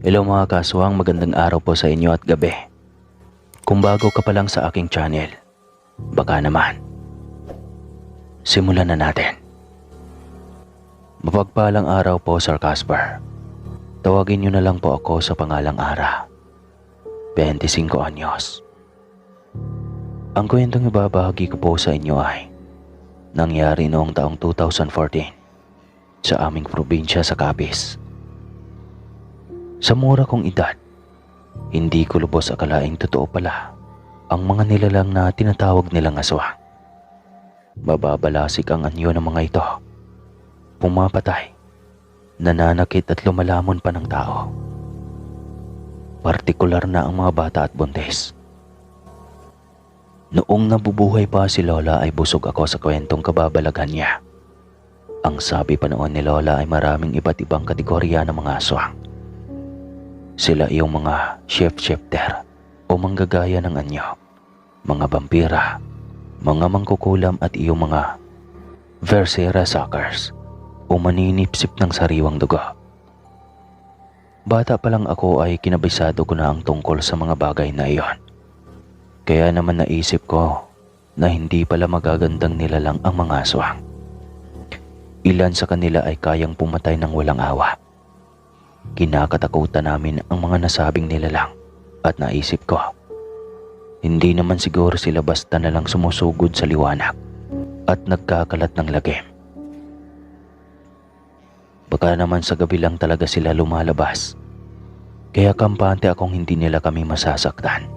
Hello mga kaswang, magandang araw po sa inyo at gabi. Kung bago ka pa lang sa aking channel, baka naman, simulan na natin. Mapagpalang araw po, Sir Casper. Tawagin niyo na lang po ako sa pangalang Ara. 25 anyos. Ang kwentong ibabahagi ko po sa inyo ay nangyari noong taong 2014 sa aming probinsya sa Capiz. Sa mura kong edad, hindi ko lubos akalaing totoo pala ang mga nilalang na tinatawag nilang aswang. Mababalasik ang anyo ng mga ito. Pumapatay, nananakit at lumalamon pa ng tao. Partikular na ang mga bata at buntis. Noong nabubuhay pa si Lola ay busog ako sa kwentong kababalaghan niya. Ang sabi pa noon ni Lola ay maraming iba't ibang kategorya ng mga aswang. Sila yung mga chef-chefter o manggagaya ng anyo, mga vampira, mga mangkukulam at iyong mga versera suckers o maninipsip ng sariwang dugo. Bata pa lang ako ay kinabisado ko na ang tungkol sa mga bagay na iyon. Kaya naman naisip ko na hindi pala magagandang nilalang ang mga aswang. Ilan sa kanila ay kayang pumatay ng walang awa. Kinakatakutan namin ang mga nasabing nilalang at naisip ko, hindi naman siguro sila basta na lang sumusugod sa liwanag at nagkakalat ng lagim. Baka naman sa gabi lang talaga sila lumalabas, kaya kampante akong hindi nila kami masasaktan.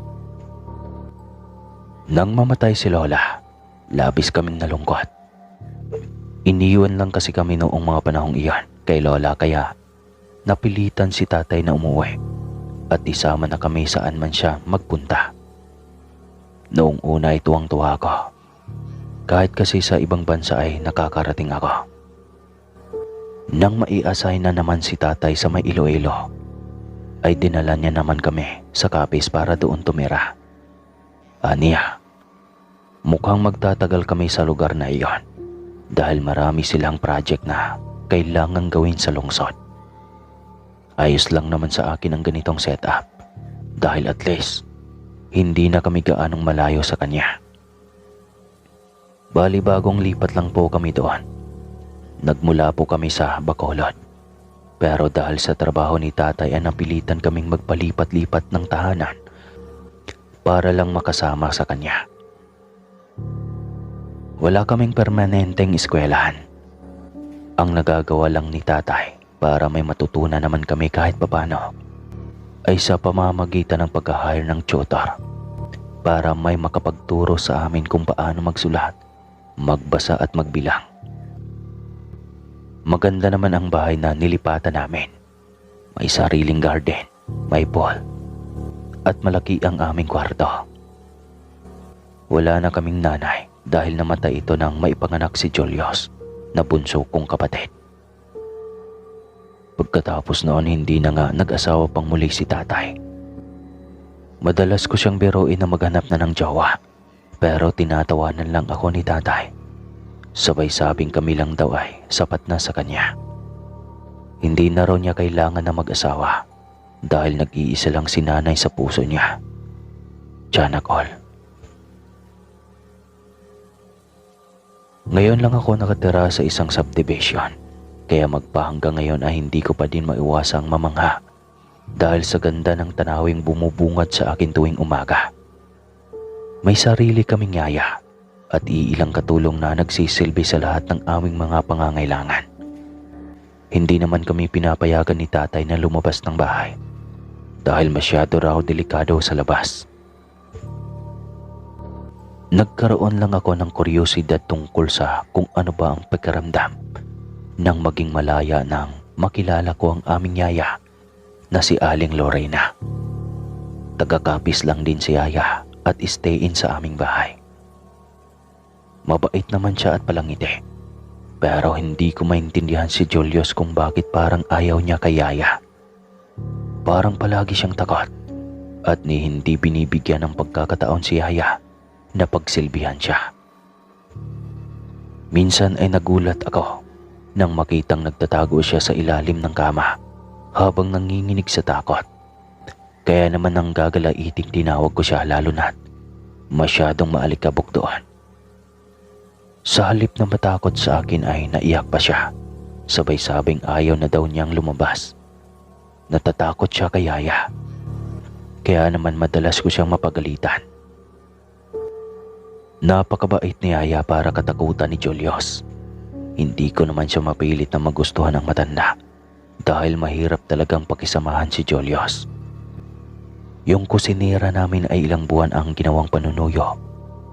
Nang mamatay si Lola, labis kaming nalungkot. Iniwan lang kasi kami noong mga panahong iyon kay Lola kaya napilitan si tatay na umuwi at isama na kami saan man siya magpunta. Noong una ay tuwang-tuwa ako. Kahit kasi sa ibang bansa ay nakakarating ako. Nang mai-assign na naman si tatay sa may Iloilo, ay dinala niya naman kami sa Capiz para doon tumira. Aniya, mukhang magtatagal kami sa lugar na iyon dahil marami silang project na kailangang gawin sa lungsod. Ayos lang naman sa akin ang ganitong setup dahil at least hindi na kami gaanong malayo sa kanya. Bali bagong lipat lang po kami doon. Nagmula po kami sa Bacolod. Pero dahil sa trabaho ni tatay ay napilitan kaming magpalipat-lipat ng tahanan para lang makasama sa kanya. Wala kaming permanenteng eskwelahan. Ang nagagawa lang ni tatay para may matutunan naman kami kahit papano ay sa pamamagitan ng pag-hire ng tutor para may makapagturo sa amin kung paano magsulat, magbasa at magbilang. Maganda naman ang bahay na nilipatan namin. May sariling garden, may pool, at malaki ang aming kwarto. Wala na kaming nanay dahil namatay ito nang maipanganak si Julius na bunso kong kapatid. Pagkatapos noon hindi na nga nag-asawa pang muli si tatay. Madalas ko siyang biruin na maghanap na ng jowa, pero tinatawanan lang ako ni tatay. Sabay sabing kami lang daw ay sapat na sa kanya. Hindi na raw niya kailangan na mag-asawa dahil nag-iisa lang si nanay sa puso niya. Tiyanak all. Ngayon lang ako nakatira sa isang subdivision. Kaya magpahanggang ngayon ay hindi ko pa din maiwasang mamangha dahil sa ganda ng tanawing bumubungad sa akin tuwing umaga. May sarili kaming yaya at iilang katulong na nagsisilbi sa lahat ng aming mga pangangailangan. Hindi naman kami pinapayagan ni tatay na lumabas ng bahay dahil masyado raw delikado sa labas. Nagkaroon lang ako ng kuryosidad tungkol sa kung ano ba ang pakiramdam nang maging malaya nang makilala ko ang aming yaya na si Aling Lorena. Taga-Capiz lang din si yaya at stay-in sa aming bahay. Mabait naman siya at palangiti. Pero hindi ko maintindihan si Julius kung bakit parang ayaw niya kay yaya. Parang palagi siyang takot at ni hindi binibigyan ng pagkakataon si yaya na pagsilbihan siya. Minsan ay nagulat ako nang makitang nagtatago siya sa ilalim ng kama habang nanginginig sa takot. Kaya naman nang gagalaiting tinawag ko siya lalo na't masyadong maalikabok doon. Sa halip na matakot sa akin ay naiyak pa siya. Sabay sabing ayaw na daw niyang lumabas. Natatakot siya kay Yaya. Kaya naman madalas ko siyang mapagalitan. Napakabait ni Yaya para katakutan ni Julius. Hindi ko naman siya mapilit na magustuhan ng matanda dahil mahirap talagang pakisamahan si Julius. Yung kusinera namin ay ilang buwan ang ginawang panunuyo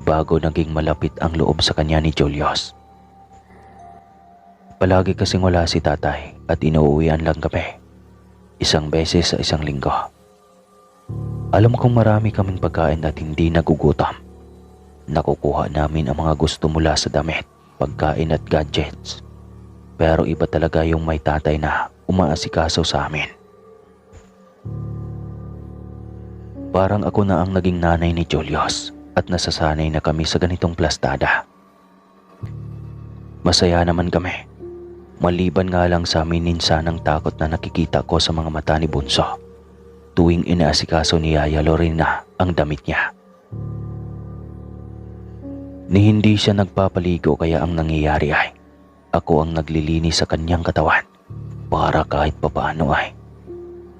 bago naging malapit ang loob sa kanya ni Julius. Palagi kasing wala si tatay at inuuwian lang kami. Isang beses sa isang linggo. Alam kong marami kaming pagkain at hindi nagugutom. Nakukuha namin ang mga gusto mula sa damit, pagkain at gadgets. Pero iba talaga yung may tatay na umaasikaso sa amin. Parang ako na ang naging nanay ni Julius at nasasanay na kami sa ganitong plastada. Masaya naman kami. Maliban nga lang sa amin minsan ang takot na nakikita ko sa mga mata ni Bunso tuwing inaasikaso ni Yaya Lorena ang damit niya. Ni hindi siya nagpapaligo kaya ang nangyayari ay ako ang naglilinis sa kanyang katawan para kahit papaano ay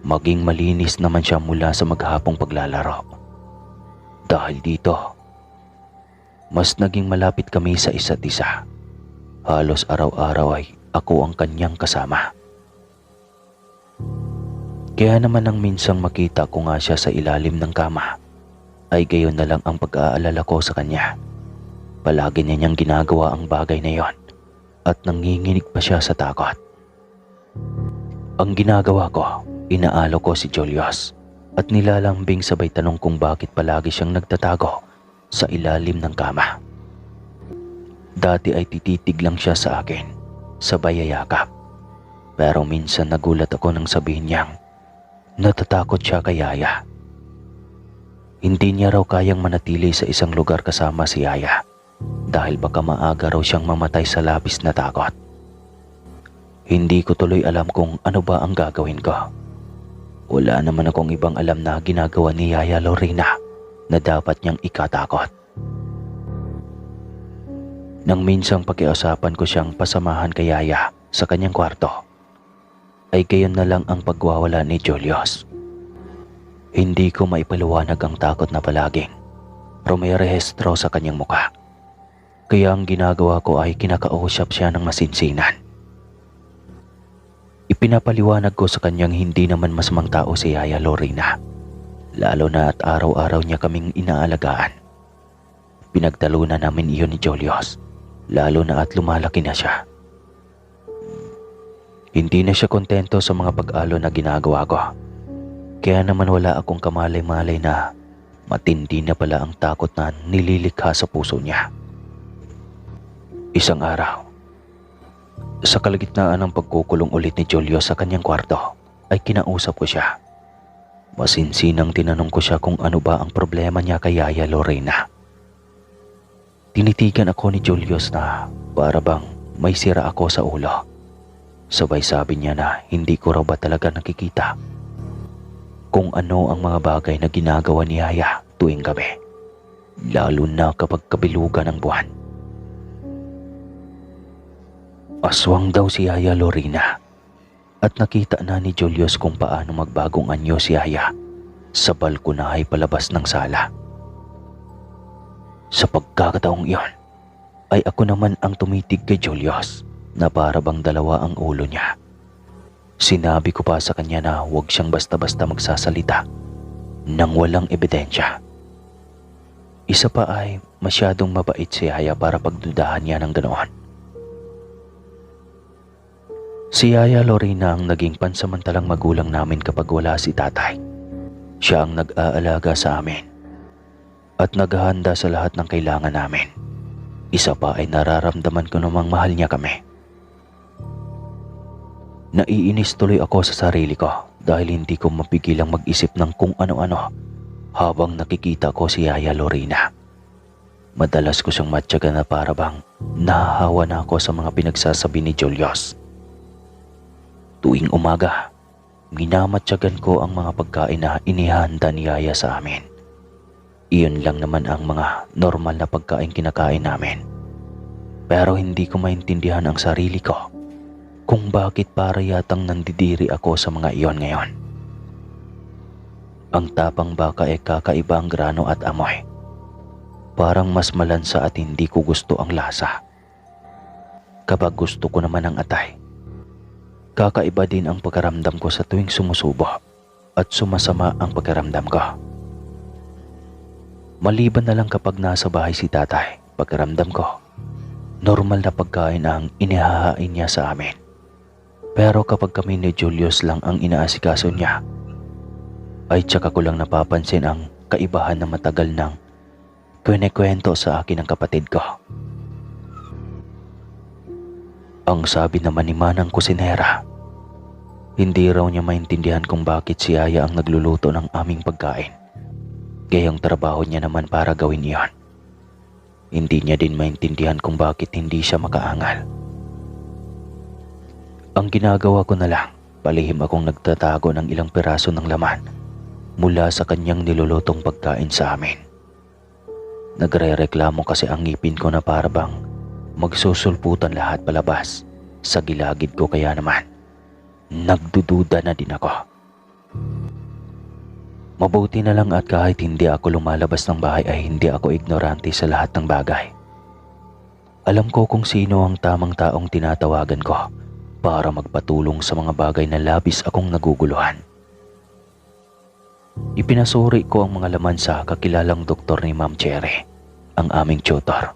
maging malinis naman siya mula sa maghapong paglalaro. Dahil dito, mas naging malapit kami sa isa't isa. Halos araw-araw ay ako ang kanyang kasama. Kaya naman nang minsang makita ko nga siya sa ilalim ng kama, ay gayon na lang ang pag-aalala ko sa kanya. Palagi niya niyang ginagawa ang bagay na yon at nanginginig pa siya sa takot. Ang ginagawa ko, inaalo ko si Julius at nilalambing sabay tanong kung bakit palagi siyang nagtatago sa ilalim ng kama. Dati ay tititig lang siya sa akin, sabay yayakap. Pero minsan nagulat ako nang sabihin niyang natatakot siya kay Yaya. Hindi niya raw kayang manatili sa isang lugar kasama si Yaya dahil baka maaga raw siyang mamatay sa labis na takot. Hindi ko tuloy alam kung ano ba ang gagawin ko. Wala naman akong ibang alam na ginagawa ni Yaya Lorena na dapat niyang ikatakot. Nang minsang pakiusapan ko siyang pasamahan kay Yaya sa kanyang kwarto, ay gayon na lang ang pagwawala ni Julius. Hindi ko maipaliwanag ang takot na palaging may rehistro sa kanyang muka. Kaya ang ginagawa ko ay kinakausap siya ng masinsinan. Ipinapaliwanag ko sa kanyang hindi naman masamang tao si Yaya Lorena, lalo na at araw-araw niya kaming inaalagaan. Pinagtalunan namin iyon ni Julius, lalo na at lumalaki na siya. Hindi na siya kontento sa mga pag-alo na ginagawa ko. Kaya naman wala akong kamalay-malay na matindi na pala ang takot na nililikha sa puso niya. Isang araw, sa kalagitnaan ng pagkukulong ulit ni Julius sa kanyang kwarto, ay kinausap ko siya. Masinsinang tinanong ko siya kung ano ba ang problema niya kay Yaya Lorena. Tinitigan ako ni Julius na para bang may sira ako sa ulo. Sabay sabi niya na hindi ko raw ba talaga nakikita kung ano ang mga bagay na ginagawa ni Yaya tuwing gabi, lalo na kapag kabilugan ng buwan. Aswang daw si Yaya Lorena at nakita na ni Julius kung paano magbagong anyo si Yaya sa balkonahe palabas ng sala. Sa pagkakataong iyon ay ako naman ang tumitig kay Julius na para bang dalawa ang ulo niya. Sinabi ko pa sa kanya na huwag siyang basta-basta magsasalita nang walang ebidensya. Isa pa ay masyadong mabait si Yaya para pagdudahan niya ng ganoon. Si Yaya Lorena ang naging pansamantalang magulang namin kapag wala si tatay. Siya ang nag-aalaga sa amin at naghahanda sa lahat ng kailangan namin. Isa pa ay nararamdaman ko namang mahal niya kami. Naiinis tuloy ako sa sarili ko dahil hindi ko mapigilang mag-isip ng kung ano-ano habang nakikita ko si Yaya Lorena. Madalas ko siyang matyaga na para bang nahahawa na ako sa mga pinagsasabi ni Julius. Tuwing umaga, Minamatyagan ko ang mga pagkain na inihanda ni Yaya sa amin. Iyon lang naman ang mga normal na pagkain kinakain namin. Pero hindi ko maintindihan ang sarili ko kung bakit para yatang nandidiri ako sa mga iyon ngayon. Ang tapang baka ay kakaiba ang grano at amoy. Parang mas malansa at hindi ko gusto ang lasa. Kapag gusto ko naman ang atay, kakaiba din ang pagkaramdam ko sa tuwing sumusubo at sumasama ang pagkaramdam ko. Maliban na lang kapag nasa bahay si tatay, pagkaramdam ko, normal na pagkain ang inihahain niya sa amin. Pero kapag kami ni Julius lang ang inaasikaso niya, ay tsaka ko lang napapansin ang kaibahan na matagal nang kwento sa akin ng kapatid ko. Ang sabi naman ni Manang kusinera, hindi raw niya maintindihan kung bakit si Yaya ang nagluluto ng aming pagkain. Gayong trabaho niya naman para gawin iyon. Hindi niya din maintindihan kung bakit hindi siya makaangal. Ang ginagawa ko na lang, palihim akong nagtatago ng ilang piraso ng laman mula sa kanyang nilulutong pagkain sa amin. Nagre-reklamo kasi ang ngipin ko na para bang magsusulputan lahat palabas sa gilagid ko, kaya naman nagdududa na din ako. Mabuti na lang at kahit hindi ako lumalabas ng bahay ay hindi ako ignorante sa lahat ng bagay. Alam ko kung sino ang tamang taong tinatawagan ko para magpatulong sa mga bagay na labis akong naguguluhan. Ipinasuri ko ang mga laman sa kakilalang doktor ni Ma'am Cherry, ang aming tutor.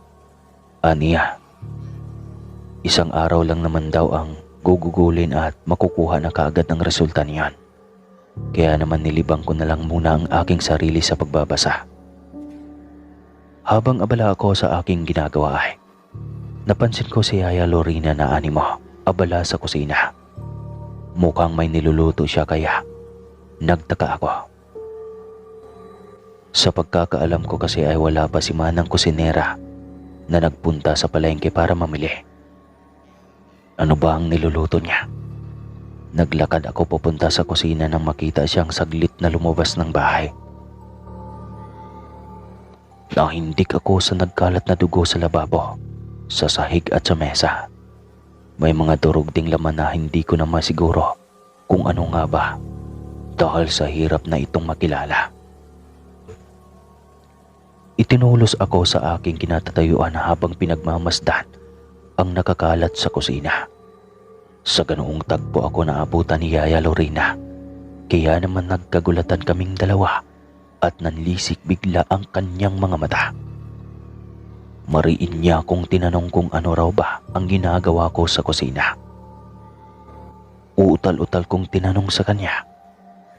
Aniya, isang araw lang naman daw ang gugugulin at makukuha na kaagad ng resulta niyan. Kaya naman nilibang ko na lang muna ang aking sarili sa pagbabasa. Habang abala ako sa aking ginagawa ay napansin ko si Yaya Lorena na animo, abala sa kusina. Mukhang may niluluto siya kaya nagtaka ako. Sa pagkakaalam ko kasi ay wala pa si Manang kusinera na nagpunta sa palengke para mamili. Ano ba ang niluluto niya? Naglakad ako papunta sa kusina nang makita siyang saglit na lumabas ng bahay. Nahindik ako sa nagkalat na dugo sa lababo, sa sahig at sa mesa. May mga durog ding laman na hindi ko na masiguro kung ano nga ba dahil sa hirap na itong makilala. Itinulos ako sa aking kinatatayuan habang pinagmamasdan ang nakakalat sa kusina. Sa ganoong tagpo ako naabutan ni Yaya Lorena, kaya naman nagkagulatan kaming dalawa at nanlisik bigla ang kanyang mga mata. Mariin niya akong tinanong kung ano raw ba ang ginagawa ko sa kusina. Uutal-utal kong tinanong sa kanya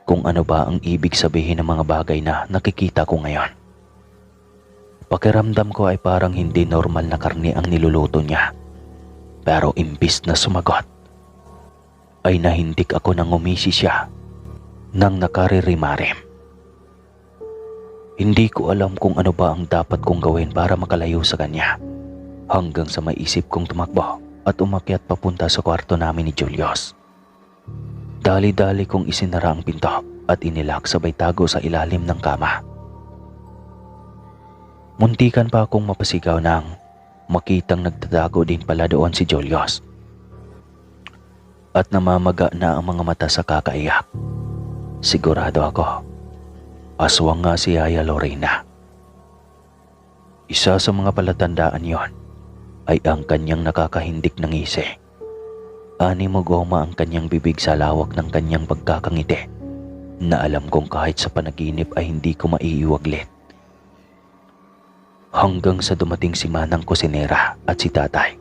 kung ano ba ang ibig sabihin ng mga bagay na nakikita ko ngayon. Pakiramdam ko ay parang hindi normal na karne ang niluluto niya. Pero imbis na sumagot, ay nahindik ako nang umisi siya nang nakaririmarim. Hindi ko alam kung ano ba ang dapat kong gawin para makalayo sa kanya, hanggang sa maisip kong tumakbo at umakyat papunta sa kwarto namin ni Julius. Dali-dali kong isinara ang pinto at inilak sabay tago sa ilalim ng kama. Muntikan pa akong mapasigaw nang makitang nagtatago din pala doon si Julius. At namamaga na ang mga mata sa kakaiyak. Sigurado ako, aswang nga si Yaya Lorena. Isa sa mga palatandaan yon ay ang kanyang nakakahindik ng ngisi. Animo goma ang kanyang bibig sa lawak ng kanyang pagkakangiti na alam kong kahit sa panaginip ay hindi ko maiiwaglit. Hanggang sa dumating si Manang kusinera at si tatay,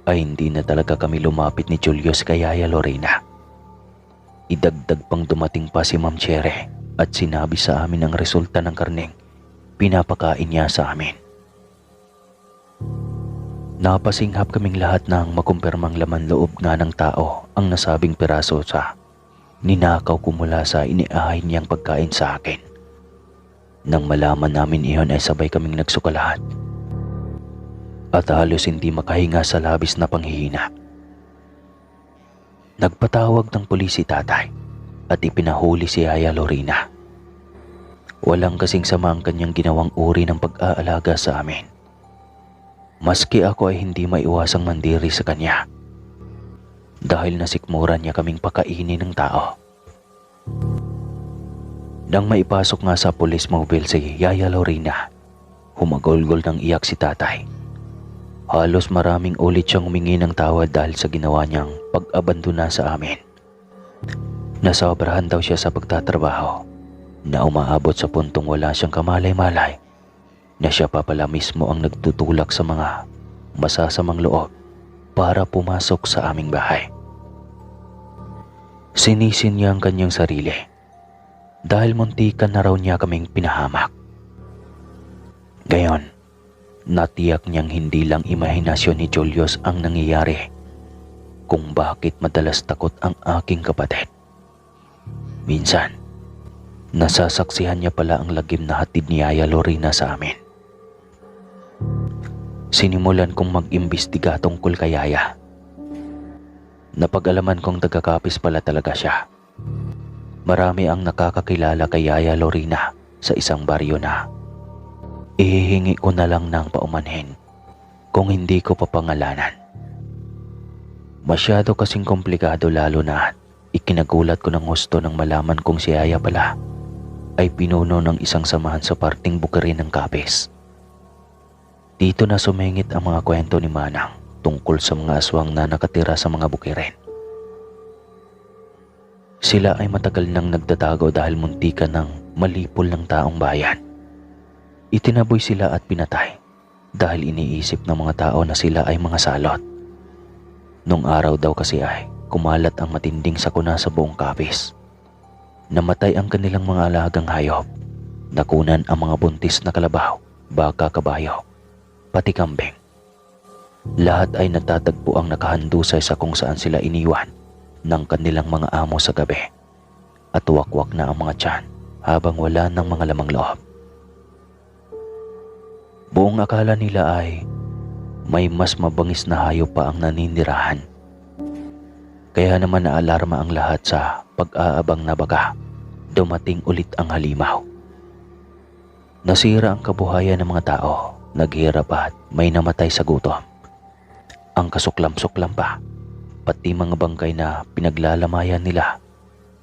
ay hindi na talaga kami lumapit ni Julius kay Yaya Lorena. Idagdag pang dumating pa si Ma'am Cherry at sinabi sa amin ang resulta ng karneng pinapakain niya sa amin. Napasinghap kaming lahat ng makumpirmang laman loob nga ng tao ang nasabing piraso sa ninakaw ko mula sa iniahay niyang pagkain sa akin. Nang malaman namin iyon ay sabay kaming nagsukalahat at halos hindi makahinga sa labis na panghihina. Nagpatawag ng pulis si tatay at ipinahuli si Yaya Lorena. Walang kasing sama ang kanyang ginawang uri ng pag-aalaga sa amin. Maski ako ay hindi maiwasang mandiri sa kanya dahil nasikmuran niya kaming pakainin ng tao. Nang maipasok nga sa police mobile si Yaya Lorena, humagolgol ng iyak si tatay. Halos maraming ulit siyang humingi ng tawad dahil sa ginawa niyang pag-abandona sa amin. Nasobrahan daw siya sa pagtatrabaho na umaabot sa puntong wala siyang kamalay-malay na siya pa pala mismo ang nagtutulak sa mga masasamang loob para pumasok sa aming bahay. Sinisin niya ang kanyang sarili dahil muntikan na raw niya kaming pinahamak. Gayon, natiyak niyang hindi lang imahinasyon ni Julius ang nangyayari kung bakit madalas takot ang aking kapatid. Minsan, nasasaksihan niya pala ang lagim na hatid ni Yaya Lorena sa amin. Sinimulan kong mag-imbestiga tungkol kay Yaya. Napag-alaman kong taga-Capiz pala talaga siya. Marami ang nakakakilala kay Yaya Lorena sa isang baryo na ihihingi ko na lang ng paumanhin kung hindi ko papangalanan. Masyado kasing komplikado lalo na ikinagulat ko ng gusto nang malaman kong si Yaya pala ay pinuno ng isang samahan sa parting Bukirin ng Capiz. Dito na sumingit ang mga kwento ni Manang tungkol sa mga aswang na nakatira sa mga bukirin. Sila ay matagal nang nagtatago dahil muntikan ng malipol ng taong bayan. Itinaboy sila at pinatay dahil iniisip ng mga tao na sila ay mga salot. Nung araw daw kasi ay kumalat ang matinding sakuna sa buong Capiz. Namatay ang kanilang mga alagang hayop. Nakunan ang mga buntis na kalabaw, baka, kabayo, pati kambing. Lahat ay natatagpo ang nakahandusay sa kung saan sila iniwan ng kanilang mga amo sa gabi. At wakwak na ang mga tiyan habang wala ng mga lamang loob. Buong akala nila ay may mas mabangis na hayop pa ang naninirahan. Kaya naman naalarma ang lahat sa pag-aabang na baka dumating ulit ang halimaw. Nasira ang kabuhayan ng mga tao, naghirap at may namatay sa gutom. Ang kasuklam-suklam pa, pati mga bangkay na pinaglalamayan nila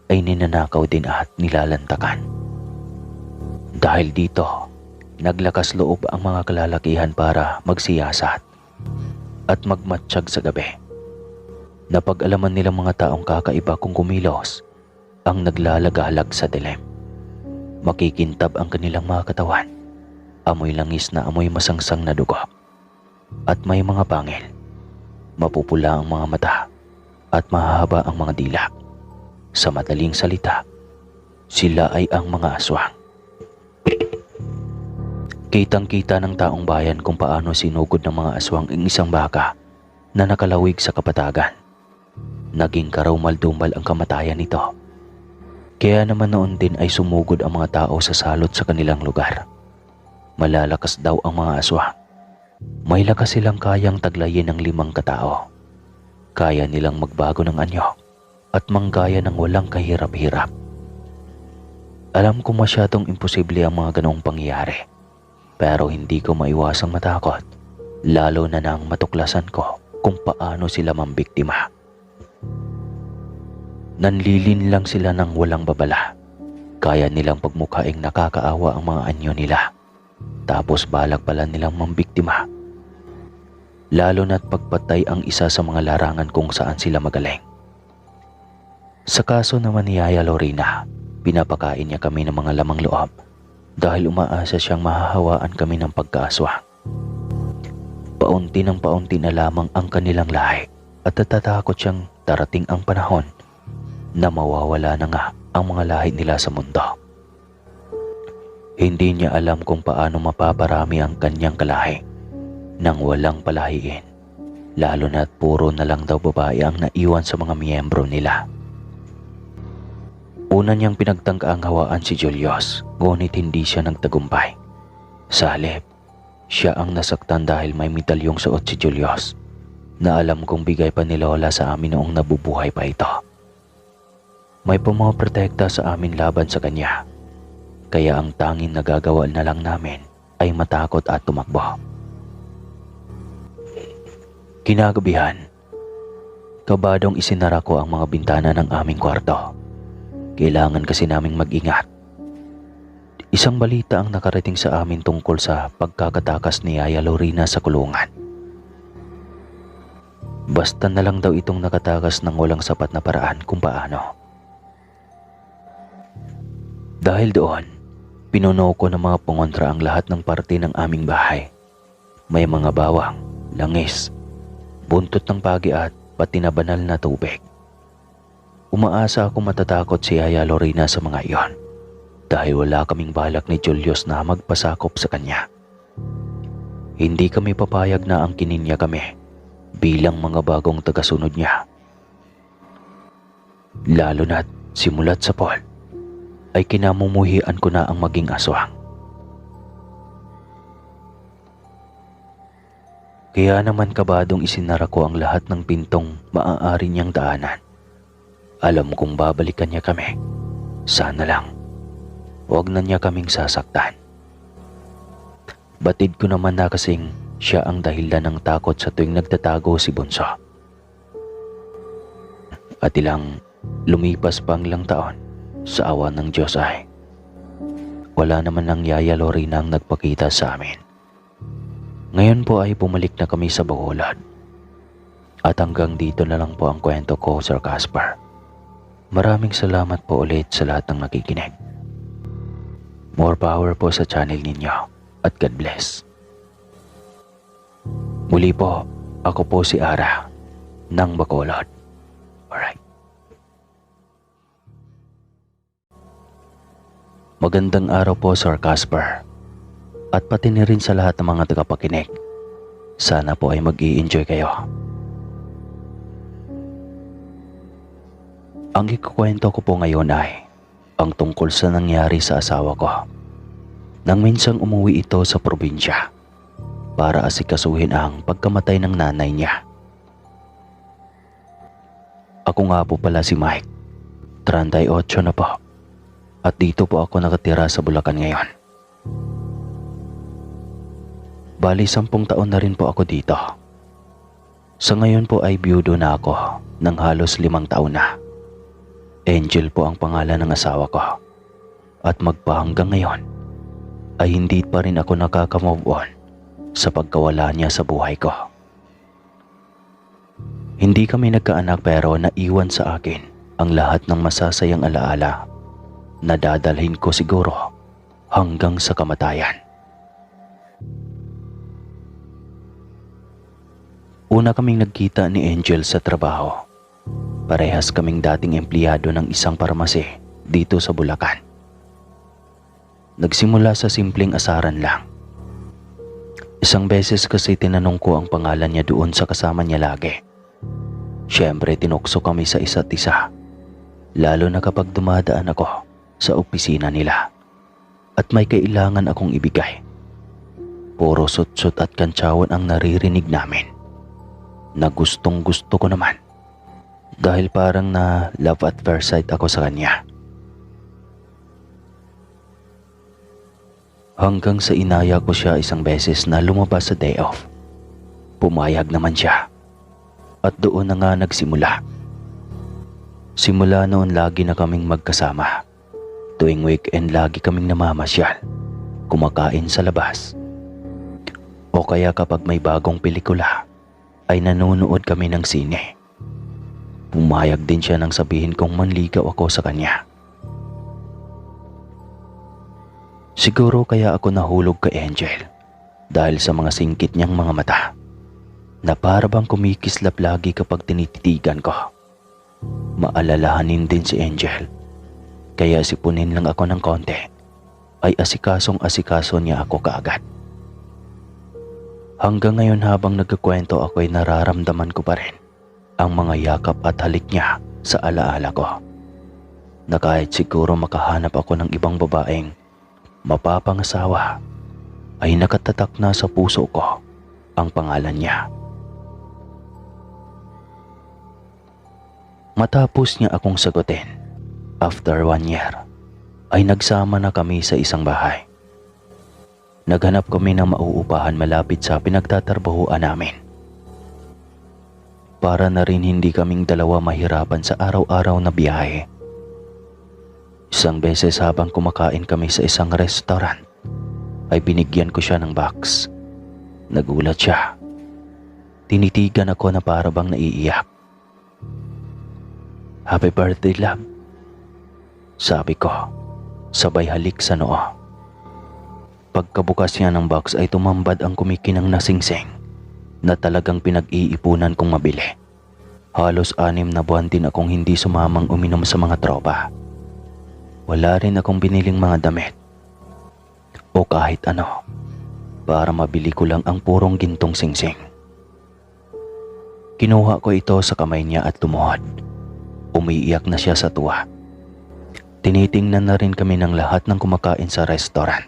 ay ninanakaw din at nilalantakan. Dahil dito, naglakas loob ang mga kalalakihan para magsiyasat at magmatsyag sa gabi. Napag-alaman nilang mga taong kakaiba kung kumilos ang naglalagalag sa dilim. Makikintab ang kanilang mga katawan, amoy langis na amoy masangsang na dugo, at may mga pangil. Mapupula ang mga mata at mahahaba ang mga dila. Sa madaling salita, sila ay ang mga aswang. Kitang-kita ng taong bayan kung paano sinugod ng mga aswang ang isang baka na nakalawig sa kapatagan. Naging karaw-maldumal ang kamatayan nito. Kaya naman noon din ay sumugod ang mga tao sa salot sa kanilang lugar. Malalakas daw ang mga aswang. May lakas silang kayang taglayin ng 5 katao. Kaya nilang magbago ng anyo at manggaya ng walang kahirap-hirap. Alam ko masyadong imposible ang mga ganoong pangyayari. Pero hindi ko maiwasang matakot, lalo na nang matuklasan ko kung paano sila mambiktima. Nanlilin lang sila ng walang babala. Kaya nilang pagmukhaing nakakaawa ang mga anyo nila. Tapos balak pala nilang mambiktima. Lalo na't pagpatay ang isa sa mga larangan kung saan sila magaling. Sa kaso naman ni Yaya Lorena, pinapakain niya kami ng mga lamang loob dahil umaasa siyang mahahawaan kami ng pagkaaswang. Paunti ng paunti na lamang ang kanilang lahi at natatakot siyang darating ang panahon na mawawala na nga ang mga lahi nila sa mundo. Hindi niya alam kung paano mapaparami ang kanyang kalahi nang walang palahiin, lalo na't puro na lang daw babae ang naiwan sa mga miyembro nila. Una niyang pinagtangkaang hawaan si Julius, ngunit hindi siya nagtagumpay. Sa halip, siya ang nasaktan dahil may medalyong suot si Julius na alam kong bigay pa ni Lola sa amin noong nabubuhay pa ito. May pumoprotekta sa amin laban sa kanya. Kaya ang tanging nagagawa na lang namin ay matakot at tumakbo. Kinagabihan, kabadong isinara ko ang mga bintana ng aming kwarto. Kailangan kasi naming mag-ingat. Isang balita ang nakarating sa amin tungkol sa pagkakatakas ni Yaya Lorena sa kulungan. Basta na lang daw itong nakatakas ng walang sapat na paraan kung paano. Dahil doon, pinuno ko ng mga pangontra ang lahat ng parte ng aming bahay. May mga bawang, langis, buntot ng pagi at pati na banal na tubig. Umaasa akong matatakot si Yaya Lorena sa mga iyon dahil wala kaming balak ni Julius na magpasakop sa kanya. Hindi kami papayag na angkinin niya kami bilang mga bagong tagasunod niya. Lalo na't simulat sa Paul ay kinamumuhian ko na ang maging aswang. Kaya naman kabadong isinara ko ang lahat ng pintong maaari niyang daanan. Alam kong babalikan niya kami. Sana lang, huwag na niya kaming sasaktan. Batid ko naman na kasing siya ang dahilan ng takot sa tuwing nagtatago si Bunso. At lumipas pa ang ilang taon, sa awa ng Diyos ay wala naman ng Yaya Lorena ang nagpakita sa amin. Ngayon po ay bumalik na kami sa Bacolod. At hanggang dito na lang po ang kwento ko, Sir Casper. Maraming salamat po ulit sa lahat ng nakikinig. More power po sa channel ninyo at God bless. Muli po, ako po si Ara ng Bacolod. Alright. Magandang araw po, Sir Casper. At pati na rin sa lahat ng mga tagapakinig. Sana po ay mag-i-enjoy kayo. Ang ikukwento ko po ngayon ay ang tungkol sa nangyari sa asawa ko nang minsang umuwi ito sa probinsya para asikasuhin ang pagkamatay ng nanay niya. Ako nga po pala si Mike, 38 na po. At dito po ako nakatira sa Bulacan ngayon. Bali 10 taon na rin po ako dito. Sa ngayon po ay biyudo na ako ng halos 5 taon na. Angel po ang pangalan ng asawa ko. At magpahanggang ngayon ay hindi pa rin ako nakaka-move on sa pagkawala niya sa buhay ko. Hindi kami nagkaanak pero naiwan sa akin ang lahat ng masasayang alaala na dadalhin ko siguro hanggang sa kamatayan. Una kaming nagkita ni Angel sa trabaho. Parehas kaming dating empleyado ng isang parmase dito sa Bulacan. Nagsimula sa simpleng asaran lang. Isang beses kasi tinanong ko ang pangalan niya doon sa kasama niya lagi. Siyempre tinukso kami sa isa't isa, lalo na kapag dumadaan ako sa opisina nila at may kailangan akong ibigay. Puro sutsut at kantsawan ang naririnig namin na gustong gusto ko naman dahil parang na love at first sight ako sa kanya. Hanggang sa inaya ko siya isang beses na lumabas sa day off. Pumayag naman siya at doon na nga nagsimula. Simula noon lagi na kaming magkasama. Tuwing weekend lagi kaming namamasyal, kumakain sa labas. O kaya kapag may bagong pelikula, ay nanonood kami ng sine. Pumayag din siya nang sabihin kong manligaw ako sa kanya. Siguro kaya ako nahulog kay Angel dahil sa mga singkit niyang mga mata na para bang kumikislap lagi kapag tinititigan ko. Maalalahanin din si Angel. Kaya sipunin lang ako ng konti, ay asikasong-asikaso niya ako kaagad. Hanggang ngayon habang nagkukwento ako ay nararamdaman ko pa rin ang mga yakap at halik niya sa alaala ko. Na kahit siguro makahanap ako ng ibang babaeng mapapangasawa, ay nakatatak na sa puso ko ang pangalan niya. Matapos niya akong sagutin, After 1 year, ay nagsama na kami sa isang bahay. Naghanap kami ng mauupahan malapit sa pinagtatrabahuan namin. Para na rin hindi kaming dalawa mahirapan sa araw-araw na biyahe. Isang beses habang kumakain kami sa isang restaurant, ay binigyan ko siya ng box. Nagulat siya. Tinitigan ako na para bang naiiyak. "Happy birthday, love," sabi ko, sabay halik sa noo. Pagkabukas niya ng box ay tumambad ang kumikinang na singsing na talagang pinag-iipunan kong mabili. Halos 6 na buwan din akong hindi sumamang uminom sa mga tropa. Wala rin akong biniling mga damit o kahit ano para mabili ko lang ang purong gintong singsing. Kinuha ko ito sa kamay niya at lumuhod. Umiiyak na siya sa tuwa. Tinitingnan na rin kami ng lahat ng kumakain sa restaurant.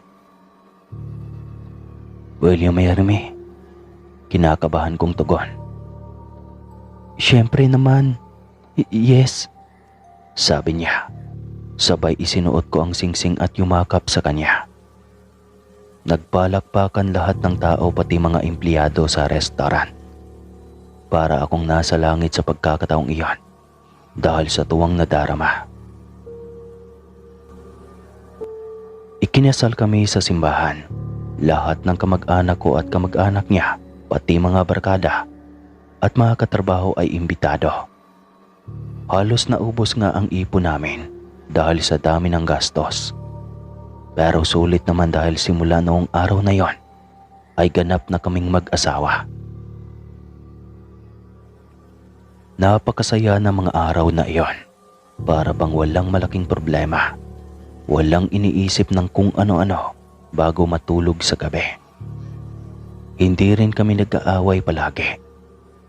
"Will you marry me?" Kinakabahan kong tugon. "Siyempre naman. Yes," sabi niya. Sabay isinuot ko ang singsing at yumakap sa kanya. Nagpalakpakan lahat ng tao pati mga empleyado sa restaurant. Para akong nasa langit sa pagkakataong iyon dahil sa tuwang nadarama. Ikinasal kami sa simbahan. Lahat ng kamag-anak ko at kamag-anak niya, pati mga barkada at mga katrabaho ay imbitado. Halos naubos nga ang ipon namin dahil sa dami ng gastos. Pero sulit naman dahil simula noong araw na yon ay ganap na kaming mag-asawa. Napakasaya ng mga araw na iyon. Para bang walang malaking problema. Walang iniisip ng kung ano-ano bago matulog sa gabi. Hindi rin kami nag-aaway palagi.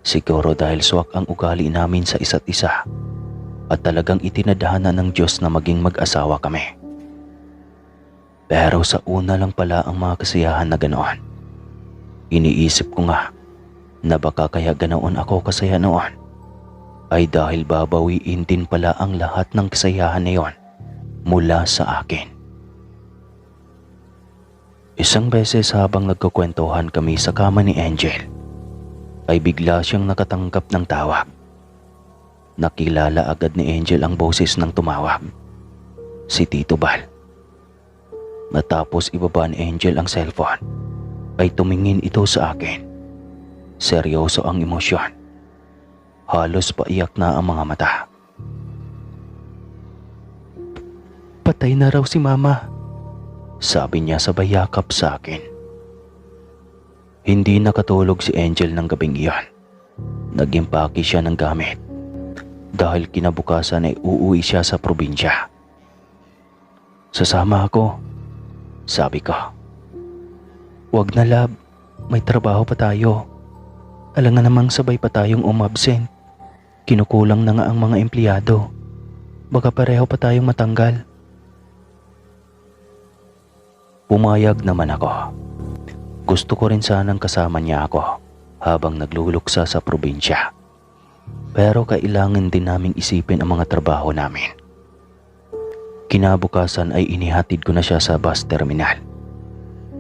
Siguro dahil swak ang ugali namin sa isa't isa at talagang itinadhana ng Diyos na maging mag-asawa kami. Pero sa una lang pala ang mga kasiyahan na ganoon. Iniisip ko nga na baka kaya ganoon ako kasaya noon ay dahil babawiin din pala ang lahat ng kasiyahan na yon mula sa akin. Isang beses habang nagkukwentuhan kami sa kama ni Angel, ay bigla siyang nakatanggap ng tawag. Nakilala agad ni Angel ang boses ng tumawag. Si Tito Bal. Matapos ibaba ni Angel ang cellphone, ay tumingin ito sa akin. Seryoso ang emosyon. Halos paiyak na ang mga mata. "Patay na raw si Mama," sabi niya sabay yakap sa akin. Hindi nakatulog si Angel ng gabing iyon. Nag-impake siya ng gamit dahil kinabukasan ay uuwi siya sa probinsya. "Sasama ako," sabi ko. "Wag na, love, may trabaho pa tayo. Alangan namang sabay pa tayong umabsent. Kinukulang na nga ang mga empleyado. Baka pareho pa tayong matanggal." Pumayag naman ako. Gusto ko rin sanang kasama niya ako habang nagluluksa sa probinsya. Pero kailangan din naming isipin ang mga trabaho namin. Kinabukasan ay inihatid ko na siya sa bus terminal.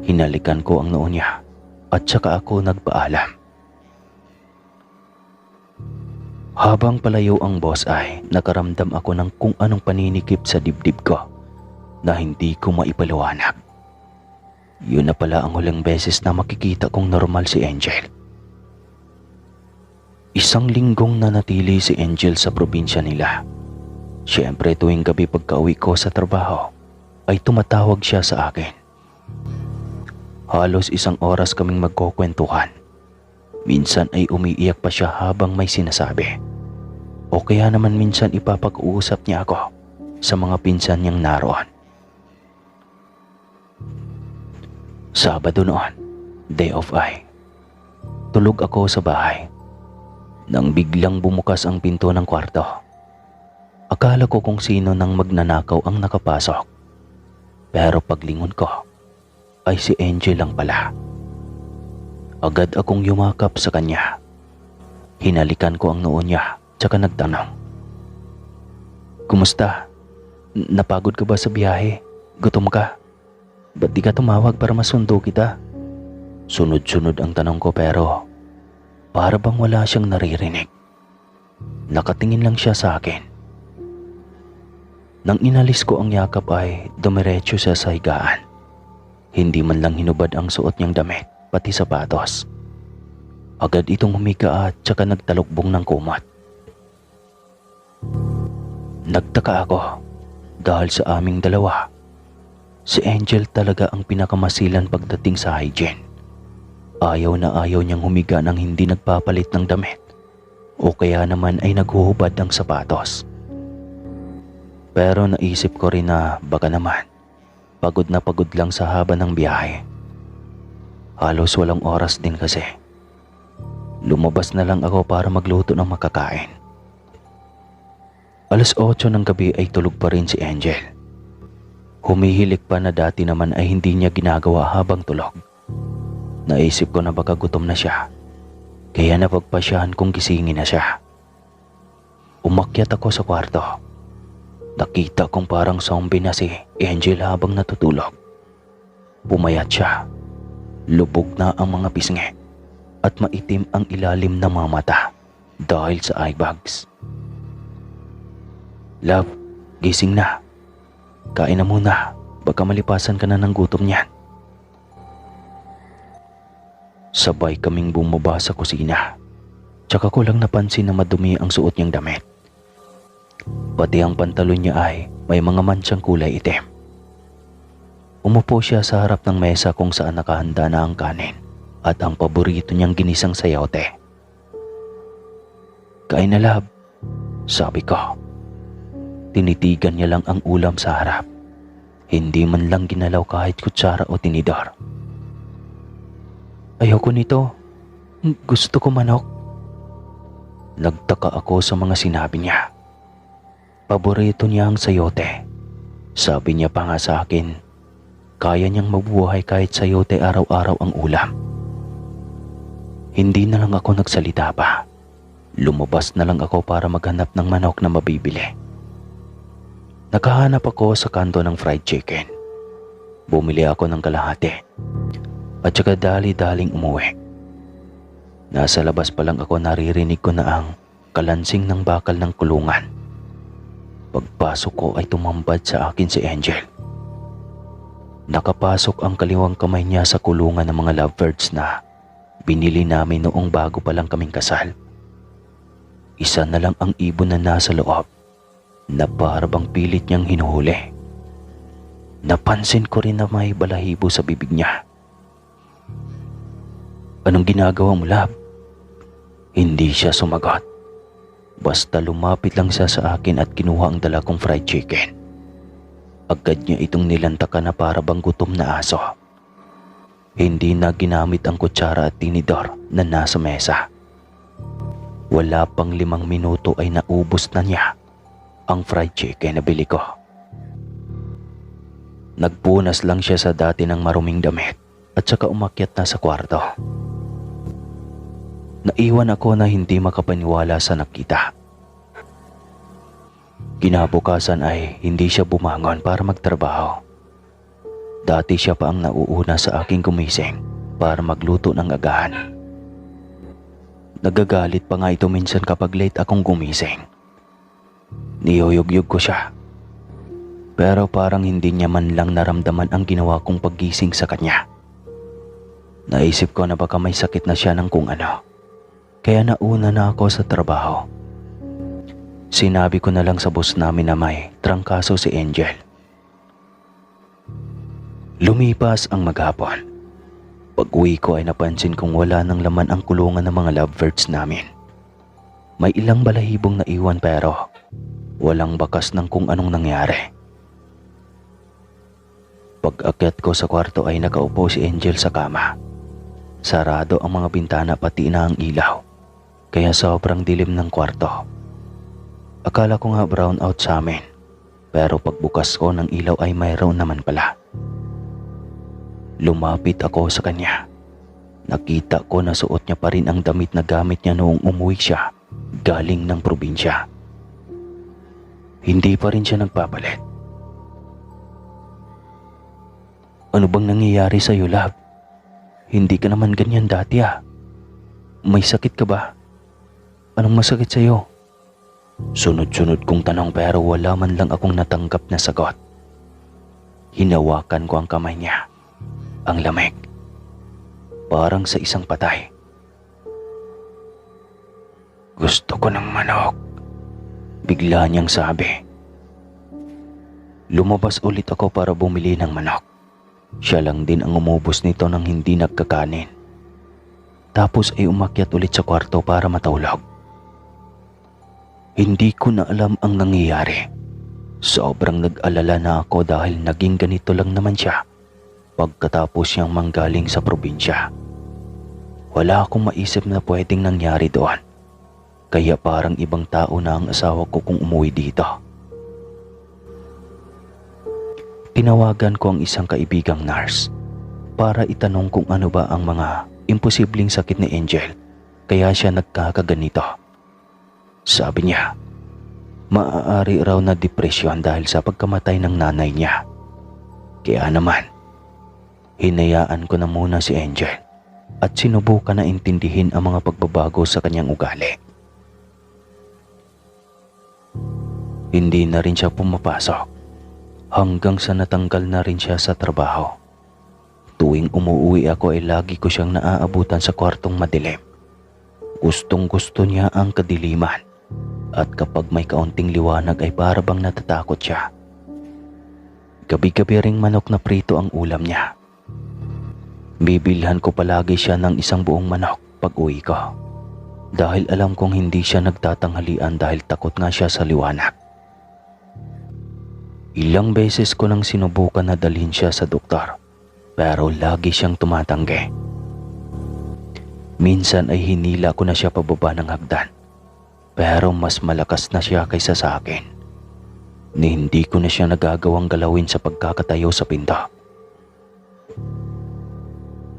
Hinalikan ko ang noo niya at saka ako nagpaalam. Habang palayo ang boss ay nakaramdam ako ng kung anong paninikip sa dibdib ko na hindi ko maipaliwanag. Yun na pala ang huling beses na makikita kong normal si Angel. Isang linggong nanatili si Angel sa probinsya nila. Siyempre tuwing gabi pagka-uwi ko sa trabaho ay tumatawag siya sa akin. Halos 1 oras kaming magkukwentuhan. Minsan ay umiiyak pa siya habang may sinasabi. O kaya naman minsan ipapag-uusap niya ako sa mga pinsan niyang naroon. Sabado noon, day off ay. Tulog ako sa bahay nang biglang bumukas ang pinto ng kwarto. Akala ko kung sino nang magnanakaw ang nakapasok. Pero paglingon ko ay si Angel lang pala. Agad akong yumakap sa kanya. Hinalikan ko ang noo niya tsaka nagtanong, "Kumusta?" Napagod ka ba sa biyahe? Gutom ka? Ba't di ka tumawag para masundo kita? Sunod-sunod ang tanong ko pero para bang wala siyang naririnig. Nakatingin lang siya sa akin. Nang inalis ko ang yakap ay dumiretso siya sa higaan. Hindi man lang hinubad ang suot niyang damit, pati sapatos. Agad itong humiga at saka nagtalukbong ng kumot. Nagtaka ako dahil sa aming dalawa, si Angel talaga ang pinakamasilan pagdating sa hygiene. Ayaw na ayaw niyang humiga nang hindi nagpapalit ng damit o kaya naman ay naghuhubad ng sapatos. Pero naisip ko rin na baka naman pagod na pagod lang sa haba ng biyahe. Halos walang oras din kasi. Lumabas na lang ako para magluto ng makakain. 8:00 ng gabi ay tulog pa rin si Angel. Humihilik pa na dati naman ay hindi niya ginagawa habang tulog. Naisip ko na baka gutom na siya, kaya napagpasyahan kong gisingin na siya. Umakyat ako sa kwarto. Nakita kong parang zombie na si Angel habang natutulog. Pumayat siya. Lubog na ang mga pisngi at maitim ang ilalim ng mga mata dahil sa eye bags. Love, gising na. Kain na muna, baka malipasan ka na ng gutom niyan. Sabay kaming bumaba sa kusina. Tsaka ko lang napansin na madumi ang suot niyang damit. Pati ang pantalon niya ay may mga mansyang kulay itim. Umupo siya sa harap ng mesa kung saan nakahanda na ang kanin at ang paborito niyang ginisang sayote. Kain na, love, sabi ko. Tinitigan niya lang ang ulam sa harap. Hindi man lang ginalaw kahit kutsara o tinidor. Ayoko nito. Gusto ko manok. Nagtaka ako sa mga sinabi niya. Paborito niya ang sayote. Sabi niya pa nga sa akin, kaya niyang mabuhay kahit sayote araw-araw ang ulam. Hindi na lang ako nagsalita pa. Lumabas na lang ako para maghanap ng manok na mabibili. Nakahanap ako sa kanto ng fried chicken. Bumili ako ng kalahati at saka dali-daling umuwi. Nasa labas pa lang ako naririnig ko na ang kalansing ng bakal ng kulungan. Pagpasok ko ay tumambad sa akin si Angel. Nakapasok ang kaliwang kamay niya sa kulungan ng mga lovebirds na binili namin noong bago pa lang kaming kasal. Isa na lang ang ibon na nasa loob na parabang pilit niyang hinuhuli. Napansin ko rin na may balahibo sa bibig niya. Anong ginagawa mo, love? Hindi siya sumagot. Basta lumapit lang siya sa akin at kinuha ang dala kong fried chicken. Agad niya itong nilantakan na parabang gutom na aso. Hindi na ginamit ang kutsara at tinidor na nasa mesa. Wala pang 5 minuto ay naubos na niya ang fried chicken na bili ko. Nagpunas lang siya sa dati ng maruming damit at saka umakyat na sa kwarto. Naiwan ako na hindi makapaniwala sa nakita. Kinabukasan ay hindi siya bumangon para magtrabaho. Dati siya pa ang nauuna sa aking gumising para magluto ng agahan. Nagagalit pa nga ito minsan kapag late akong gumising. Niyuyugyug ko siya. Pero parang hindi niya man lang naramdaman ang ginawa kong paggising sa kanya. Naisip ko na baka may sakit na siya ng kung ano. Kaya nauna na ako sa trabaho. Sinabi ko na lang sa boss namin na may trangkaso si Angel. Lumipas ang maghapon. Pag-uwi ko ay napansin kong wala ng laman ang kulungan ng mga lovebirds namin. May ilang balahibong naiwan pero walang bakas ng kung anong nangyari. Pag-akyat ko sa kwarto ay nakaupo si Angel sa kama. Sarado ang mga bintana pati na ang ilaw, kaya sobrang dilim ng kwarto. Akala ko nga brown out sa amin, pero pagbukas ko ng ilaw ay mayroon naman pala. Lumapit ako sa kanya. Nakita ko na suot niya pa rin ang damit na gamit niya noong umuwi siya galing ng probinsya. Hindi pa rin siya nagpapalit. Ano bang nangyayari sa'yo, love? Hindi ka naman ganyan dati ah. May sakit ka ba? Anong masakit sa'yo? Sunod-sunod kong tanong pero wala man lang akong natanggap na sagot. Hinawakan ko ang kamay niya. Ang lamig. Parang sa isang patay. Gusto ko ng manok. Bigla niyang sabi. Lumabas ulit ako para bumili ng manok. Siya lang din ang umubos nito nang hindi nagkakanin. Tapos ay umakyat ulit sa kwarto para matulog. Hindi ko na alam ang nangyayari. Sobrang nag-alala na ako dahil naging ganito lang naman siya pagkatapos niyang manggaling sa probinsya. Wala akong maisip na pwedeng nangyari doon. Kaya parang ibang tao na ang asawa ko kung umuwi dito. Tinawagan ko ang isang kaibigang nurse para itanong kung ano ba ang mga imposibleng sakit ni Angel kaya siya nagkakaganito. Sabi niya, maaari raw na depresyon dahil sa pagkamatay ng nanay niya. Kaya naman, hinayaan ko na muna si Angel at sinubukan na intindihin ang mga pagbabago sa kanyang ugali. Hindi na rin siya pumapasok hanggang sa natanggal na rin siya sa trabaho. Tuwing umuwi ako ay lagi ko siyang naaabutan sa kwartong madilim. Gustong-gusto niya ang kadiliman at kapag may kaunting liwanag ay para bang natatakot siya. Gabi-gabi ring manok na prito ang ulam niya. Bibilhan ko palagi siya ng isang buong manok pag uwi ko. Dahil alam kong hindi siya nagtatanghalian dahil takot nga siya sa liwanag. Ilang beses ko nang sinubukan na dalhin siya sa doktor pero lagi siyang tumatanggi. Minsan ay hinila ko na siya pababa ng hagdan pero mas malakas na siya kaysa sa akin. Ni hindi ko na siya nagagawang galawin sa pagkakatayo sa pinto.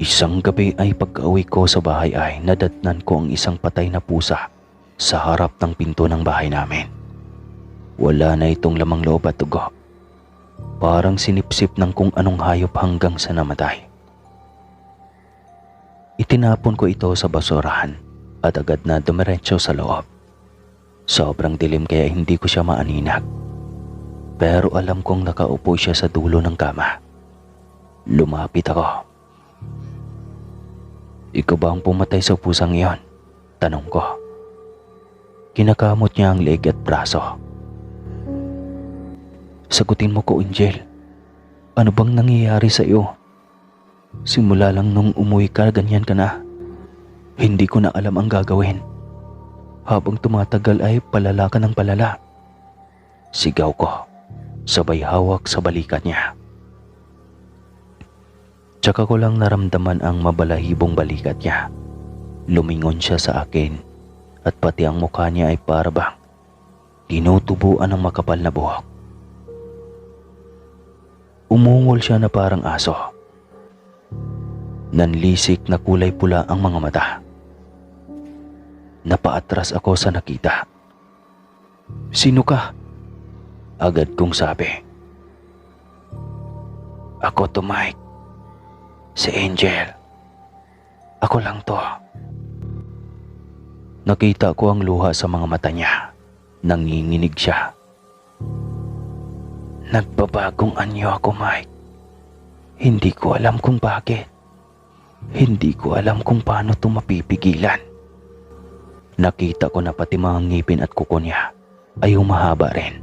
Isang gabi ay pagka-uwi ko sa bahay ay nadatnan ko ang isang patay na pusa sa harap ng pinto ng bahay namin. Wala na itong lamang loob at dugo. Parang sinipsip ng kung anong hayop hanggang sa namatay. Itinapon ko ito sa basurahan at agad na dumiretso sa loob. Sobrang dilim kaya hindi ko siya maaninag. Pero alam kong nakaupo siya sa dulo ng kama. Lumapit ako. Ikaw ba ang pumatay sa pusang iyon? Tanong ko. Kinakamot niya ang leeg at braso. Sagutin mo ko, Angel. Ano bang nangyayari sa iyo? Simula lang nung umuwi ka, ganyan ka na. Hindi ko na alam ang gagawin. Habang tumatagal ay palala ka ng palala. Sigaw ko, sabay hawak sa balikat niya. Tsaka ko lang naramdaman ang mabalahibong balikat niya. Lumingon siya sa akin at pati ang mukha niya ay parabang tinutubuan ng makapal na buhok. Umungol siya na parang aso. Nanlisik na kulay pula ang mga mata. Napaatras ako sa nakita. Sino ka? Agad kong sabi. Ako to, Mike. Si Angel. Ako lang to. Nakita ko ang luha sa mga mata niya. Nanginginig siya. Nagbabagong anyo ako, Mike. Hindi ko alam kung bakit. Hindi ko alam kung paano ito mapipigilan. Nakita ko na pati mga ngipin at kuko niya ay humahaba rin.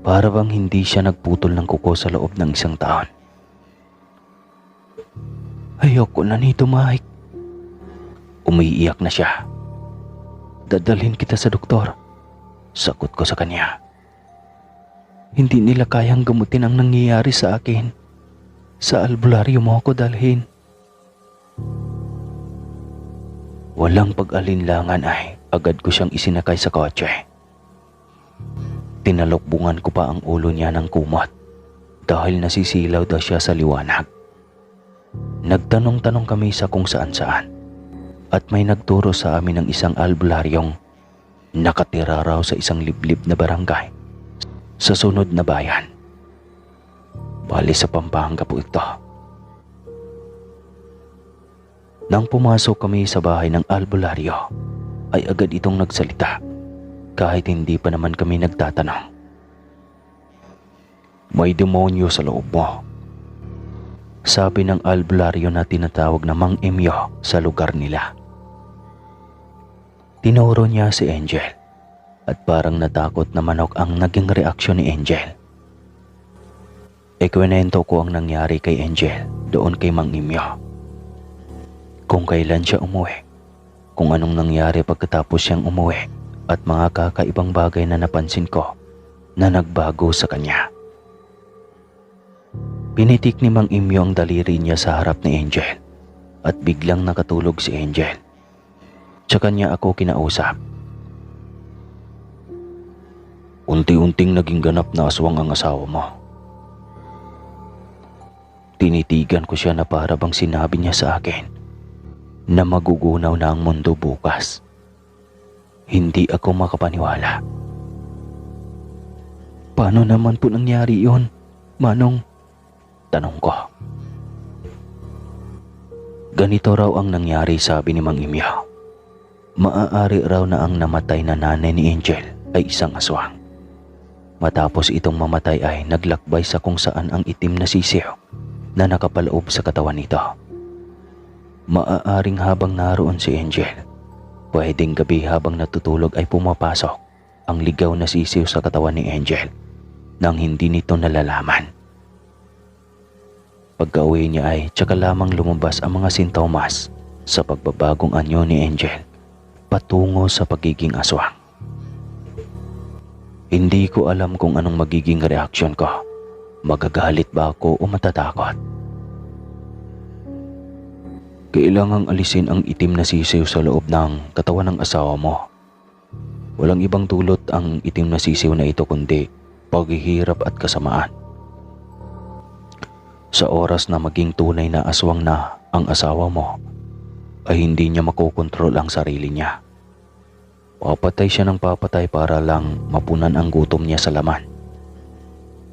Para bang hindi siya nagputol ng kuko sa loob ng isang taon. Ayoko na nito, Mike. Umiiyak na siya. Dadalhin kita sa doktor. Sagot ko sa kanya. Hindi nila kayang gamutin ang nangyayari sa akin. Sa albularyo mo ako dalhin. Walang pag-alinlangan ay agad ko siyang isinakay sa kotse. Tinalokbungan ko pa ang ulo niya ng kumot dahil nasisilaw daw siya sa liwanag. Nagtanong-tanong kami sa kung saan-saan at may nagturo sa amin ng isang albularyong nakatira raw sa isang liblib na barangay sa sunod na bayan. Bali sa Pampanga po ito. Nang pumasok kami sa bahay ng albularyo, ay agad itong nagsalita kahit hindi pa naman kami nagtatanong. May demonyo sa loob mo, sabi ng albularyo na tinatawag na Mang Emyo sa lugar nila. Tinuro niya si Angel at parang natakot na manok ang naging reaksyon ni Angel. Ikwento ko ang nangyari kay Angel doon kay Mang Emyo. Kung kailan siya umuwi, kung anong nangyari pagkatapos siyang umuwi at mga kakaibang bagay na napansin ko na nagbago sa kanya. Pinitik ni Mang Emyo ang daliri niya sa harap ni Angel at biglang nakatulog si Angel. Tsaka niya ako kinausap. Unti-unting naging ganap na aswang ang asawa mo. Tinitigan ko siya na para bang sinabi niya sa akin na magugunaw na ang mundo bukas. Hindi ako makapaniwala. Paano naman po nangyari yon, Manong? Tanong ko. Ganito raw ang nangyari, sabi ni Mang Emyo. Maaari raw na ang namatay na nanay ni Angel ay isang aswang. Matapos itong mamatay ay naglakbay sa kung saan ang itim na sisiw na nakapaloob sa katawan nito. Maaaring habang naroon si Angel, pwedeng gabi habang natutulog ay pumapasok ang ligaw na sisiw sa katawan ni Angel nang hindi nito nalalaman. Pagka-uwi niya ay tsaka lamang lumabas ang mga sintomas sa pagbabagong anyo ni Angel patungo sa pagiging aswang. Hindi ko alam kung anong magiging reaksyon ko. Magagalit ba ako o matatakot? Kailangang alisin ang itim na sisiw sa loob ng katawan ng asawa mo. Walang ibang dulot ang itim na sisiw na ito kundi paghihirap at kasamaan. Sa oras na maging tunay na aswang na ang asawa mo, ay hindi niya makokontrol ang sarili niya. Papatay siya ng papatay para lang mapunan ang gutom niya sa laman.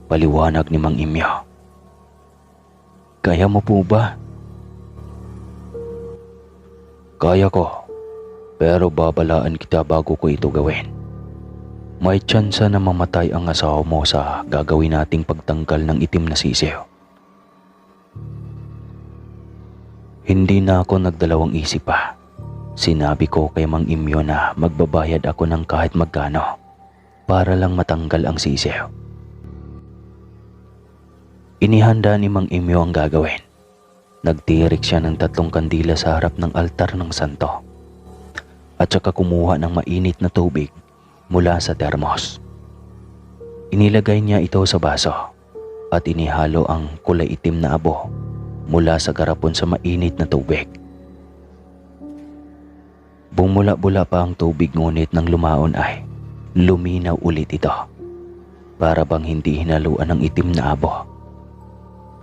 Paliwanag ni Mang Emyo. Kaya mo po ba? Kaya ko, pero babalaan kita bago ko ito gawin. May tsansa na mamatay ang asawa mo sa gagawin nating pagtanggal ng itim na sisiw. Hindi na ako nagdalawang isip pa. Sinabi ko kay Mang Emyo na magbabayad ako ng kahit magkano para lang matanggal ang sisiw. Inihanda ni Mang Emyo ang gagawin. Nagtirik siya ng 3 kandila sa harap ng altar ng santo at saka kumuha ng mainit na tubig mula sa termos. Inilagay niya ito sa baso at inihalo ang kulay itim na abo mula sa garapon sa mainit na tubig. Bumula-bula pa ang tubig ngunit nang lumaon ay luminaw ulit ito. Para bang hindi hinaluan ng itim na abo.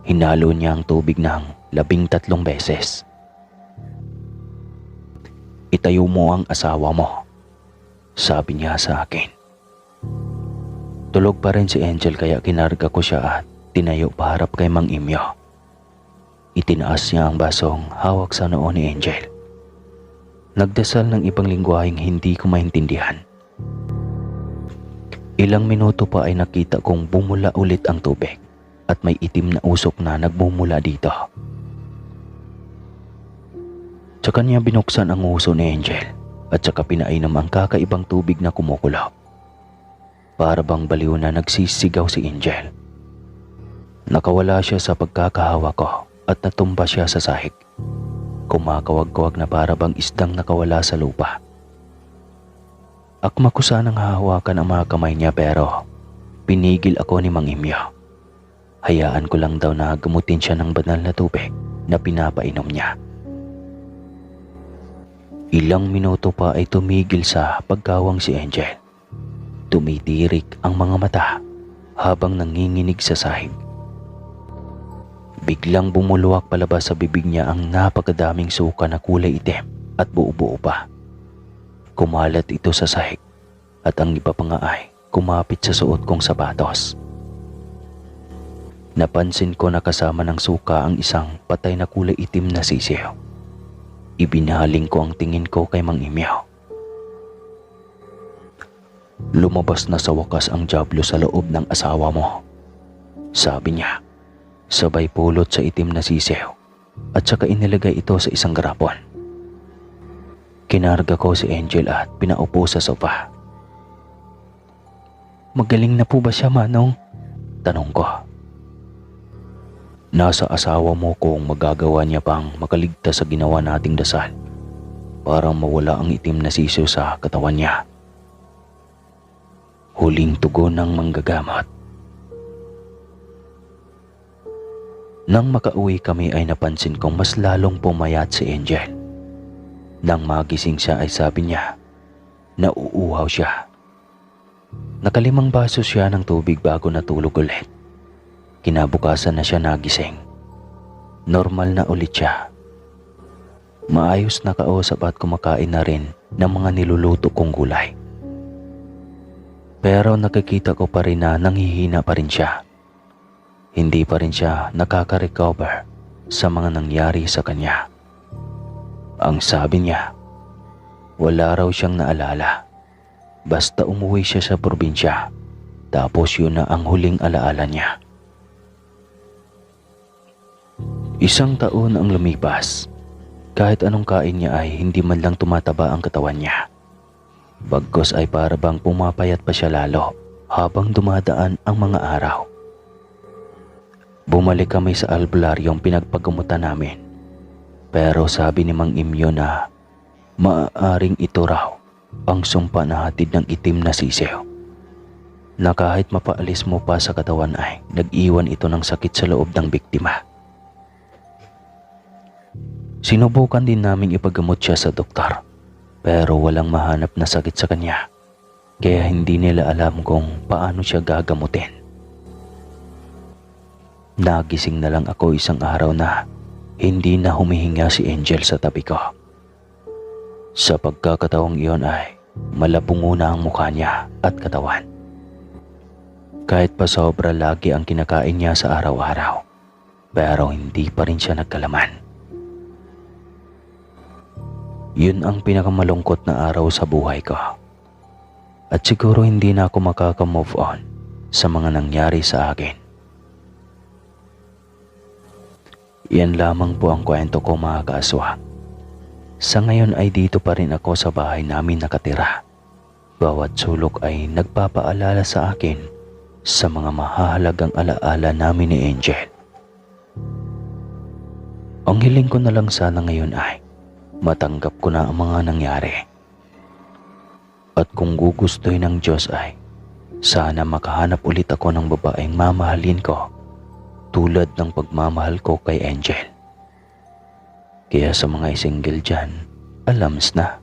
Hinalo niya ang tubig ng 13 beses. Itayo mo ang asawa mo, sabi niya sa akin. Tulog pa rin si Angel kaya kinarga ko siya at tinayo paharap kay Mang Emyo. Itinaas niya ang basong hawak sa noo ni Angel. Nagdasal ng ibang lingwaheng hindi ko maintindihan. Ilang minuto pa ay nakita kong bumula ulit ang tubig at may itim na usok na nagbumula dito. Tsaka niya binuksan ang uso ni Angel at tsaka pinainom ang kakaibang tubig na kumukulo. Para bang baliw na nagsisigaw si Angel. Nakawala siya sa pagkakahawa ko at natumba siya sa sahig. Kumakawag-kawag na para bang isdang nakawala sa lupa. Akma ko sanang hahawakan ang mga kamay niya pero pinigil ako ni Mang Emyo. Hayaan ko lang daw na gamutin siya ng banal na tubig na pinapainom niya. Ilang minuto pa ay tumigil sa pagkawang si Angel. Tumitirik ang mga mata habang nanginginig sa sahig. Biglang bumuluwak palabas sa bibig niya ang napakadaming suka na kulay itim at buo-buo pa. Kumalat ito sa sahig at ang iba pa nga ay kumapit sa suot kong sapatos. Napansin ko na kasama ng suka ang isang patay na kulay itim na sisiw. Ibinahaling ko ang tingin ko kay Mang Imyaw. "Lumabas na sa wakas ang dyablo sa loob ng asawa mo," sabi niya, sabay pulot sa itim na sisiw at saka inilagay ito sa isang garapon. Kinarga ko si Angel at pinaupo sa sofa. "Magaling na po ba siya, Manong?" tanong ko. "Nasa asawa mo kung magagawa niya pang makaligtas sa ginawa nating dasal para mawala ang itim na sisiw sa katawan niya." Huling tugon ng manggagamot. Nang makauwi kami ay napansin kong mas lalong pumayat si Angel. Nang magising siya ay sabi niya, nauuhaw siya. Nakalimang baso siya ng tubig bago natulog ulit. Kinabukasan na siya nagising. Normal na ulit siya. Maayos na kausap at kumakain na rin ng mga niluluto kong gulay. Pero nakikita ko pa rin na nanghihina pa rin siya. Hindi pa rin siya nakaka-recover sa mga nangyari sa kanya. Ang sabi niya, wala raw siyang naalala. Basta umuwi siya sa probinsya, tapos yun na ang huling alaala niya. 1 taon ang lumipas. Kahit anong kain niya ay hindi man lang tumataba ang katawan niya. Bagkus ay para bang pumapayat pa siya lalo habang dumadaan ang mga araw. Bumalik kami sa albularyong pinagpagumutan namin. Pero sabi ni Mang Imyo na maaaring ito raw ang sumpa na hatid ng itim na sisiw. Na kahit mapaalis mo pa sa katawan ay nag-iwan ito ng sakit sa loob ng biktima. Sinubukan din naming ipagamot siya sa doktor, pero walang mahanap na sakit sa kanya, kaya hindi nila alam kung paano siya gagamutin. Nagising na lang ako isang araw na hindi na humihinga si Angel sa tabi ko. Sa pagkakataong iyon ay malabungo na ang mukha niya at katawan. Kahit pa sobra lagi ang kinakain niya sa araw-araw, pero hindi pa rin siya nagkalaman. Yun ang pinakamalungkot na araw sa buhay ko. At siguro hindi na ako makaka-move on sa mga nangyari sa akin. Yan lamang po ang kwento ko, mga kaaswang. Sa ngayon ay dito pa rin ako sa bahay namin nakatira. Bawat sulok ay nagpapaalala sa akin sa mga mahahalagang alaala namin ni Angel. Ang hiling ko na lang sana ngayon ay matanggap ko na ang mga nangyari. At kung gugustuhin ng Diyos ay sana makahanap ulit ako ng babaeng mamahalin ko tulad ng pagmamahal ko kay Angel. Kaya sa mga single dyan, alams na.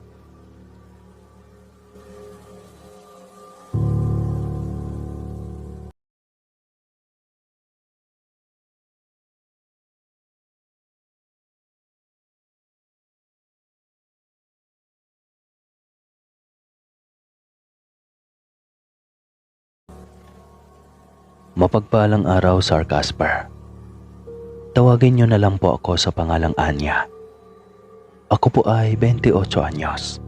Mapagpalang araw, Sir Casper. Tawagin niyo na lang po ako sa pangalang Anya. Ako po ay 28 anyos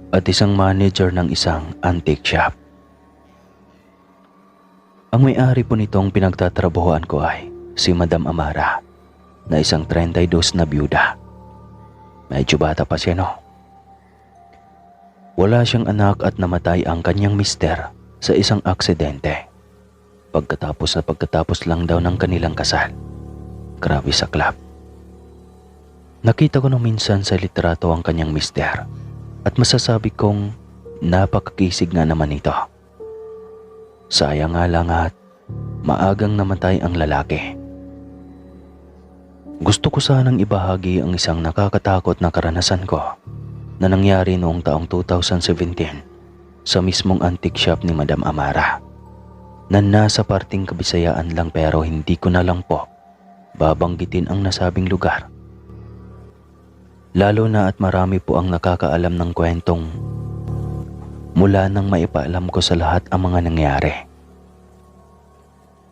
at isang manager ng isang antique shop. Ang may-ari po nitong pinagtatrabahuan ko ay si Madam Amara, na isang 32 na byuda. Medyo bata pa siya, no? Wala siyang anak at namatay ang kanyang mister sa isang aksidente. Pagkatapos lang daw ng kanilang kasal. Grabe saklap. Nakita ko nung minsan sa litrato ang kanyang mister at masasabi kong napakakisig nga naman ito. Sayang nga lang at maagang namatay ang lalaki. Gusto ko sanang ibahagi ang isang nakakatakot na karanasan ko na nangyari noong taong 2017 sa mismong antique shop ni Madam Amara. Na nasa parting Kabisayaan lang, pero hindi ko na lang po babanggitin ang nasabing lugar. Lalo na at marami po ang nakakaalam ng kwentong mula nang maipaalam ko sa lahat ang mga nangyari.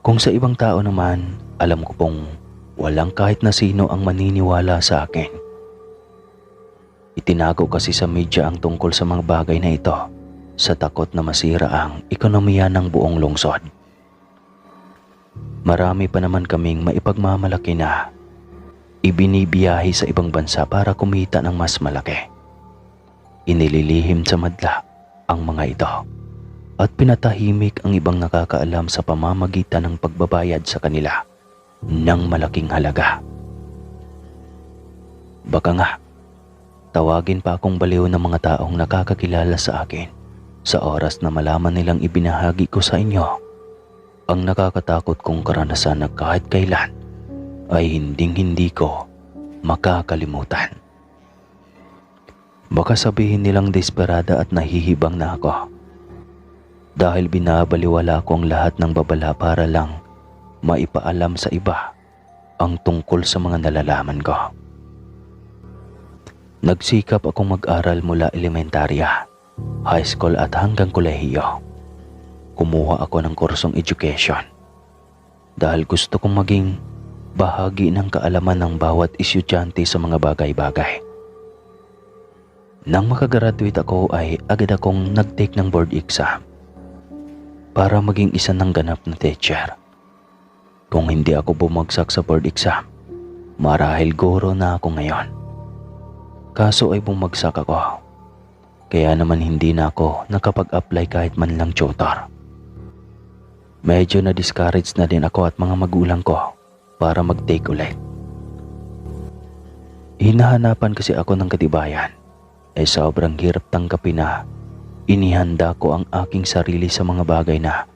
Kung sa ibang tao naman, alam ko pong walang kahit na sino ang maniniwala sa akin. Itinago kasi sa media ang tungkol sa mga bagay na ito sa takot na masira ang ekonomiya ng buong lungsod. Marami pa naman kaming maipagmamalaki na ibinibiyahe sa ibang bansa para kumita ng mas malaki. Inililihim sa madla ang mga ito at pinatahimik ang ibang nakakaalam sa pamamagitan ng pagbabayad sa kanila ng malaking halaga. Baka nga, tawagin pa akong baliw ng mga taong nakakakilala sa akin sa oras na malaman nilang ibinahagi ko sa inyo ang nakakatakot kong karanasan na kahit kailan ay hinding-hindi ko makakalimutan. Baka sabihin nilang desperada at nahihibang na ako dahil binabaliwala ko ang lahat ng babala para lang maipaalam sa iba ang tungkol sa mga nalalaman ko. Nagsikap akong mag-aral mula elementarya, high school at hanggang kolehiyo. Kumuha ako ng kursong education dahil gusto kong maging bahagi ng kaalaman ng bawat estudyante sa mga bagay-bagay. Nang makagraduate ako ay agad akong nag-take ng board exam para maging isa ng ganap na teacher. Kung hindi ako bumagsak sa board exam, marahil guro na ako ngayon. Kaso ay bumagsak ako, kaya naman hindi na ako nakapag-apply kahit man lang tutor. Medyo na-discourage na din ako at mga magulang ko para mag-take ulit. Hinahanapan kasi ako ng katibayan, sobrang hirap tanggapin na inihanda ko ang aking sarili sa mga bagay na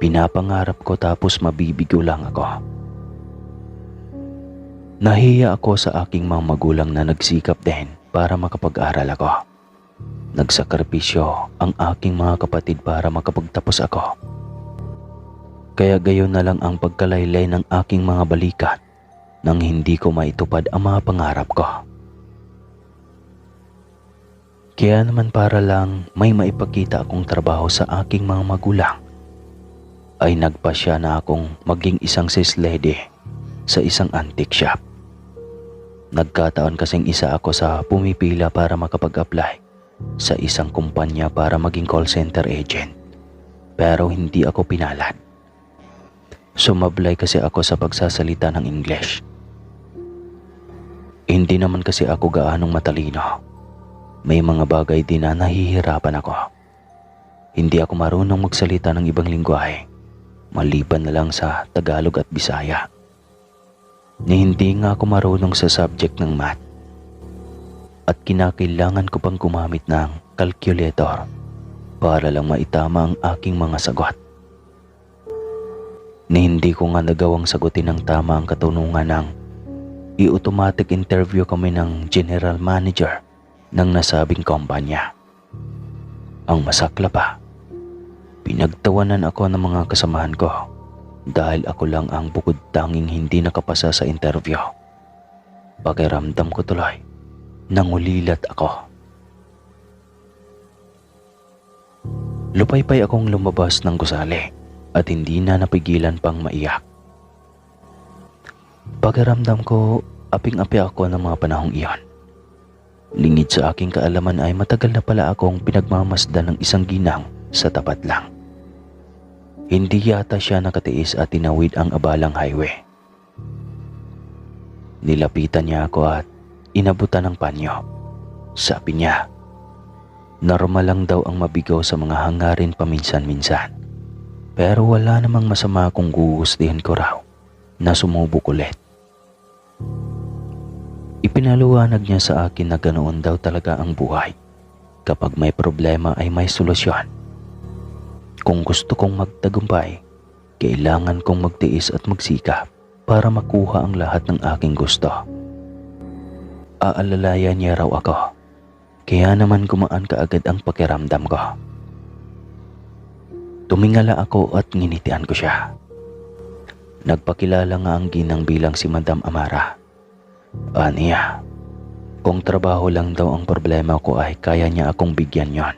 pinapangarap ko tapos mabibigo lang ako. Nahiya ako sa aking mga magulang na nagsikap din para makapag-aral ako. Nagsakripisyo ang aking mga kapatid para makapagtapos ako. Kaya gayon na lang ang pagkalaylay ng aking mga balikat nang hindi ko maitupad ang mga pangarap ko. Kaya naman para lang may maipakita akong trabaho sa aking mga magulang, ay nagpasya na akong maging isang sales lady sa isang antique shop. Nagkataon kasing isa ako sa pumipila para makapag-apply sa isang kumpanya para maging call center agent. Pero hindi ako pinalad. Sumablay kasi ako sa pagsasalita ng English. Hindi naman kasi ako gaanong matalino. May mga bagay din na nahihirapan ako. Hindi ako marunong magsalita ng ibang lingwahe, maliban na lang sa Tagalog at Bisaya. Hindi nga ako marunong sa subject ng math. At kinakailangan ko pang gumamit ng calculator para lang maitama ang aking mga sagot. Hindi ko nga nagawang sagutin ng tama ang katanungan ng i-automatic interview kami ng general manager ng nasabing kumpanya. Ang masakla pa, pinagtawanan ako ng mga kasamahan ko dahil ako lang ang bukod tanging hindi nakapasa sa interview. Pakiramdam ko tuloy, nangulilat ako. Lupaypay akong lumabas ng gusali at hindi na napigilan pang maiyak. Pakiramdam ko, aping-api ako ng mga panahong iyon. Lingid sa aking kaalaman ay matagal na pala akong pinagmamasdan ng isang ginang sa tapat lang. Hindi yata siya nakatiis at tinawid ang abalang highway. Nilapitan niya ako at inabutan ng panyo. Sabi niya, normal lang daw ang mabigaw sa mga hangarin paminsan-minsan. Pero wala namang masama kung gugustuhin ko raw na sumubok ulit. Ipinaluwanag niya sa akin na ganoon daw talaga ang buhay. Kapag may problema ay may solusyon. Kung gusto kong magtagumpay, kailangan kong magtiis at magsikap para makuha ang lahat ng aking gusto. Aalalayan niya raw ako, kaya naman gumaan kaagad ang pakiramdam ko. Tumingala ako at nginitian ko siya. Nagpakilala nga ang ginang bilang si Madam Amara. Aniya, kung trabaho lang daw ang problema ko ay kaya niya akong bigyan yon.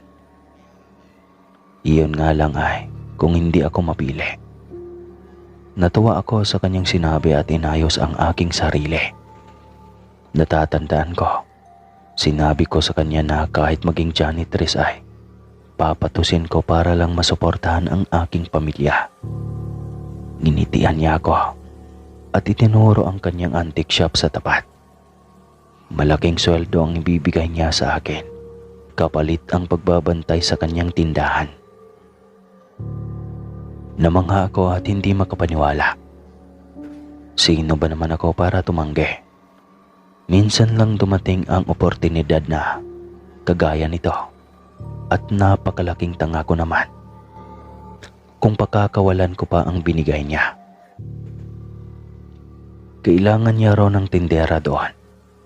Iyon nga lang ay kung hindi ako mapili. Natuwa ako sa kanyang sinabi at inayos ang aking sarili. Natatandaan ko, sinabi ko sa kanya na kahit maging janitress ay papatusin ko para lang masuportahan ang aking pamilya. Nginitian niya ako at itinuro ang kanyang antique shop sa tapat. Malaking sweldo ang ibibigay niya sa akin, kapalit ang pagbabantay sa kanyang tindahan. Namangha ako at hindi makapaniwala. Sino ba naman ako para tumanggi? Minsan lang dumating ang oportunidad na kagaya nito at napakalaking tanga ko naman kung pakakawalan ko pa ang binigay niya. Kailangan niya raw ng tindera doon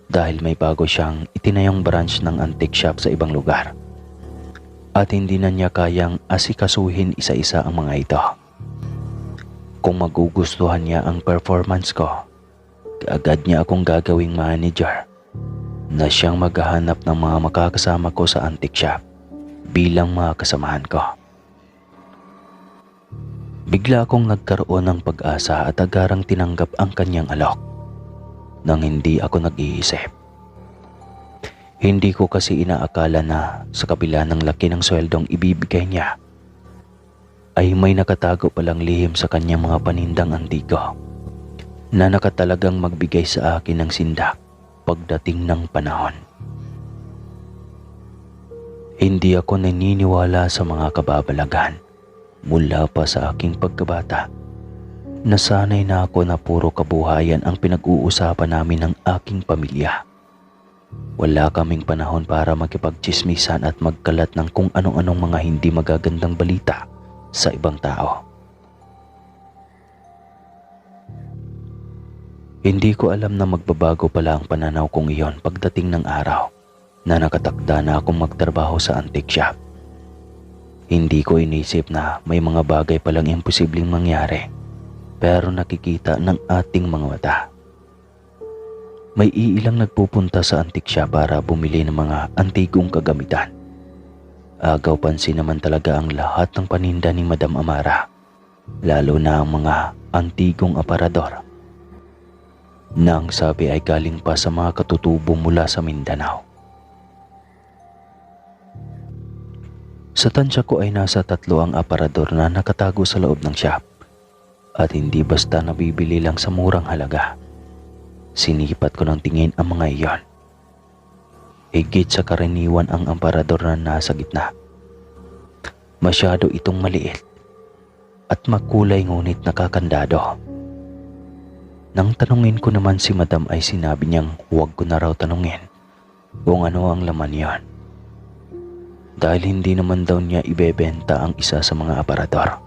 dahil may bago siyang itinayong branch ng antique shop sa ibang lugar at hindi na niya kayang asikasuhin isa-isa ang mga ito. Kung magugustuhan niya ang performance ko, kaagad niya akong gagawing manager na siyang maghahanap ng mga makakasama ko sa antique shop bilang mga kasamahan ko. Bigla akong nagkaroon ng pag-asa at agarang tinanggap ang kanyang alok nang hindi ako nag-iisip. Hindi ko kasi inaakala na sa kabila ng laki ng sweldong ibibigay niya ay may nakatago palang lihim sa kanyang mga panindang antiko na nakatalagang magbigay sa akin ng sindak pagdating ng panahon. Hindi ako naniniwala sa mga kababalagan mula pa sa aking pagkabata. Nasanay na ako na puro kabuhayan ang pinag-uusapan namin ng aking pamilya. Wala kaming panahon para makipagtsismisan at magkalat ng kung anong-anong mga hindi magagandang balita sa ibang tao. Hindi ko alam na magbabago pala ang pananaw kong iyon pagdating ng araw na nakatakda na akong magtrabaho sa antique shop. Hindi ko inisip na may mga bagay palang imposibleng mangyari pero nakikita ng ating mga mata. May iilang nagpupunta sa antique shop para bumili ng mga antigong kagamitan. Agaw pansin naman talaga ang lahat ng paninda ni Madam Amara, lalo na ang mga antigong aparador. Nang sabi ay galing pa sa mga katutubo mula sa Mindanao. Sa tansya ko ay nasa 3 ang aparador na nakatago sa loob ng shop at hindi basta nabibili lang sa murang halaga. Sinipat ko ng tingin ang mga iyon. Higit sa karaniwan ang aparador na nasa gitna. Masyado itong maliit at makulay ngunit nakakandado. Nang tanungin ko naman si Madam ay sinabi niyang huwag ko na raw tanungin kung ano ang laman yon. Dahil hindi naman daw niya ibebenta ang isa sa mga aparador.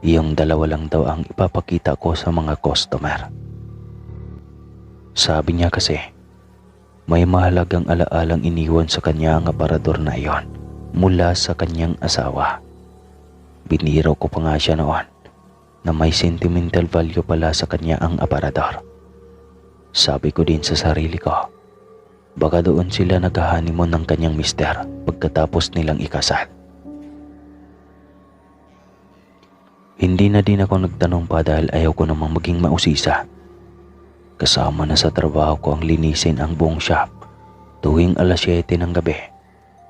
Iyong 2 lang daw ang ipapakita ko sa mga customer. Sabi niya kasi, may mahalagang alaalang iniwan sa kanya ang aparador na iyon mula sa kanyang asawa. Biniro ko pa nga siya noon na may sentimental value pala sa kanya ang aparador. Sabi ko din sa sarili ko, baka doon sila nag-honeymoon ng kanyang mister pagkatapos nilang ikasal. Hindi na din ako nagtanong pa dahil ayaw ko namang maging mausisa. Kasama na sa trabaho ko ang linisin ang buong shop tuwing 7:00 ng gabi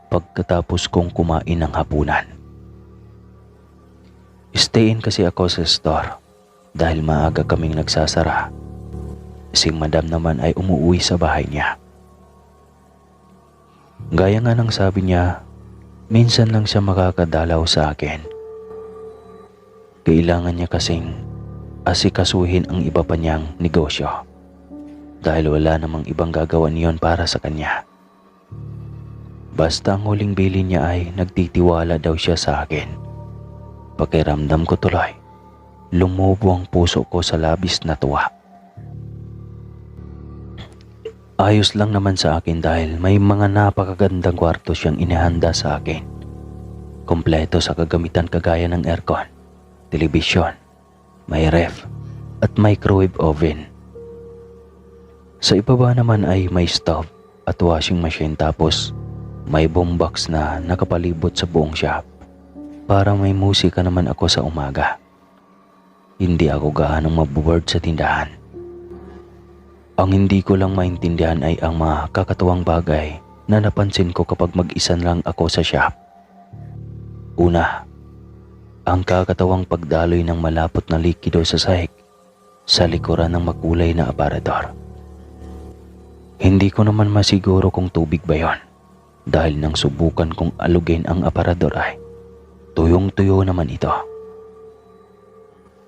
pagkatapos kong kumain ng hapunan. Stay in kasi ako sa store dahil maaga kaming nagsasara. Si Madam naman ay umuwi sa bahay niya. Gaya nga ng sabi niya, minsan lang siya makakadalaw sa akin. Kailangan niya kasing asikasuhin ang iba pa niyang negosyo dahil wala namang ibang gagawa niyon para sa kanya. Basta ang huling bili niya ay nagtitiwala daw siya sa akin. Pakiramdam ko tuloy, lumubo ang puso ko sa labis na tuwa. Ayos lang naman sa akin dahil may mga napakagandang kwarto siyang inihanda sa akin. Kompleto sa kagamitan kagaya ng aircon, telebisyon, may ref at microwave oven. Sa ibaba naman ay may stove at washing machine tapos may boombox na nakapalibot sa buong shop para may musika naman ako sa umaga. hindi ako gaanong mabuboard sa tindahan. Ang hindi ko lang maintindihan ay ang mga kakatuwang bagay na napansin ko kapag mag-isa lang ako sa shop. Una, ang kakatawang pagdaloy ng malapot na likido sa sahig sa likuran ng makulay na aparador. Hindi ko naman masiguro kung tubig ba yon, dahil nang subukan kong alugin ang aparador ay tuyong-tuyo naman ito.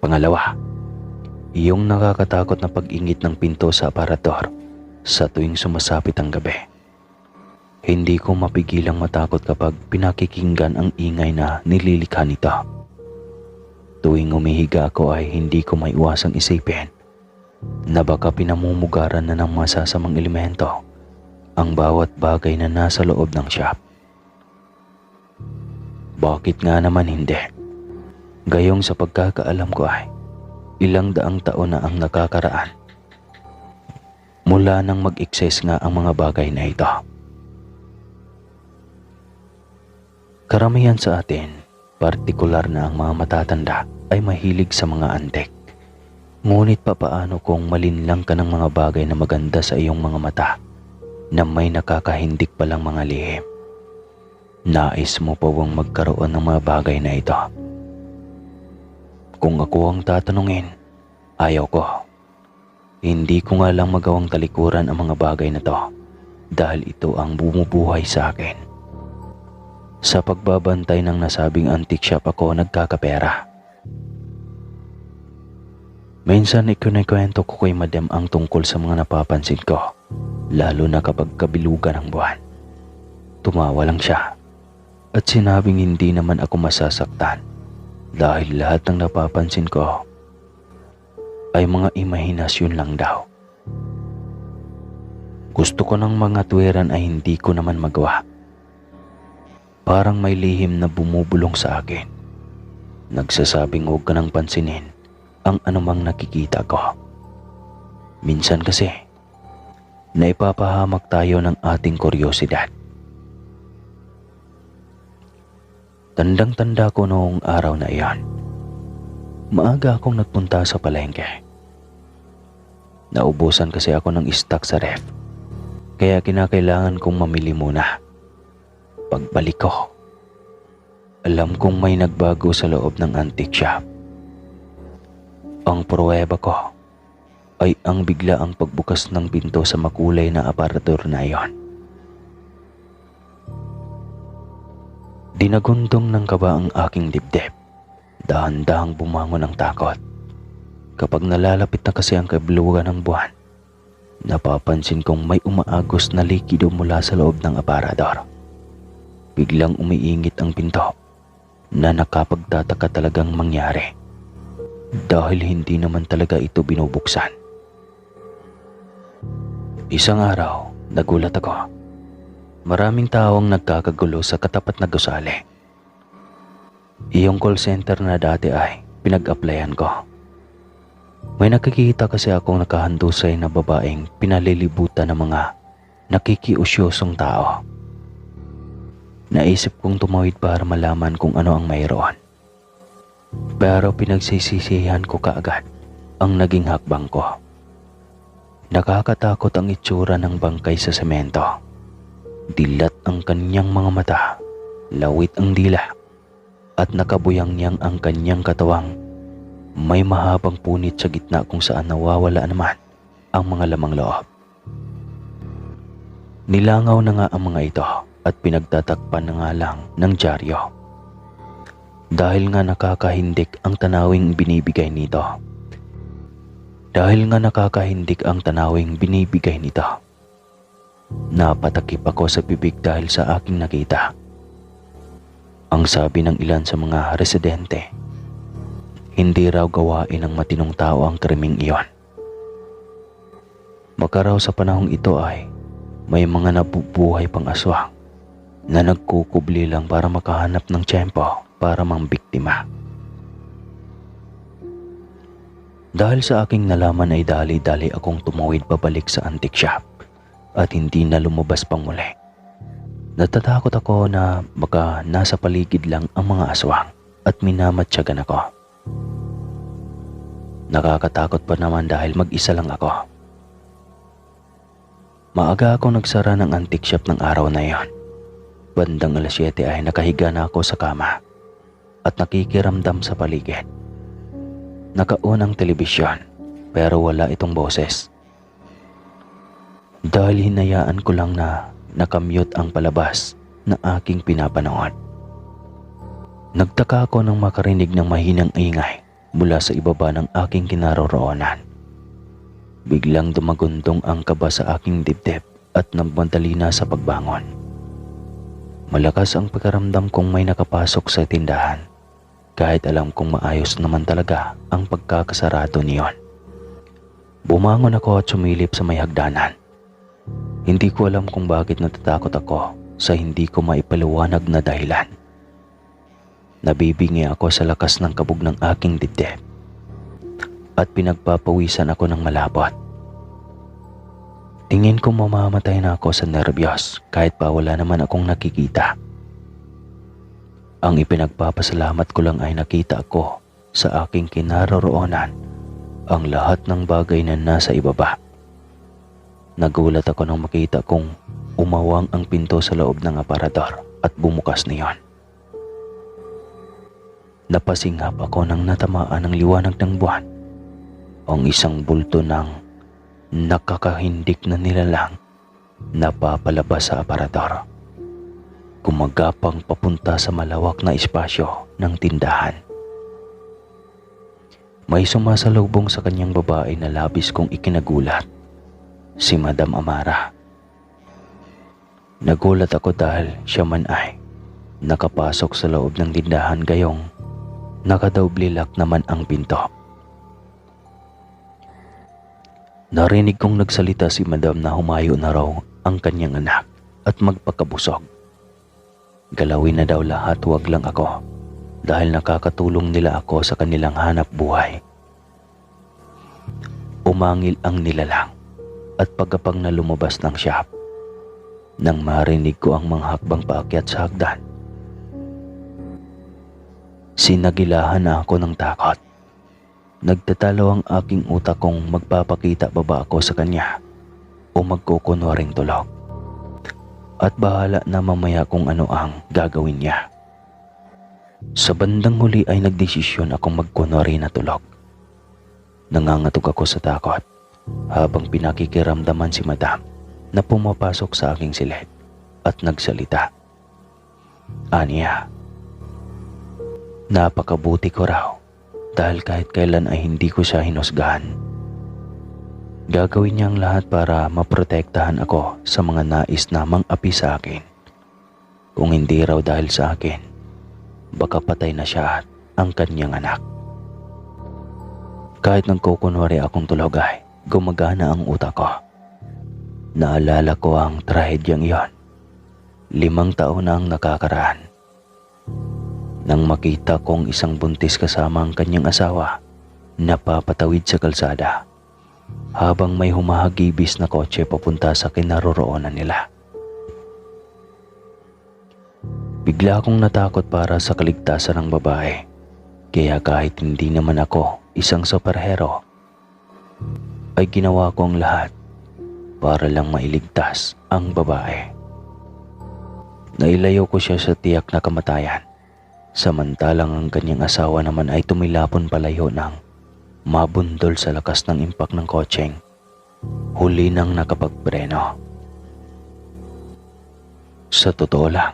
Pangalawa, iyong nakakatakot na pag-ingit ng pinto sa aparador sa tuwing sumasapit ang gabi. Hindi ko mapigilang matakot kapag pinakikinggan ang ingay na nililikha nito. Tuwing umihiga ako ay hindi ko maiwasang isipin na baka pinamumugaran na ng masasamang elemento ang bawat bagay na nasa loob ng shop. Bakit nga naman hindi? Gayong sa pagkakaalam ko ay ilang daang taon na ang nakakaraan mula nang mag-exist nga ang mga bagay na ito. Karamihan sa atin, partikular na ang mga matatanda, ay mahilig sa mga antik. Ngunit papaano kung malinlang ka ng mga bagay na maganda sa iyong mga mata na may nakakahindik palang mga lihim? Nais mo pa bang magkaroon ng mga bagay na ito? Kung ako ang tatanungin, ayaw ko. Hindi ko nga lang magawang talikuran ang mga bagay na to dahil ito ang bumubuhay sa akin. Sa pagbabantay ng nasabing antique shop ako nagkakapera. Minsan ikinikwento ko kay Madam ang tungkol sa mga napapansin ko, lalo na kapag kabilugan ng buwan. Tumawa lang siya at sinabing hindi naman ako masasaktan dahil lahat ng napapansin ko ay mga imahinasyon lang daw. Gusto ko ng mga tuwiran ay hindi ko naman magawa. Parang may lihim na bumubulong sa akin, nagsasabing huwag ka nang pansinin ang anumang nakikita ko. Minsan kasi, naipapahamak tayo ng ating kuryosidad. Tandang-tanda ko noong araw na iyon. Maaga akong nagpunta sa palengke. Naubusan kasi ako ng stock sa ref, kaya kinakailangan kong mamili muna. Pagbalik ko, alam kong may nagbago sa loob ng antique shop. Ang pruweba ko ay ang biglaang pagbukas ng pinto sa makulay na aparador na iyon. Dinagundong ng kaba ang aking dibdib. Dahan-dahang bumangon ang takot. Kapag nalalapit na kasi ang kabilugan ng buwan, napapansin kong may umaagos na likido mula sa loob ng aparador. Biglang umiingit ang pinto na nakapagtataka talagang mangyari. Dahil hindi naman talaga ito binubuksan. Isang araw, nagulat ako. Maraming tao ang nagkakagulo sa katapat na gusali. Iyong call center na dati ay pinag-applyan ko. May nakikita kasi akong nakahandusay na babaeng pinalilibutan ng mga nakikiusyosong tao. Naisip kong tumawid para malaman kung ano ang mayroon. Pero pinagsisisihan ko kaagad ang naging hakbang ko. Nakakatakot ang itsura ng bangkay sa semento. Dilat ang kanyang mga mata, lawit ang dila, at nakabuyangyang ang kanyang katawang. May mahabang punit sa gitna kung saan nawawala naman ang mga lamang loob. Nilangaw na nga ang mga ito at pinagtatakpan na nga lang ng dyaryo. Dahil nga nakakahindik ang tanawing binibigay nito. Napatakip ako sa bibig dahil sa aking nakita. Ang sabi ng ilan sa mga residente, hindi raw gawain ng matinong tao ang krimeng iyon. Baka raw sa panahong ito ay may mga nabubuhay pang aswang na nagkukubli lang para makahanap ng tiyempo para mambiktima. Dahil sa aking nalaman ay dali-dali akong tumawid pabalik sa antique shop at hindi na lumabas pang muli. Natatakot ako na baka nasa paligid lang ang mga aswang at minamatyagan ako. Nakakatakot pa naman dahil mag-isa lang ako. Maaga ako nagsara ng antique shop ng araw na iyon. Bandang alas 7 ay nakahiga na ako sa kama at nakikiramdam sa paligid. Nakaon ang telebisyon pero wala itong boses. Dahil hinayaan ko lang na nakamute ang palabas na aking pinapanood. Nagtaka ako nang makarinig ng mahinang ingay mula sa ibaba ng aking kinaroroonan. Biglang dumagundong ang kaba sa aking dibdib at nagmadali na sa pagbangon. Malakas ang pakiramdam kong may nakapasok sa tindahan, kahit alam kong maayos naman talaga ang pagkakasarado niyon. Bumangon ako at sumilip sa may hagdanan. Hindi ko alam kung bakit natatakot ako sa hindi ko maipaliwanag na dahilan. Nabibingi ako sa lakas ng kabog ng aking dibdib at pinagpapawisan ako ng malapot. Tingin ko mamamatay na ako sa nerbiyos kahit pa wala naman akong nakikita. Ang ipinagpapasalamat ko lang ay nakita ko sa aking kinaroroonan ang lahat ng bagay na nasa ibaba. Nagulat ako nang makita kong umawang ang pinto sa loob ng aparador at bumukas niyon. Napasinghap ako nang natamaan ng liwanag ng buwan. Ang isang bulto ng nakakahindik na nilalang napapalabas sa aparador. Gumagapang papunta sa malawak na espasyo ng tindahan. May sumasalubong sa kanyang babae na labis kong ikinagulat. Si Madam Amara. Nagulat ako dahil siya man ay nakapasok sa loob ng tindahan gayong nakadouble lock naman ang pinto. Narinig kong nagsalita si Madam na humayo na raw ang kanyang anak at magpakabusog. Galawin na daw lahat, wag lang ako, dahil nakakatulong nila ako sa kanilang hanap buhay. Umangil ang nilalang at pagkapang na lumabas ng shop. Nang marinig ko ang mga hakbang paakyat sa hagdan, sinagilahan na ako ng takot. Nagtatalo ang aking utak kung magpapakita ba ako sa kanya o magkukunwaring tulog. At bahala na mamaya kung ano ang gagawin niya. Sa bandang huli ay nagdesisyon akong magkunwari na tulog. Nangangatog ako sa takot habang pinakikiramdaman si Madam na pumapasok sa aking silid at nagsalita. Aniya, napakabuti ko raw dahil kahit kailan ay hindi ko siya hinusgahan. Gagawin niya ang lahat para maprotektahan ako sa mga nais na mang-api sa akin. Kung hindi raw dahil sa akin, baka patay na siya at ang kanyang anak. Kahit nagkukunwari akong tulog ay gumagana ang utak ko. Naalala ko ang trahedyang iyon. 5 taon na ang nakakaraan. Nang makita kong isang buntis kasama ang kanyang asawa, napapatawid sa kalsada habang may humahagibis na kotse papunta sa kinaroroonan nila. Bigla akong natakot para sa kaligtasan ng babae, kaya kahit hindi naman ako isang superhero, ay ginawa ko ang lahat para lang mailigtas ang babae. Nailayo ko siya sa tiyak na kamatayan. Samantalang ang kanyang asawa naman ay tumilapon palayo ng mabundol sa lakas ng impak ng kotseng huli nang nakapagpreno. Sa totoo lang,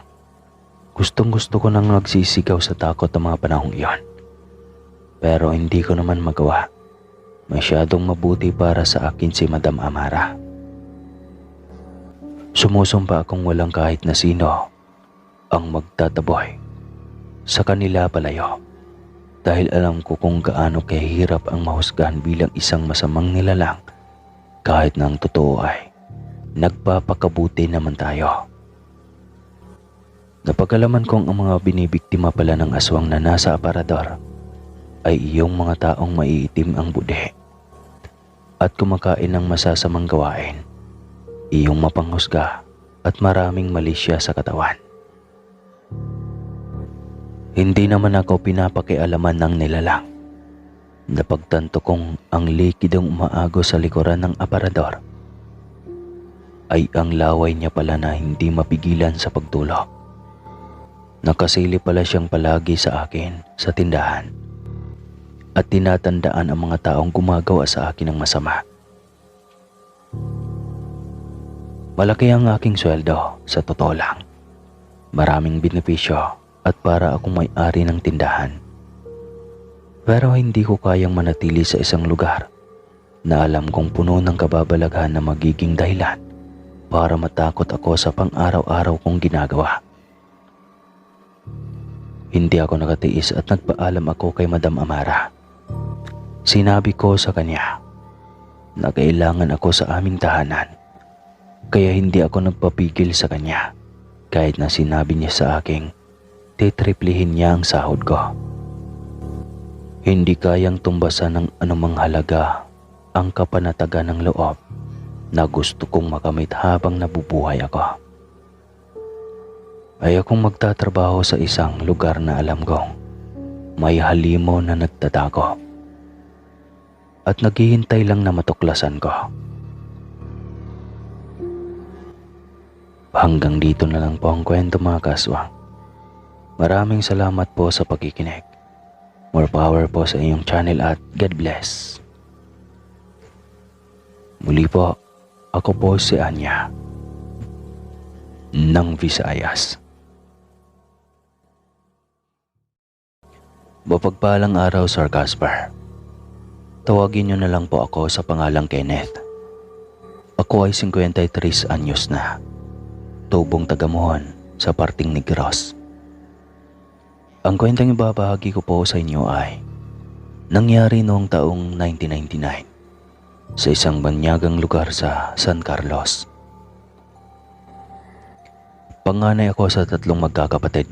gustong-gusto ko nang magsisigaw sa takot ng mga panahong iyon. Pero hindi ko naman magawa. Masyadong mabuti para sa akin si Madam Amara. Sumusumpa akong walang kahit na sino ang magtataboy sa kanila palayo, dahil alam ko kung gaano kahirap ang mahusgahan bilang isang masamang nilalang kahit na ang totoo ay nagpapakabuti naman tayo. Napagalaman kong ang mga binibiktima pala ng aswang na nasa aparador ay iyong mga taong maiitim ang budi at kumakain ng masasamang gawain, iyong mapanghusga at maraming malisya sa katawan. Hindi naman ako pinapakialaman ng nilalang. Napagtanto kong ang likidong umaago sa likuran ng aparador ay ang laway niya pala na hindi mapigilan sa pagtulog. Nakasili pala siyang palagi sa akin sa tindahan at tinatandaan ang mga taong gumagawa sa akin ng masama. Malaki ang aking sweldo, sa totoo lang. Maraming benepisyo at para akong may-ari ng tindahan. Pero hindi ko kayang manatili sa isang lugar na alam kong puno ng kababalaghan na magiging dahilan para matakot ako sa pang-araw-araw kong ginagawa. Hindi ako nakatiis at nagpaalam ako kay Madam Amara. Sinabi ko sa kanya na kailangan ako sa aming tahanan, kaya hindi ako nagpapigil sa kanya kahit na sinabi niya sa aking titriplihin niya ang sahod ko. Hindi kayang tumbasan ng anumang halaga ang kapanatagan ng loob na gusto kong makamit habang nabubuhay ako. Ayokong magtatrabaho sa isang lugar na alam kong may halimo na nagtatago at naghihintay lang na matuklasan ko. Hanggang dito na lang po ang kwento, mga kaswang. Maraming salamat po sa pakikinig. More power po sa inyong channel at God bless. Muli po, ako po si Anya ng Visayas. Mapagpalang araw, Sir Casper. Tawagin niyo na lang po ako sa pangalang Kenneth. Ako ay 53 anyos na, tubong Tagamuhon sa parting Negros. Ang kwentang ibabahagi ko po sa inyo ay nangyari noong taong 1999 sa isang banyagang lugar sa San Carlos. Panganay ako sa 3 magkakapatid,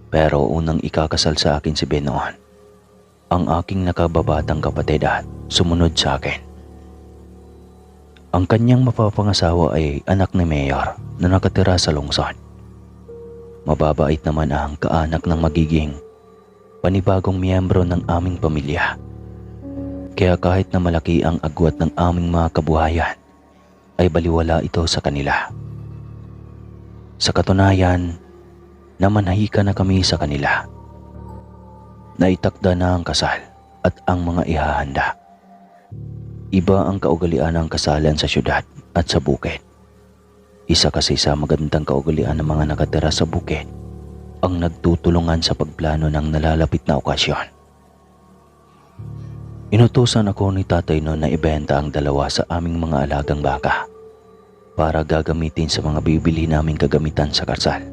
pero unang ikakasal sa akin si Ben noon, ang aking nakababatang kapatid at sumunod sa akin. Ang kanyang mapapangasawa ay anak ni Mayor na nakatira sa lungsod. Mababait naman ang kaanak ng magiging panibagong miyembro ng aming pamilya. Kaya kahit na malaki ang agwat ng aming mga kabuhayan, ay baliwala ito sa kanila. Sa katunayan, namanahika na kami sa kanila. Naitakda na ang kasal at ang mga ihahanda. Iba ang kaugalian ng kasalan sa syudad at sa bukid. Isa kasi sa magandang kaugalian ng mga nakatira sa bukid ang nagtutulungan sa pagplano ng nalalapit na okasyon. Inutusan ako ni tatay noon na ibenta ang 2 sa aming mga alagang baka para gagamitin sa mga bibili naming kagamitan sa kasal.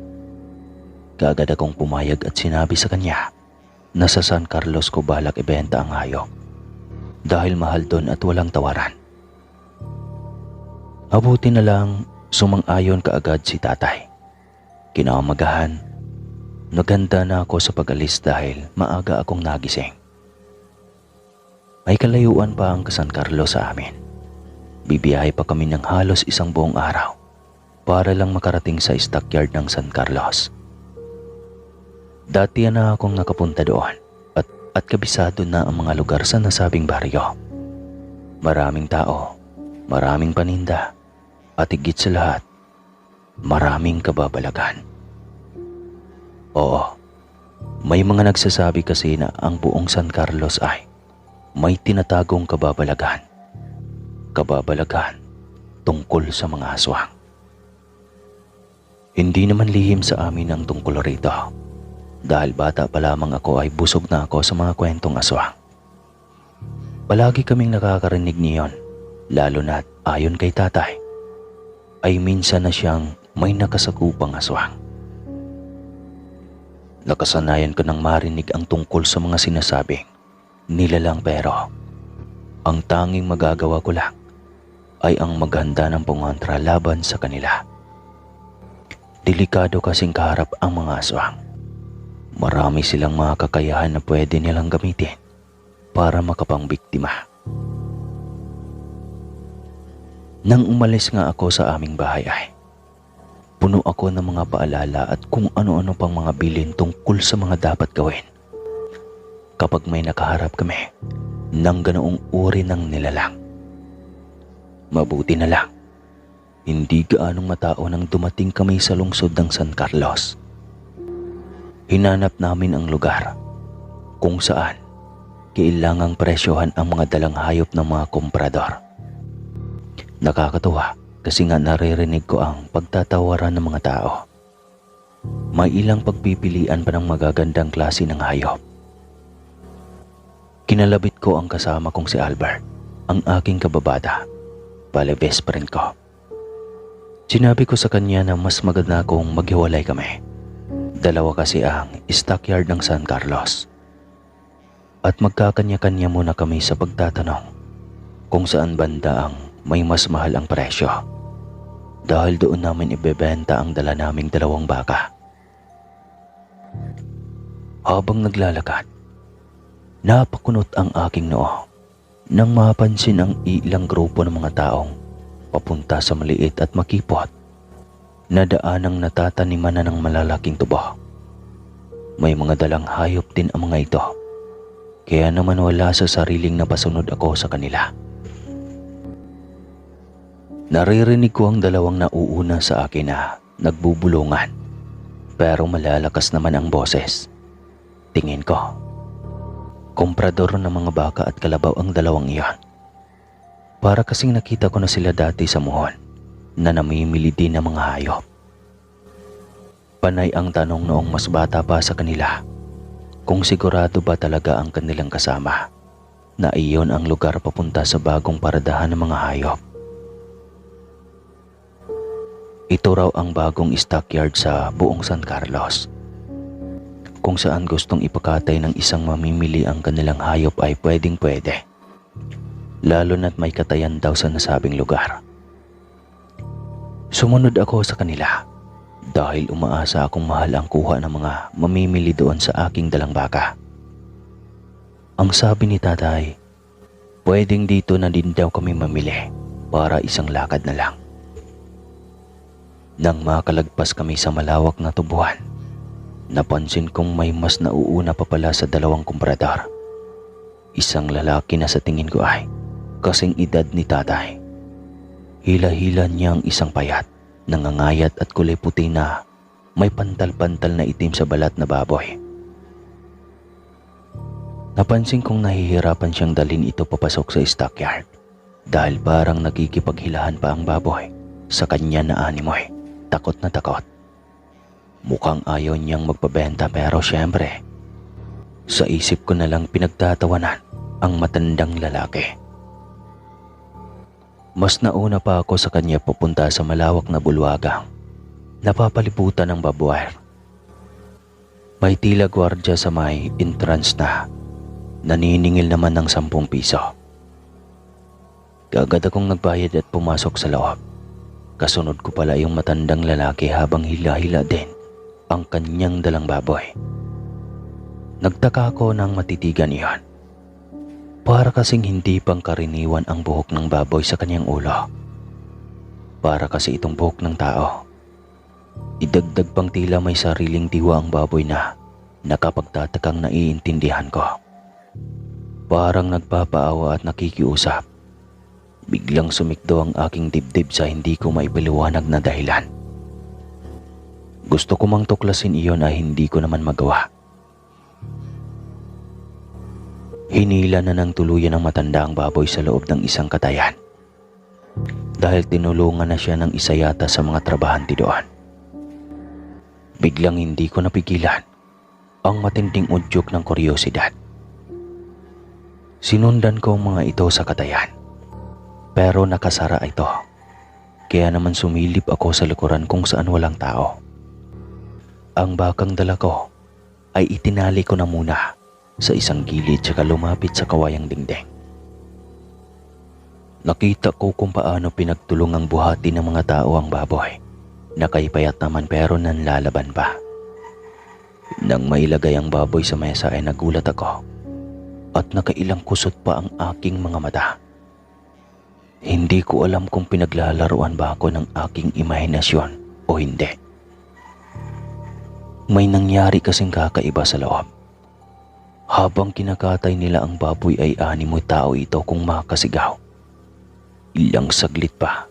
Kaagad akong pumayag at sinabi sa kanya na sa San Carlos ko balak ibenta ang hayop dahil mahal doon at walang tawaran. Abuti na lang, sumang-ayon kaagad si tatay. Kinaumagahan, naganda na ako sa pag-alis dahil maaga akong nagising. May kalayuan pa ang San Carlos sa amin. Bibiyahe pa kami ng halos 1 buong araw para lang makarating sa stockyard ng San Carlos. Dati na akong nakapunta doon at kabisado na ang mga lugar sa nasabing baryo. Maraming tao, maraming paninda, at higit sa lahat, maraming kababalagan. Oo, may mga nagsasabi kasi na ang buong San Carlos ay may tinatagong kababalagan. Kababalagan tungkol sa mga aswang. Hindi naman lihim sa amin ang tungkol rito. Dahil bata pa lamang ako ay busog na ako sa mga kwentong aswang. Palagi kaming nakakarinig niyon, lalo na't ayon kay tatay, ay minsan na siyang may nakasagupang aswang. Nakasanayan ko nang marinig ang tungkol sa mga sinasabing nilalang, pero ang tanging magagawa ko lang ay ang maghanda ng pangontra laban sa kanila. Delikado kasing kaharap ang mga aswang. Marami silang mga kakayahan na pwede nilang gamitin para makapangbiktima. Nang umalis nga ako sa aming bahay ay puno ako ng mga paalala at kung ano-ano pang mga bilin tungkol sa mga dapat gawin kapag may nakaharap kami ng ganoong uri ng nilalang. Mabuti na lang, hindi gaanong matao nang dumating kami sa lungsod ng San Carlos. Hinanap namin ang lugar kung saan kailangang presyohan ang mga dalang hayop ng mga komprador. Nakakatuwa kasi nga naririnig ko ang pagtatawaran ng mga tao. May ilang pagpipilian pa ng magagandang klase ng hayop. Kinalabit ko ang kasama kong si Albert, ang aking kababata, bale best friend ko. Sinabi ko sa kanya na mas maganda kung maghiwalay kami. Dalawa kasi ang stockyard ng San Carlos. At magkakanya-kanya muna kami sa pagtatanong kung saan banda ang may mas mahal ang presyo. Dahil doon namin ibebenta ang dala naming 2 baka. Habang naglalakad, napakunot ang aking noo nang mapansin ang ilang grupo ng mga taong papunta sa maliit at makipot na daanang natataniman na ng malalaking tubo. May mga dalang hayop din ang mga ito, kaya naman wala sa sariling napasunod ako sa kanila. Naririnig ko ang dalawang nauuna sa akin na nagbubulungan, pero malalakas naman ang boses. Tingin ko, komprador ng mga baka at kalabaw ang dalawang iyon. Para kasing nakita ko na sila dati sa muhon na namimili din ng mga hayop. Panay ang tanong noong mas bata pa sa kanila kung sigurado ba talaga ang kanilang kasama na iyon ang lugar papunta sa bagong paradahan ng mga hayop. Ito raw ang bagong stockyard sa buong San Carlos, kung saan gustong ipakatay ng isang mamimili ang kanilang hayop ay pwedeng-pwede, lalo na't may katayan daw sa nasabing lugar. Sumunod ako sa kanila dahil umaasa akong mahal ang kuha ng mga mamimili doon sa aking dalang baka. Ang sabi ni tatay, pwedeng dito na din daw kami mamili para isang lakad na lang. Nang makalagpas kami sa malawak na tubuhan, napansin kong may mas nauuna pa pala sa 2 komprador. Isang lalaki na sa tingin ko ay kasing edad ni tatay. Hila-hila niya ang isang payat, nangangayat at kulay puti na may pantal-pantal na itim sa balat na baboy. Napansin kong nahihirapan siyang dalhin ito papasok sa stockyard dahil parang nagkikipaghilahan pa ang baboy sa kanya na animoy. Takot na takot. Mukhang ayaw niyang magpabenta pero syempre, sa isip ko na lang pinagtatawanan ang matandang lalaki. Mas nauna pa ako sa kanya pupunta sa malawak na bulwagang napapalibutan ng barbed wire. May tila gwardya sa may entrance na naniningil naman ng 10 piso. Kaagad akong nagbayad at pumasok sa loob. Kasunod ko pala yung matandang lalaki habang hila-hila din ang kanyang dalang baboy. Nagtaka ako nang matitigan iyon. Para kasing hindi pangkaraniwan ang buhok ng baboy sa kanyang ulo. Para kasi itong buhok ng tao. Idagdag pang tila may sariling diwa ang baboy na nakapagtatakang naiintindihan ko. Parang nagpapaawa at nakikiusap. Biglang sumikdo ang aking dibdib sa hindi ko maipaliwanag na dahilan. Gusto ko mang tuklasin iyon ay hindi ko naman magawa. Hinila na ng tuluyan ng matanda ang baboy sa loob ng isang katayan dahil tinulungan na siya ng isa yata sa mga trabahante doon. Biglang hindi ko napigilan ang matinding udyok ng kuryosidad. Sinundan ko ang mga ito sa katayan. Pero nakasara ito, kaya naman sumilip ako sa likuran kung saan walang tao. Ang bakang dala ko ay itinali ko na muna sa isang gilid tsaka lumapit sa kawayang dingding. Nakita ko kung paano pinagtulungang buhati ng mga tao ang baboy. Nakaipayat naman pero nanlalaban pa. Nang mailagay ang baboy sa mesa ay nagulat ako at nakailang kusot pa ang aking mga mata. Hindi ko alam kung pinaglalaruan ba ako ng aking imahinasyon o hindi. May nangyari kasing kakaiba sa loob. Habang kinakatay nila ang baboy ay animoy tao ito kung makasigaw. Ilang saglit pa.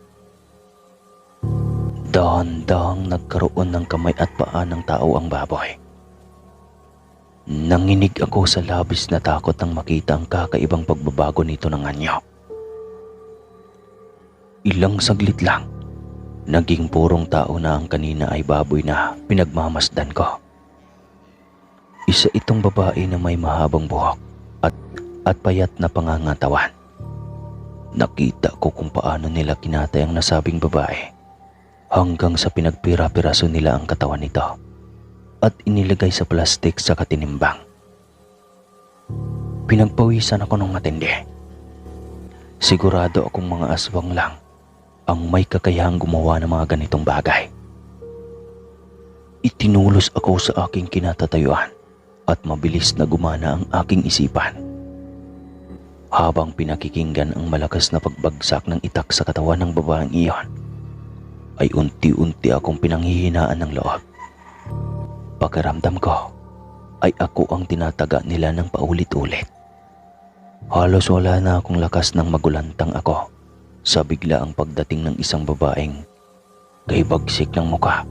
Dahan-dahang nagkaroon ng kamay at paa ng tao ang baboy. Nanginig ako sa labis na takot nang makita ang kakaibang pagbabago nito ng anyo. Ilang saglit lang, naging purong tao na ang kanina ay baboy na pinagmamasdan ko. Isa itong babae na may mahabang buhok at payat na pangangatawan. Nakita ko kung paano nila kinatay ang nasabing babae hanggang sa pinagpira-piraso nila ang katawan nito at inilagay sa plastik sa katinimbang. Pinagpawisan ako ng matindi. Sigurado akong mga aswang lang ang may kakayahang gumawa ng mga ganitong bagay. Itinulos ako sa aking kinatatayuan at mabilis na gumana ang aking isipan. Habang pinakikinggan ang malakas na pagbagsak ng itak sa katawan ng babaeng iyon, ay unti-unti akong pinanghihinaan ng loob. Pakiramdam ko ay ako ang tinataga nila ng paulit-ulit. Halos wala na akong lakas nang magulantang ako sa biglaang pagdating ng isang babaeng kaibagsik ng muka,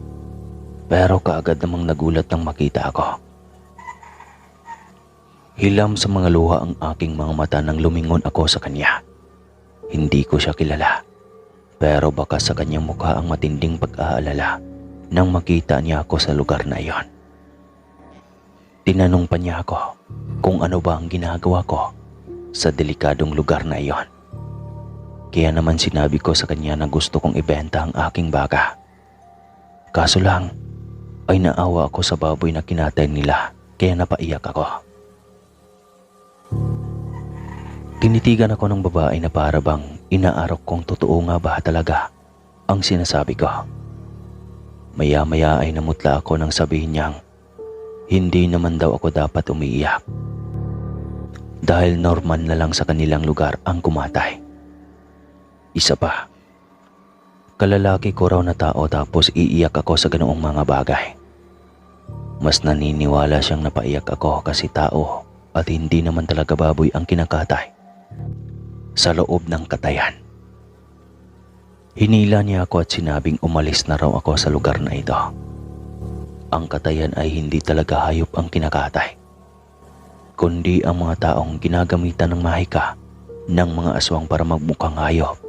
pero kaagad namang nagulat nang makita ako. Hilam sa mga luha ang aking mga mata nang lumingon ako sa kanya. Hindi ko siya kilala, pero baka sa kanyang mukha ang matinding pag-aalala nang makita niya ako sa lugar na iyon. Tinanong pa niya ako kung ano ba ang ginagawa ko sa delikadong lugar na iyon. Kaya naman sinabi ko sa kanya na gusto kong ibenta ang aking baka. Kaso lang ay naawa ako sa baboy na kinatay nila, kaya napaiyak ako. Tinitigan ako ng babae na para bang inaarok kung totoo nga ba talaga ang sinasabi ko. Maya-maya ay namutla ako nang sabihin niyang hindi naman daw ako dapat umiiyak dahil normal na lang sa kanilang lugar ang kumatay. Isa pa, kalalaki ko raw na tao tapos iiyak ako sa ganoong mga bagay. Mas naniniwala siyang napaiyak ako kasi tao at hindi naman talaga baboy ang kinakatay sa loob ng katayan. Hinila niya ako at sinabing umalis na raw ako sa lugar na ito. Ang katayan ay hindi talaga hayop ang kinakatay, kundi ang mga taong ginagamitan ng mahika ng mga aswang para magmukhang hayop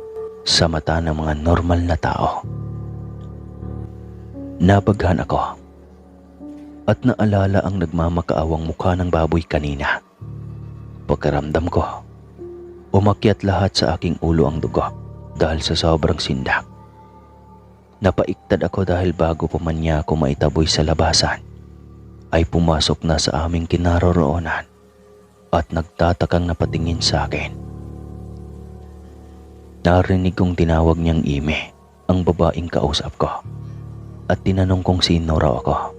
sa mata ng mga normal na tao. Nabaghan ako at naalala ang nagmamakaawang mukha ng baboy kanina. Pakiramdam ko, umakyat lahat sa aking ulo ang dugo dahil sa sobrang sindak. Napaiktad ako dahil bago pa man niya ako maitaboy sa labasan, ay pumasok na sa aming kinaroroonan at nagtatakang napatingin sa akin. Narinig kong tinawag niyang Ime, ang babaeng kausap ko, at tinanong kong sino raw ako.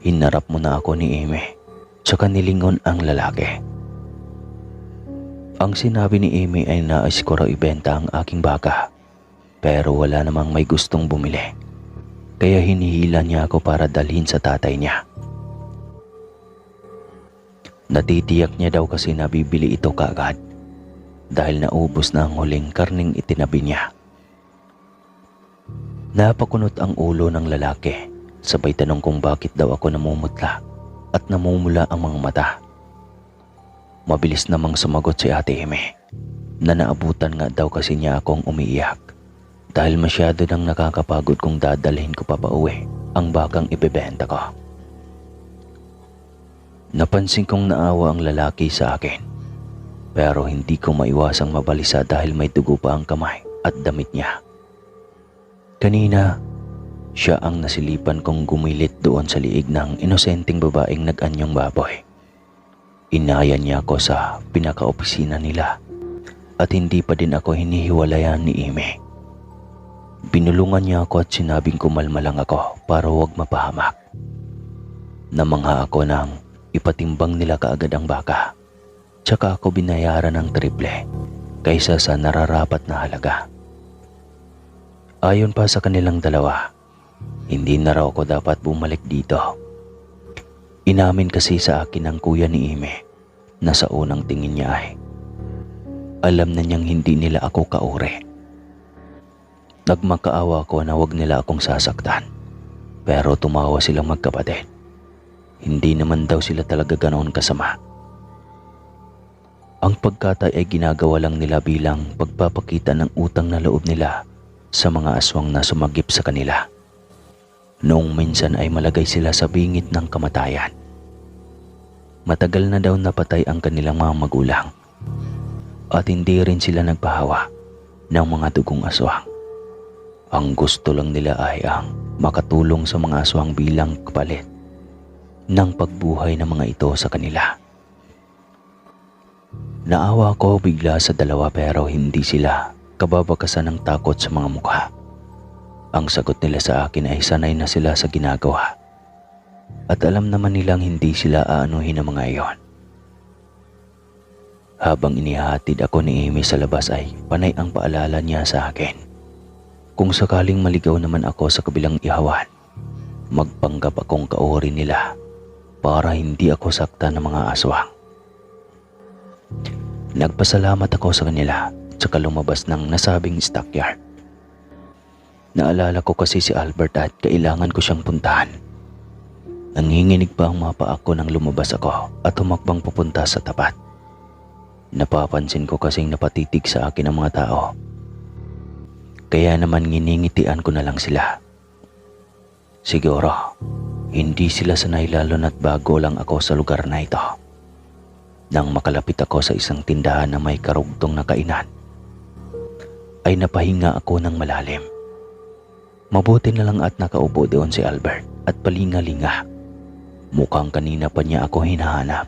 Hinarap mo na ako ni Ime, tsaka nilingon ang lalaki. Ang sinabi ni Amy ay nais ko raw ibenta ang aking baka, pero wala namang may gustong bumili. Kaya hinihila niya ako para dalhin sa tatay niya. Natitiyak niya daw kasi nabibili ito kaagad dahil naubos na ang huling karning itinabi niya. Napakunot ang ulo ng lalaki, sabay tanong kung bakit daw ako namumutla at namumula ang mga mata. Mabilis namang sumagot si Ate Eme na naabutan nga daw kasi niya akong umiiyak dahil masyado nang nakakapagod kung dadalhin ko pa pauwi ang bakang ibebenta ko. Napansin kong naawa ang lalaki sa akin, pero hindi ko maiwasang mabalisa dahil may dugo pa ang kamay at damit niya. Kanina, siya ang nasilipan kong gumilit doon sa liig ng inosenteng babaeng nag-anyong baboy. Inaya niya ako sa pinaka-opisina nila at hindi pa din ako hinihiwalayan ni Ime. Binulungan niya ako at sinabing kumalma lang ako para huwag mapahamak. Namangha ako nang ipatimbang nila kaagad ang baka, tsaka ako binayaran ng triple kaysa sa nararapat na halaga. Ayon pa sa kanilang dalawa, hindi na raw ako dapat bumalik dito. Inamin kasi sa akin ng kuya ni Ime na sa unang tingin niya ay alam na niyang hindi nila ako kaure. Nagmakaawa ko na wag nila akong sasaktan, pero tumawa silang magkapatid. Hindi naman daw sila talaga ganoon kasama. Ang pagkatay ay ginagawa lang nila bilang pagpapakita ng utang na loob nila sa mga aswang na sumagip sa kanila. Noong minsan ay malagay sila sa bingit ng kamatayan. Matagal na daw napatay ang kanilang mga magulang at hindi rin sila nagpahawa ng mga dugong aswang. Ang gusto lang nila ay ang makatulong sa mga aswang bilang kapalit ng pagbuhay ng mga ito sa kanila. Naawa ko bigla sa dalawa pero hindi sila kababakasan ng takot sa mga mukha. Ang sagot nila sa akin ay sanay na sila sa ginagawa at alam naman nilang hindi sila aanuhin ng mga iyon. Habang inihatid ako ni Amy sa labas ay panay ang paalala niya sa akin. Kung sakaling maligaw naman ako sa kabilang ihawan, magpanggap akong kauri nila para hindi ako sakta ng mga aswang. Nagpasalamat ako sa kanila at saka lumabas ng nasabing stockyard. Naalala ko kasi si Albert at kailangan ko siyang puntahan. Nanginginig pa ang mga paa ko nang lumabas ako at humakbang papunta sa tapat. Napapansin ko kasing napatitig sa akin ang mga tao. Kaya naman nginingitian ko na lang sila. Siguro, hindi sila sanay lalo na't bago lang ako sa lugar na ito. Nang makalapit ako sa isang tindahan na may karugtong na kainan, ay napahinga ako ng malalim. Mabuti na lang at nakaupo doon si Albert at palinga-linga. Mukhang kanina pa niya ako hinahanap.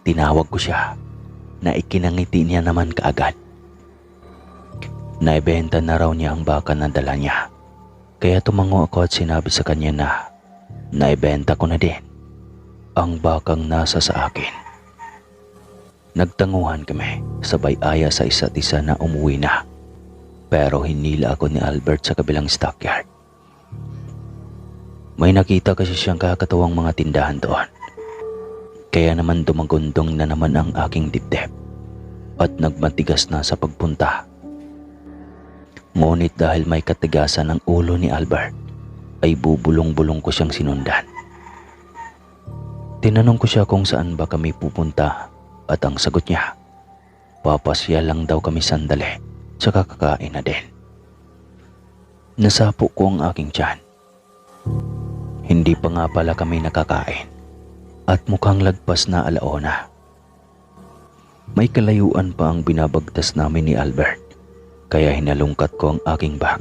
Tinawag ko siya na ikinangiti niya naman kaagad. Naibenta na raw niya ang baka na dala niya. Kaya tumango ako at sinabi sa kanya na naibenta ko na din ang bakang nasa sa akin. Nagtanguhan kami, sabay aya sa isa't isa na umuwi na. Pero hinila ako ni Albert sa kabilang stockyard. May nakita kasi siyang kakatawang mga tindahan doon. Kaya naman dumagundong na naman ang aking dibdib at nagmatigas na sa pagpunta. Ngunit dahil may katigasan ng ulo ni Albert, ay bubulong-bulong ko siyang sinundan. Tinanong ko siya kung saan ba kami pupunta at ang sagot niya, papasya lang daw kami sandali, tsaka kakain na din. Nasapo ko ang aking tiyan. Hindi pa nga pala kami nakakain at mukhang lagpas na alauna. May kalayuan pa ang binabagtas namin ni Albert, kaya hinalungkat ko ang aking bag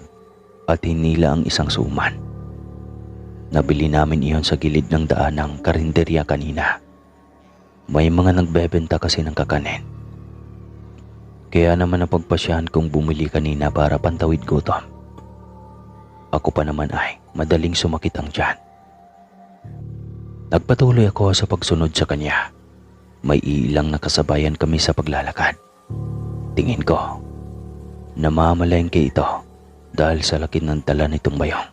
at hinila ang isang suman. Nabili namin iyon sa gilid ng daan ng karinderya kanina. May mga nagbebenta kasi ng kakanin. Kaya naman napagpasyahan kong bumili kanina para pantawid gutom. Ako pa naman ay madaling sumakit ang tiyan. Nagpatuloy ako sa pagsunod sa kanya. May ilang nakasabayan kami sa paglalakad. Tingin ko, namamalengke ito dahil sa laki ng dala nitong bayong.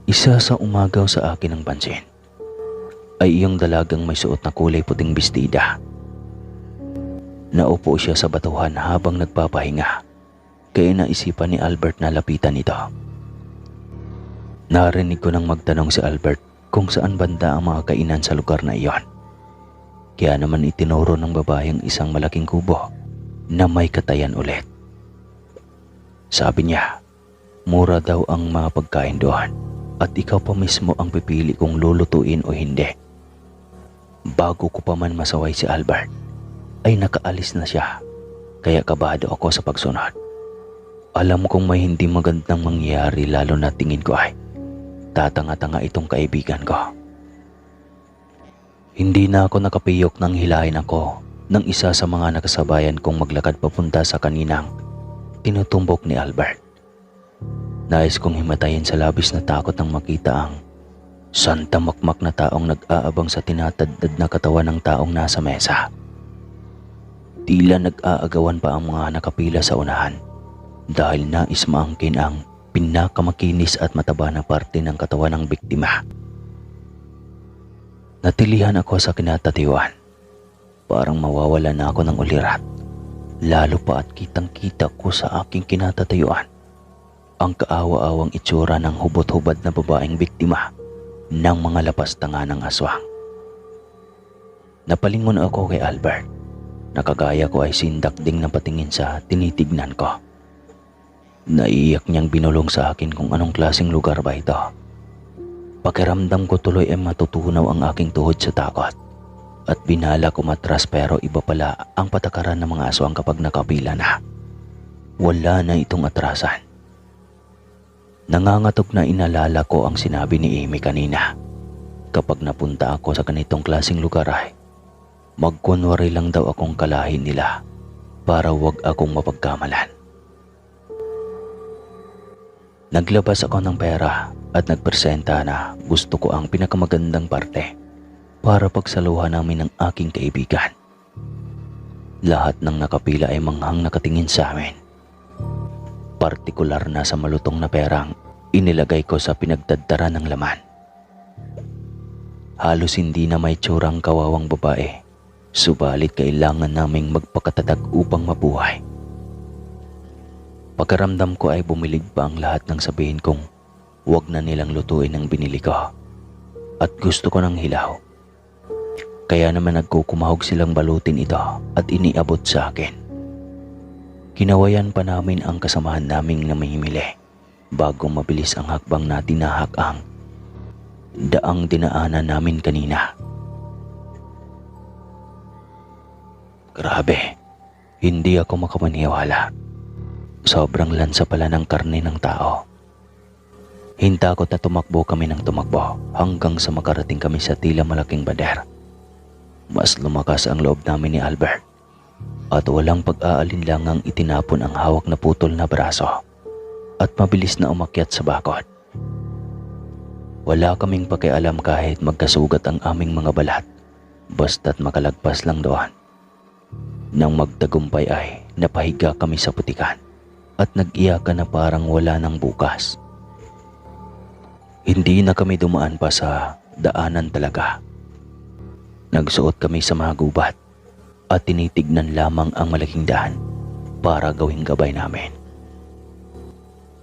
Isa sa umagaw sa akin ng pansin ay iyong dalagang may suot na kulay puting bestida. Naupo siya sa batuhan habang nagpapahinga, kaya naisipan ni Albert na lapitan ito. Narinig ko nang magtanong si Albert kung saan banda ang mga kainan sa lugar na iyon. Kaya naman itinuro ng babae ang isang malaking kubo na may katayan ulit. Sabi niya, mura daw ang mga pagkain doon at ikaw pa mismo ang pipili kung lulutuin o hindi. Bago ko pa man masaway si Albert, ay nakaalis na siya, kaya kabado ako sa pagsunod. Alam kong may hindi magandang mangyayari lalo na tingin ko ay tatanga-tanga itong kaibigan ko. Hindi na ako nakapiyok nang hilahin ako ng isa sa mga nakasabayan kong maglakad papunta sa kaninang tinutumbok ni Albert. Nais kong himatayin sa labis na takot nang makita ang santamakmak na taong nag-aabang sa tinatadtad na katawan ng taong nasa mesa. Tila nag-aagawan pa ang mga nakapila sa unahan dahil nais maangkin ang pinakamakinis at mataba na parte ng katawan ng biktima. Natilihan ako sa kinatatayuan. Parang mawawala na ako ng ulirat. Lalo pa at kitang-kita ko sa aking kinatatayuan ang kaawa-awang itsura ng hubot-hubad na babaeng biktima ng mga lapas tanga ng aswang. Napalingon ako kay Albert. Nakagaya ko ay sindakding na patingin sa tinitignan ko. Naiiyak niyang binulong sa akin kung anong klaseng lugar ba ito. Pakiramdam ko tuloy ay matutunaw ang aking tuhod sa takot. At binala ko matras pero iba pala ang patakaran ng mga aswang kapag nakapila na. Wala na itong atrasan. Nangangatog na inalala ko ang sinabi ni Amy kanina. Kapag napunta ako sa ganitong klaseng lugar ay magkunwari lang daw akong kalahin nila para wag akong mapagkamalan. Naglabas ako ng pera at nagpresenta na gusto ko ang pinakamagandang parte para pagsaluhan namin ng aking kaibigan. Lahat ng nakapila ay manghang nakatingin sa amin. Partikular na sa malutong na perang inilagay ko sa pinagdadara ng laman. Halos hindi na may tsurang kawawang babae, subalit kailangan naming magpakatatag upang mabuhay. Pagkaramdam ko ay bumilig pa ang lahat ng sabihin kong huwag na nilang lutuin ang binili ko. At gusto ko ng hilaw. Kaya naman nagkukumahog silang balutin ito at iniabot sa akin. Kinawayan pa namin ang kasamahan naming namimili bago mabilis ang hakbang na tinahak ang daang dinaanan namin kanina. Grabe, hindi ako makamaniwala. Sobrang lansa pala ng karne ng tao. Hintakot na tumakbo kami ng tumakbo hanggang sa makarating kami sa tila malaking bader. Mas lumakas ang loob namin ni Albert at walang pag-aalinlangang itinapon ang hawak na putol na braso at mabilis na umakyat sa bakod. Wala kaming pakialam kahit magkasugat ang aming mga balat, basta't makalagpas lang doon. Nang magtagumpay ay napahiga kami sa putikan at nag-iyakan na parang wala nang bukas. Hindi na kami dumaan pa sa daanan talaga. Nagsuot kami sa mga gubat at tinitignan lamang ang malaking daan para gawing gabay namin.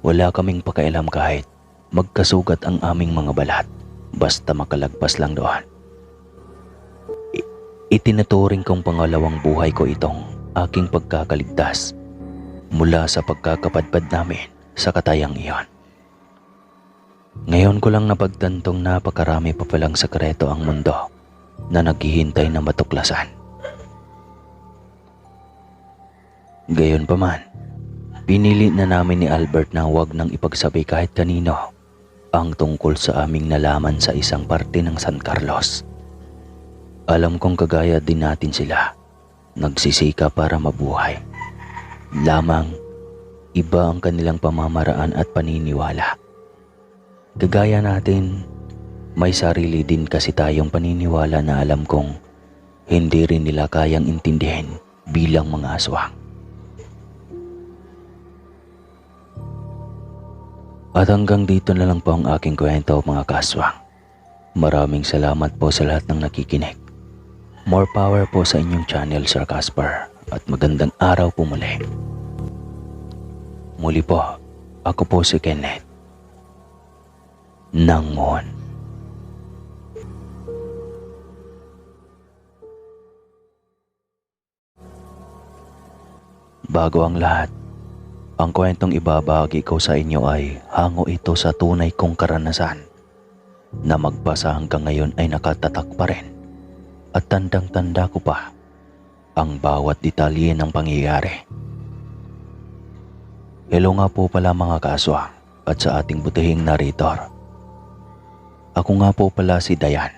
Wala kaming pakialam kahit magkasugat ang aming mga balat, basta makalagpas lang doon. Itinuturing kong pangalawang buhay ko itong aking pagkakaligtas mula sa pagkakapadpad namin sa katayang iyon. Ngayon ko lang napagtantong napakarami pa palang sekreto ang mundo na naghihintay na matuklasan. Gayunpaman, pinili na namin ni Albert na huwag nang ipagsabi kahit kanino ang tungkol sa aming nalaman sa isang parte ng San Carlos. Alam kong kagaya din natin sila, nagsisika para mabuhay. Lamang, iba ang kanilang pamamaraan at paniniwala. Kagaya natin, may sarili din kasi tayong paniniwala na alam kong hindi rin nila kayang intindihin bilang mga aswang. At hanggang dito na lang po ang aking kwento mga kaswang. Maraming salamat po sa lahat ng nakikinig. More power po sa inyong channel, Sir Casper, at magandang araw po muli. Muli po, ako po si Kenneth ng Moon. Bago ang lahat, ang kwentong ibabahagi ko sa inyo ay hango ito sa tunay kong karanasan na magpasa hanggang ngayon ay nakatatak pa rin at tandang-tanda ko pa ang bawat detalye ng pangyayari. Hello nga po pala mga kaswang at sa ating butihing narrator. Ako nga po pala si Dayan,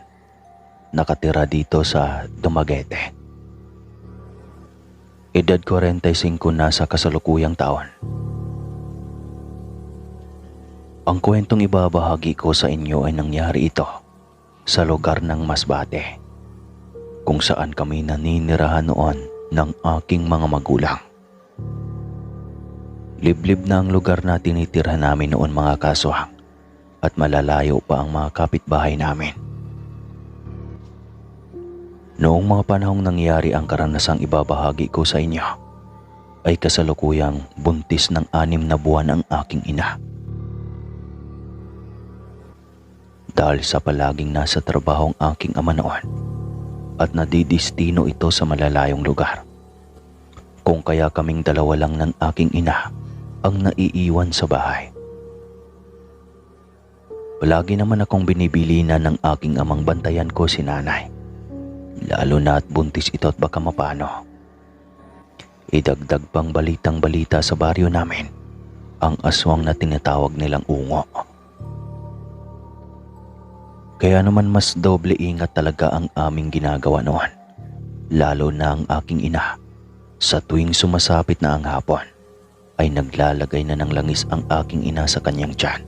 nakatira dito sa Dumaguete. Edad 45 na sa kasalukuyang taon. Ang kwentong ibabahagi ko sa inyo ay nangyari ito sa lugar ng Masbate, kung saan kami naninirahan noon ng aking mga magulang. Liblib na ang lugar na tinitirhan namin noon mga kaswang at malalayo pa ang mga kapitbahay namin. Noong mga panahong nangyari ang karanasang ibabahagi ko sa inyo, ay kasalukuyang buntis ng 6 na buwan ang aking ina. Dahil sa palaging nasa trabaho ang aking ama noon at nadidistino ito sa malalayong lugar. Kung kaya kaming dalawa lang ng aking ina ang naiiwan sa bahay. Palagi naman akong binibilinan ng aking amang bantayan ko si nanay. Lalo na at buntis ito at baka mapano. Idagdag pang balitang-balita sa baryo namin ang aswang na tinatawag nilang ungo. Kaya naman mas doble ingat talaga ang aming ginagawa noon. Lalo na ang aking ina. Sa tuwing sumasapit na ang hapon, ay naglalagay na ng langis ang aking ina sa kanyang tiyan.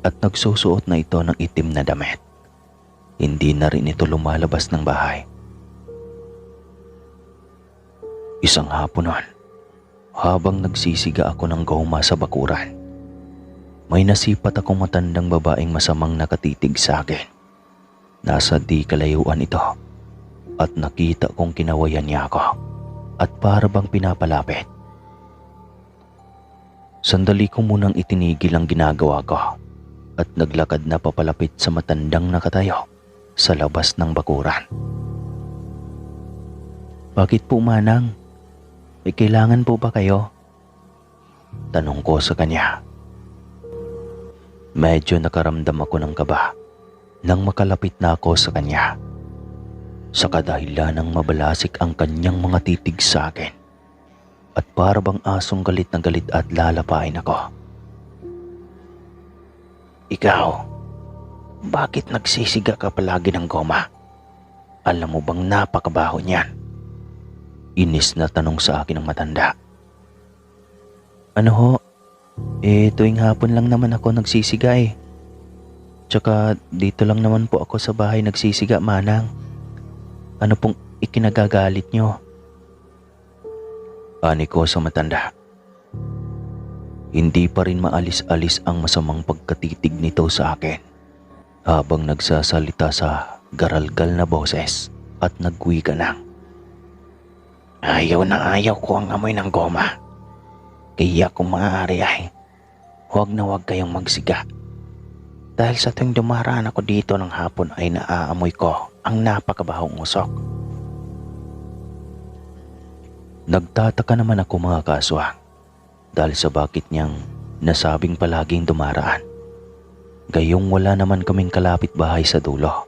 At nagsusuot na ito ng itim na damit. Hindi na rin ito lumalabas ng bahay. Isang hapon noon, habang nagsisiga ako ng goma sa bakuran, may nasipat akong matandang babaeng masamang nakatitig sa akin. Nasa di kalayuan ito at nakita kong kinawayan niya ako at para bang pinapalapit. Sandali ko munang itinigil ang ginagawa ko at naglakad na papalapit sa matandang nakatayo sa labas ng bakuran. "Bakit po, manang? May kailangan po ba kayo?" tanong ko sa kanya. Medyo nakaramdam ako ng kaba nang makalapit na ako sa kanya. Sa kadahilan ng mabalasik ang kanyang mga titig sa akin at para bang asong galit na galit at lalapain ako. "Ikaw, bakit nagsisiga ka palagi ng goma? Alam mo bang napakabaho niyan?" Inis na tanong sa akin ng matanda. "Ano ho? Tuwing hapon lang naman ako nagsisiga eh. Tsaka dito lang naman po ako sa bahay nagsisiga, manang. Ano pong ikinagagalit nyo?" Ani ko sa matanda. Hindi pa rin maalis-alis ang masamang pagkatitig nito sa akin habang nagsasalita sa garalgal na boses at nagwika ng, "Ayaw na ayaw ko ang amoy ng goma. Kaya kung maaari ay huwag na huwag kayong magsiga. Dahil sa tuwing dumaraan ako dito ng hapon ay naaamoy ko ang napakabahong usok." Nagtataka naman ako mga kaswang dahil sa bakit niyang nasabing palaging dumaraan. Gayong wala naman kaming kalapit bahay sa dulo.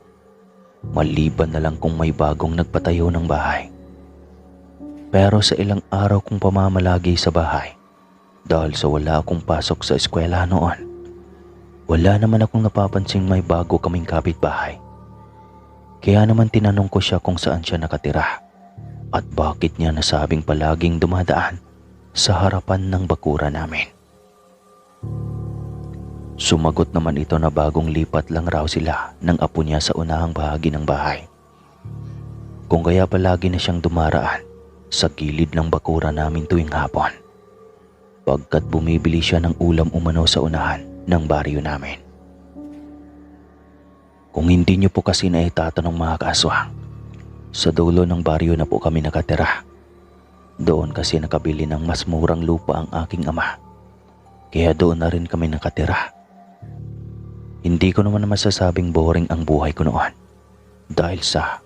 Maliban na lang kung may bagong nagpatayo ng bahay. Pero sa ilang araw kong pamamalagi sa bahay, dahil sa wala akong pasok sa eskwela noon, wala naman akong napapansing may bago kaming kapitbahay. Kaya naman tinanong ko siya kung saan siya nakatira at bakit niya nasabing palaging dumadaan sa harapan ng bakura namin. Sumagot naman ito na bagong lipat lang raw sila ng apo niya sa unahang bahagi ng bahay. Kung kaya palagi na siyang dumaraan sa gilid ng bakura namin tuwing hapon, pagkat bumibili siya ng ulam umano sa unahan ng baryo namin. Kung hindi niyo po kasi na itatanong mga kaswang, sa dulo ng baryo na po kami nakatira. Doon kasi nakabili ng mas murang lupa ang aking ama. Kaya doon na rin kami nakatira. Hindi ko naman masasabing boring ang buhay ko noon. Dahil sa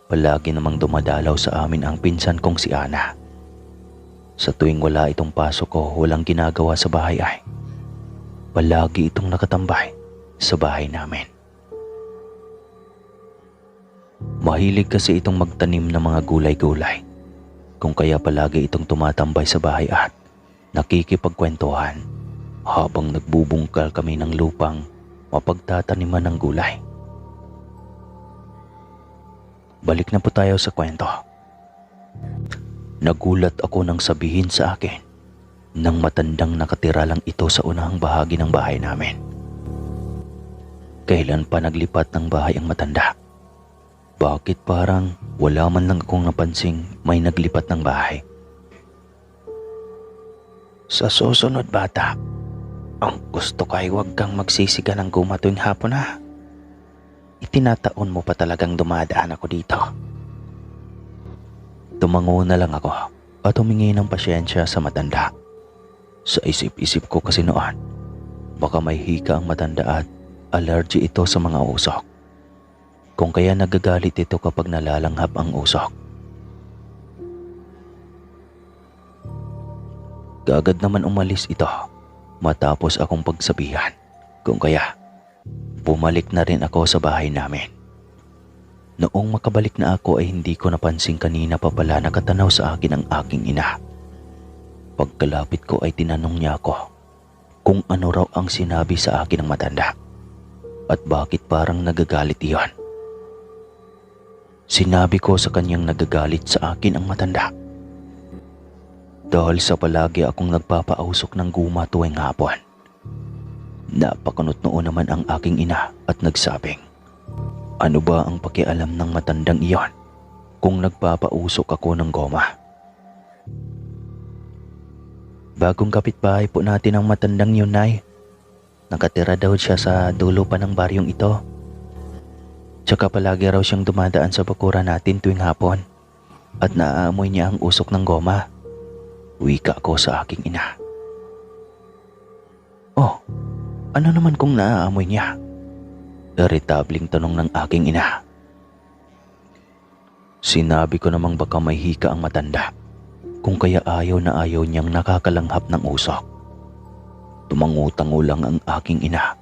palagi namang dumadalaw sa amin ang pinsan kong si Ana. Sa tuwing wala itong pasok ko, walang ginagawa sa bahay ay palagi itong nakatambay sa bahay namin. Mahilig kasi itong magtanim ng mga gulay-gulay. Kung kaya palagi itong tumatambay sa bahay at nakikipagkwentuhan habang nagbubungkal kami ng lupang mapagtataniman ng gulay. Balik na po tayo sa kwento. Nagulat ako nang sabihin sa akin ng matandang nakatira lang ito sa unahang bahagi ng bahay namin. Kailan pa naglipat ng bahay ang matanda? Bakit parang wala man lang akong napansing may naglipat ng bahay? Sa susunod bata, ang gusto ko ay huwag kang magsisiga ng guma tuwing hapon ha. Itinataon mo pa talagang dumadaan ako dito. Tumango na lang ako at humingi ng pasyensya sa matanda. Sa isip-isip ko kasi noon, baka may hika ang matanda at allergy ito sa mga usok. Kung kaya nagagalit ito kapag nalalanghap ang usok. Kaagad naman umalis ito matapos akong pagsabihan. Kung kaya, bumalik na rin ako sa bahay namin. Noong makabalik na ako ay hindi ko napansin kanina pa pala nakatanaw sa akin ang aking ina. Pagkalapit ko ay tinanong niya ako kung ano raw ang sinabi sa akin ng matanda at bakit parang nagagalit iyon. Sinabi ko sa kanyang nagagalit sa akin ang matanda dahil sa palagi akong nagpapausok ng guma tuwing hapon. Napakunot noon naman ang aking ina at nagsabing, ano ba ang pakialam ng matandang iyon kung nagpapausok ako ng goma? Bagong kapitbahay po natin ang matandang yun, Nay. Nakatira daw siya sa dulo pa ng baryong ito. Tsaka palagi raw siyang dumadaan sa bakuran natin tuwing hapon at naaamoy niya ang usok ng goma. Wika ko sa aking ina. Oh, ano naman kung naaamoy niya? Irritabling tanong ng aking ina. Sinabi ko namang baka may hika ang matanda, kung kaya ayaw na ayaw niyang nakakalanghap ng usok. Tumangutango lang ang aking ina.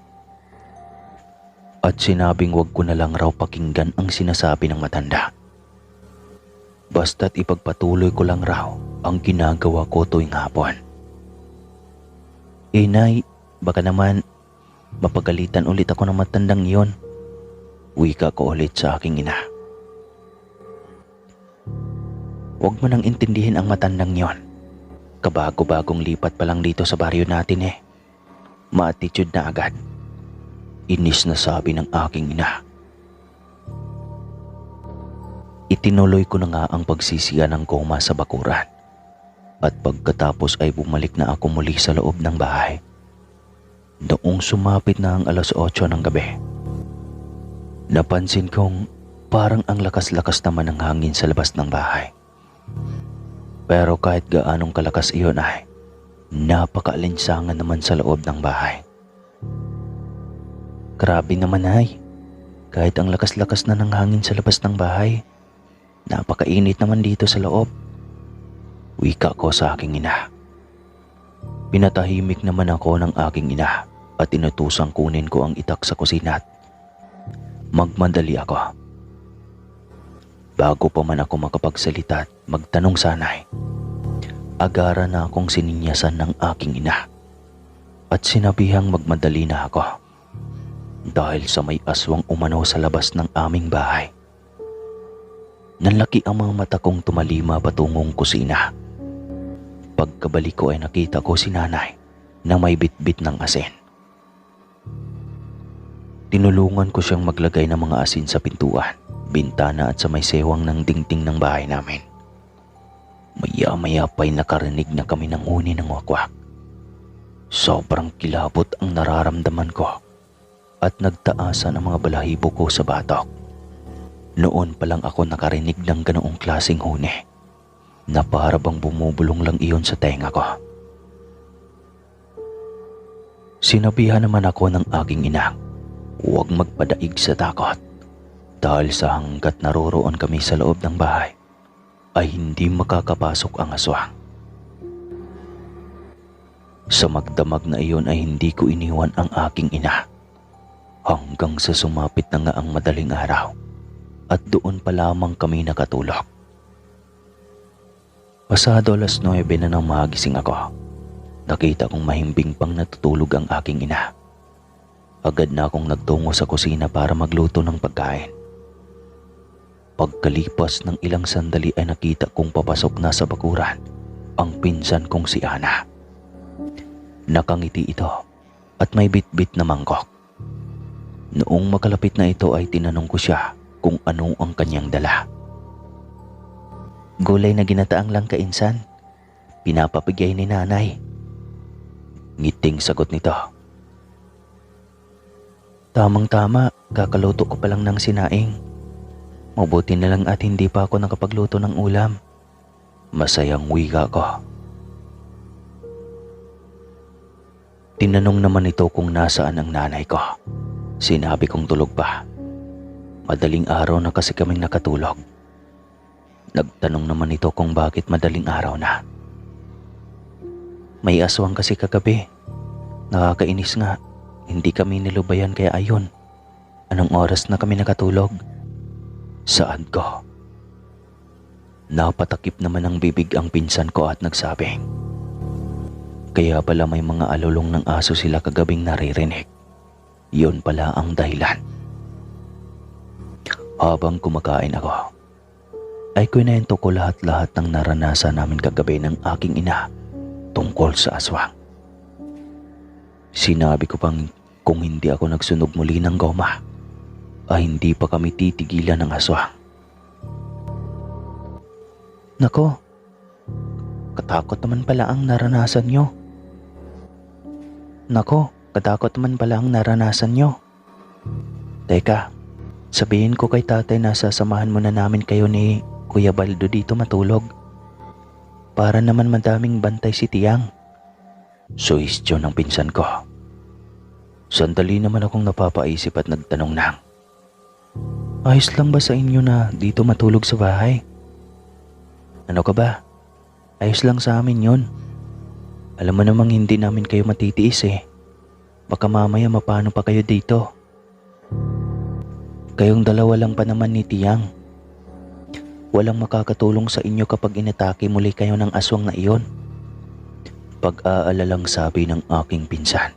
At sinabing wag ko na lang raw pakinggan ang sinasabi ng matanda. Basta't ipagpatuloy ko lang raw ang ginagawa ko tuwing hapon. Nay, baka naman mapagalitan ulit ako ng matandang iyon. Wika ko ulit sa aking ina. Huwag mo nang intindihin ang matandang iyon. Kabago-bagong lipat pa lang dito sa baryo natin eh. Ma-attitude na agad. Inis na sabi ng aking ina. Itinuloy ko na nga ang pagsisiya ng goma sa bakuran. At pagkatapos ay bumalik na ako muli sa loob ng bahay. Noong sumapit na ang 8:00 ng gabi, napansin kong parang ang lakas-lakas naman ng hangin sa labas ng bahay. Pero kahit gaanong kalakas iyon ay napakaalinsangan naman sa loob ng bahay. Grabe naman ay, kahit ang lakas-lakas na ng hangin sa labas ng bahay, napakainit naman dito sa loob. Wika ko sa aking ina. Pinatahimik naman ako ng aking ina at inutusang kunin ko ang itak sa kusina at magmadali ako. Bago pa man ako makapagsalita at magtanong sanay, agara na akong sininyasan ng aking ina at sinabihang magmadali na ako dahil sa may aswang umano sa labas ng aming bahay. Nanlaki ang mga mata kong tumalima patungong kusina. Pagkabalik ko ay nakita ko si nanay na may bitbit ng asin. Tinulungan ko siyang maglagay ng mga asin sa pintuan, bintana at sa may sewang ng dingding ng bahay namin. Maya-maya pa'y nakarinig na kami ng huni ng wakwak. Sobrang kilabot ang nararamdaman ko at nagtaasan ang mga balahibo ko sa batok. Noon pa lang ako nakarinig ng ganoong klaseng huni na para bang bumubulong lang iyon sa tenga ko. Sinabihan naman ako ng aking ina, huwag magpadaig sa takot dahil sa hanggat naroroon kami sa loob ng bahay ay hindi makakapasok ang aswang. Sa magdamag na iyon ay hindi ko iniwan ang aking ina hanggang sa sumapit na nga ang madaling araw at doon pa lamang kami nakatulog. Pasado 9:00 na nang magising ako. Nakita kong mahimbing pang natutulog ang aking ina. Agad na akong nagtungo sa kusina para magluto ng pagkain. Pagkalipas ng ilang sandali ay nakita kong papasok na sa bakuran ang pinsan kong si Ana. Nakangiti ito at may bitbit na mangkok. Noong makalapit na ito ay tinanong ko siya kung ano ang kanyang dala. Gulay na ginataang langka, insan. Pinapabigay ni nanay. Ngiting sagot nito. Tamang-tama, kakaluto ko pa lang ng sinaing. Mabuti na lang at hindi pa ako nakapagluto ng ulam. Masayang wika ko. Tinanong naman ito kung nasaan ang nanay ko. Sinabi kong tulog pa. Madaling araw na kasi kaming nakatulog. Nagtanong naman ito kung bakit madaling araw na. May aswang kasi kagabi. Nakakainis nga. Hindi kami nilubayan kaya ayun. Anong oras na kami nakatulog? Saan ko? Napatakip naman ang bibig ang pinsan ko at nagsabing, kaya pala may mga alulong ng aso sila kagabing naririnig. Yun pala ang dahilan. Habang kumakain ako, ay kwento ko lahat-lahat ng naranasan namin kagabi ng aking ina tungkol sa aswang. Sinabi ko pang kung hindi ako nagsunog muli ng goma, ay hindi pa kami titigilan ng aswang. Nako, katakot naman pala ang naranasan nyo. Teka, sabihin ko kay tatay na sasamahan muna namin kayo ni Kuya Baldo dito matulog. Para naman madaming bantay si Tiyang. Suhestyon ng pinsan ko. Sandali naman akong napapaisip at nagtanong nang, ayos lang ba sa inyo na dito matulog sa bahay? Ano ka ba? Ayos lang sa amin yun. Alam mo namang hindi namin kayo matitiis eh. Baka mamaya mapano pa kayo dito. Kayong dalawa lang pa naman ni Tiyang. Walang makakatulong sa inyo kapag inatake muli kayo ng aswang na iyon. Pag-aalalang sabi ng aking pinsan.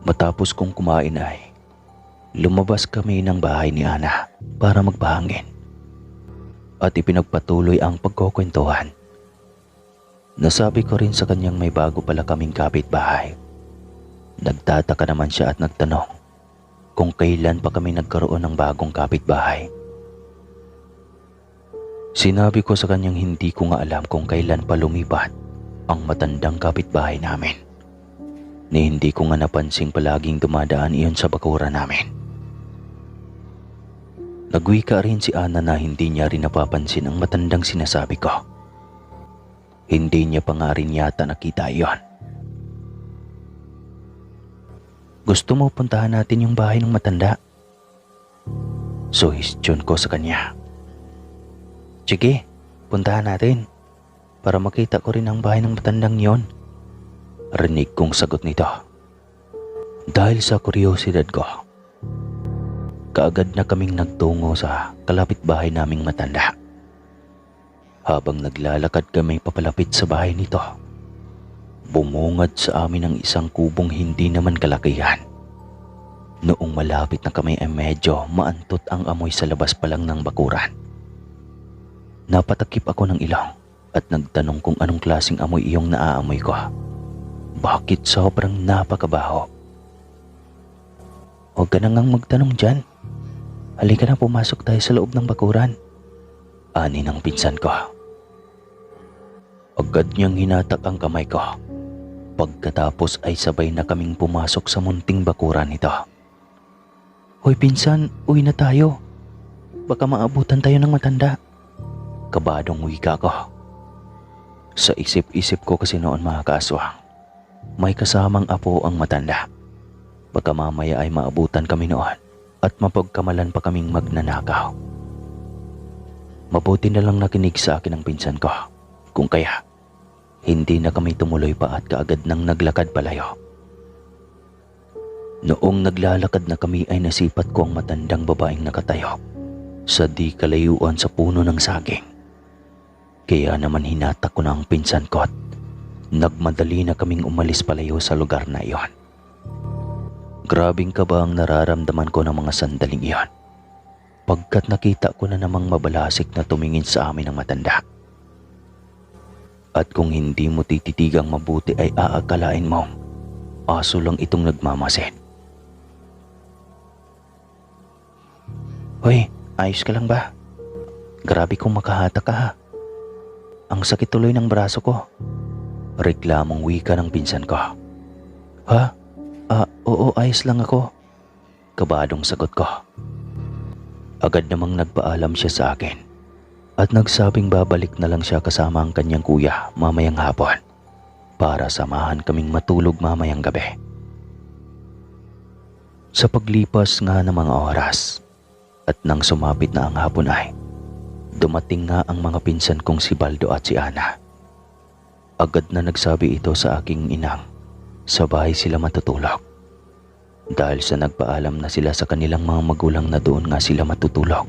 Matapos kong kumain ay lumabas kami ng bahay ni Ana para magpahangin at ipinagpatuloy ang pagkukwentuhan. Nasabi ko rin sa kanyang may bago pala kaming kapitbahay. Nagtataka naman siya at nagtanong kung kailan pa kami nagkaroon ng bagong kapitbahay. Sinabi ko sa kanyang hindi ko nga alam kung kailan pa lumipat ang matandang kapitbahay namin. Ni hindi ko nga napansing palaging dumadaan iyon sa bakuran namin. Nagwika rin si Ana na hindi niya rin napapansin ang matandang sinasabi ko. Hindi niya pa nga rin yata nakita iyon. Gusto mo puntahan natin yung bahay ng matanda? Suhestyon ko sa kanya. Sige, puntahan natin para makita ko rin ang bahay ng matandang yon. Rinig kong sagot nito. Dahil sa kuryosidad ko, kaagad na kaming nagtungo sa kalapit bahay naming matanda. Habang naglalakad kami papalapit sa bahay nito, bumungad sa amin ang isang kubong hindi naman kalakihan. Noong malapit na kami ay medyo maantot ang amoy sa labas pa lang ng bakuran. Napatakip ako ng ilong at nagtanong kung anong klaseng amoy iyong naaamoy ko. Bakit sobrang napakabaho? Huwag ka na ngang magtanong dyan. Halika na, pumasok tayo sa loob ng bakuran. Ani ng pinsan ko. Agad niyang hinatak ang kamay ko. Pagkatapos ay sabay na kaming pumasok sa munting bakuran nito. Hoy pinsan, uwi na tayo. Baka maabutan tayo ng matanda. Kabadong wika ko. Sa isip-isip ko kasi noon mga kaaswang, may kasamang apo ang matanda. Baka mamaya ay maabutan kami noon at mapagkamalan pa kaming magnanakaw. Mabuti na lang nakinig sa akin ang pinsan ko. Kung kaya, hindi na kami tumuloy pa at kaagad nang naglakad palayo. Noong naglalakad na kami ay nasipat ko ang matandang babaeng nakatayo sa di kalayuan sa puno ng saging. Kaya naman hinatak ko na ang pinsan ko at nagmadali na kaming umalis palayo sa lugar na iyon. Grabing kaba ang nararamdaman ko ng mga sandaling iyon, pagkat nakita ko na namang mabalasik na tumingin sa amin ang matanda. At kung hindi mo tititigang mabuti ay aakalain mong aso lang itong nagmamasid. Hoy, ayos ka lang ba? Grabe kung makahatak ka ha. Ang sakit tuloy ng braso ko. Reklamong wika ng pinsan ko. Ha? Oo, ayos lang ako. Kabadong sagot ko. Agad namang nagpaalam siya sa akin at nagsabing babalik na lang siya kasama ang kanyang kuya mamayang hapon para samahan kaming matulog mamayang gabi. Sa paglipas nga ng mga oras at nang sumapit na ang hapon ay dumating nga ang mga pinsan kong si Baldo at si Ana. Agad na nagsabi ito sa aking inang sa bahay sila matutulog. Dahil sa nagpaalam na sila sa kanilang mga magulang na doon nga sila matutulog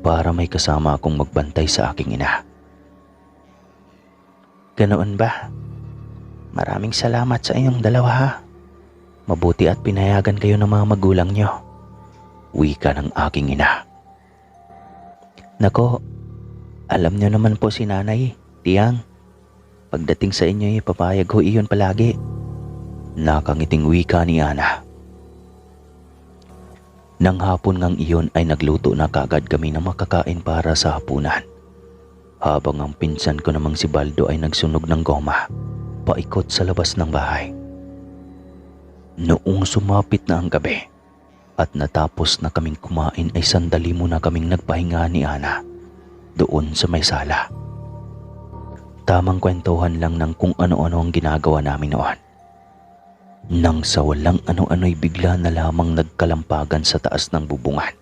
para may kasama akong magbantay sa aking ina. Ganoon ba? Maraming salamat sa inyong dalawa ha. Mabuti at pinayagan kayo ng mga magulang nyo. Wika ng aking ina. Nako, alam nyo naman po si nanay, tiyang. Pagdating sa inyo papayag ho iyon palagi. Nakangiting wika ni Ana. Nang hapon ngang iyon ay nagluto na kaagad kami ng makakain para sa hapunan. Habang ang pinsan ko namang si Baldo ay nagsunog ng goma, paikot sa labas ng bahay. Noong sumapit na ang gabi at natapos na kaming kumain ay sandali muna kaming nagpahinga ni Ana doon sa may sala. Tamang kwentuhan lang ng kung ano-ano ang ginagawa namin noon. Nang sa walang ano-ano'y bigla na lamang nagkalampagan sa taas ng bubungan.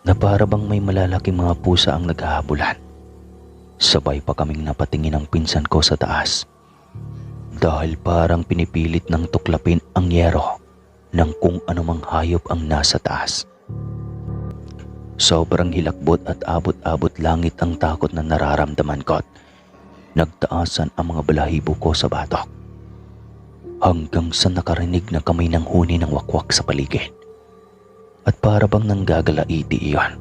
Na para bang may malalaking mga pusa ang naghahabulan. Sabay pa kaming napatingin ang pinsan ko sa taas. Dahil parang pinipilit ng tuklapin ang yero ng kung anumang hayop ang nasa taas. Sobrang hilakbot at abot-abot langit ang takot na nararamdaman ko at nagtaasan ang mga balahibo ko sa batok. Hanggang sa nakarinig na kami ng huni ng wakwak sa paligid. At para bang nanggagalaiti iyon.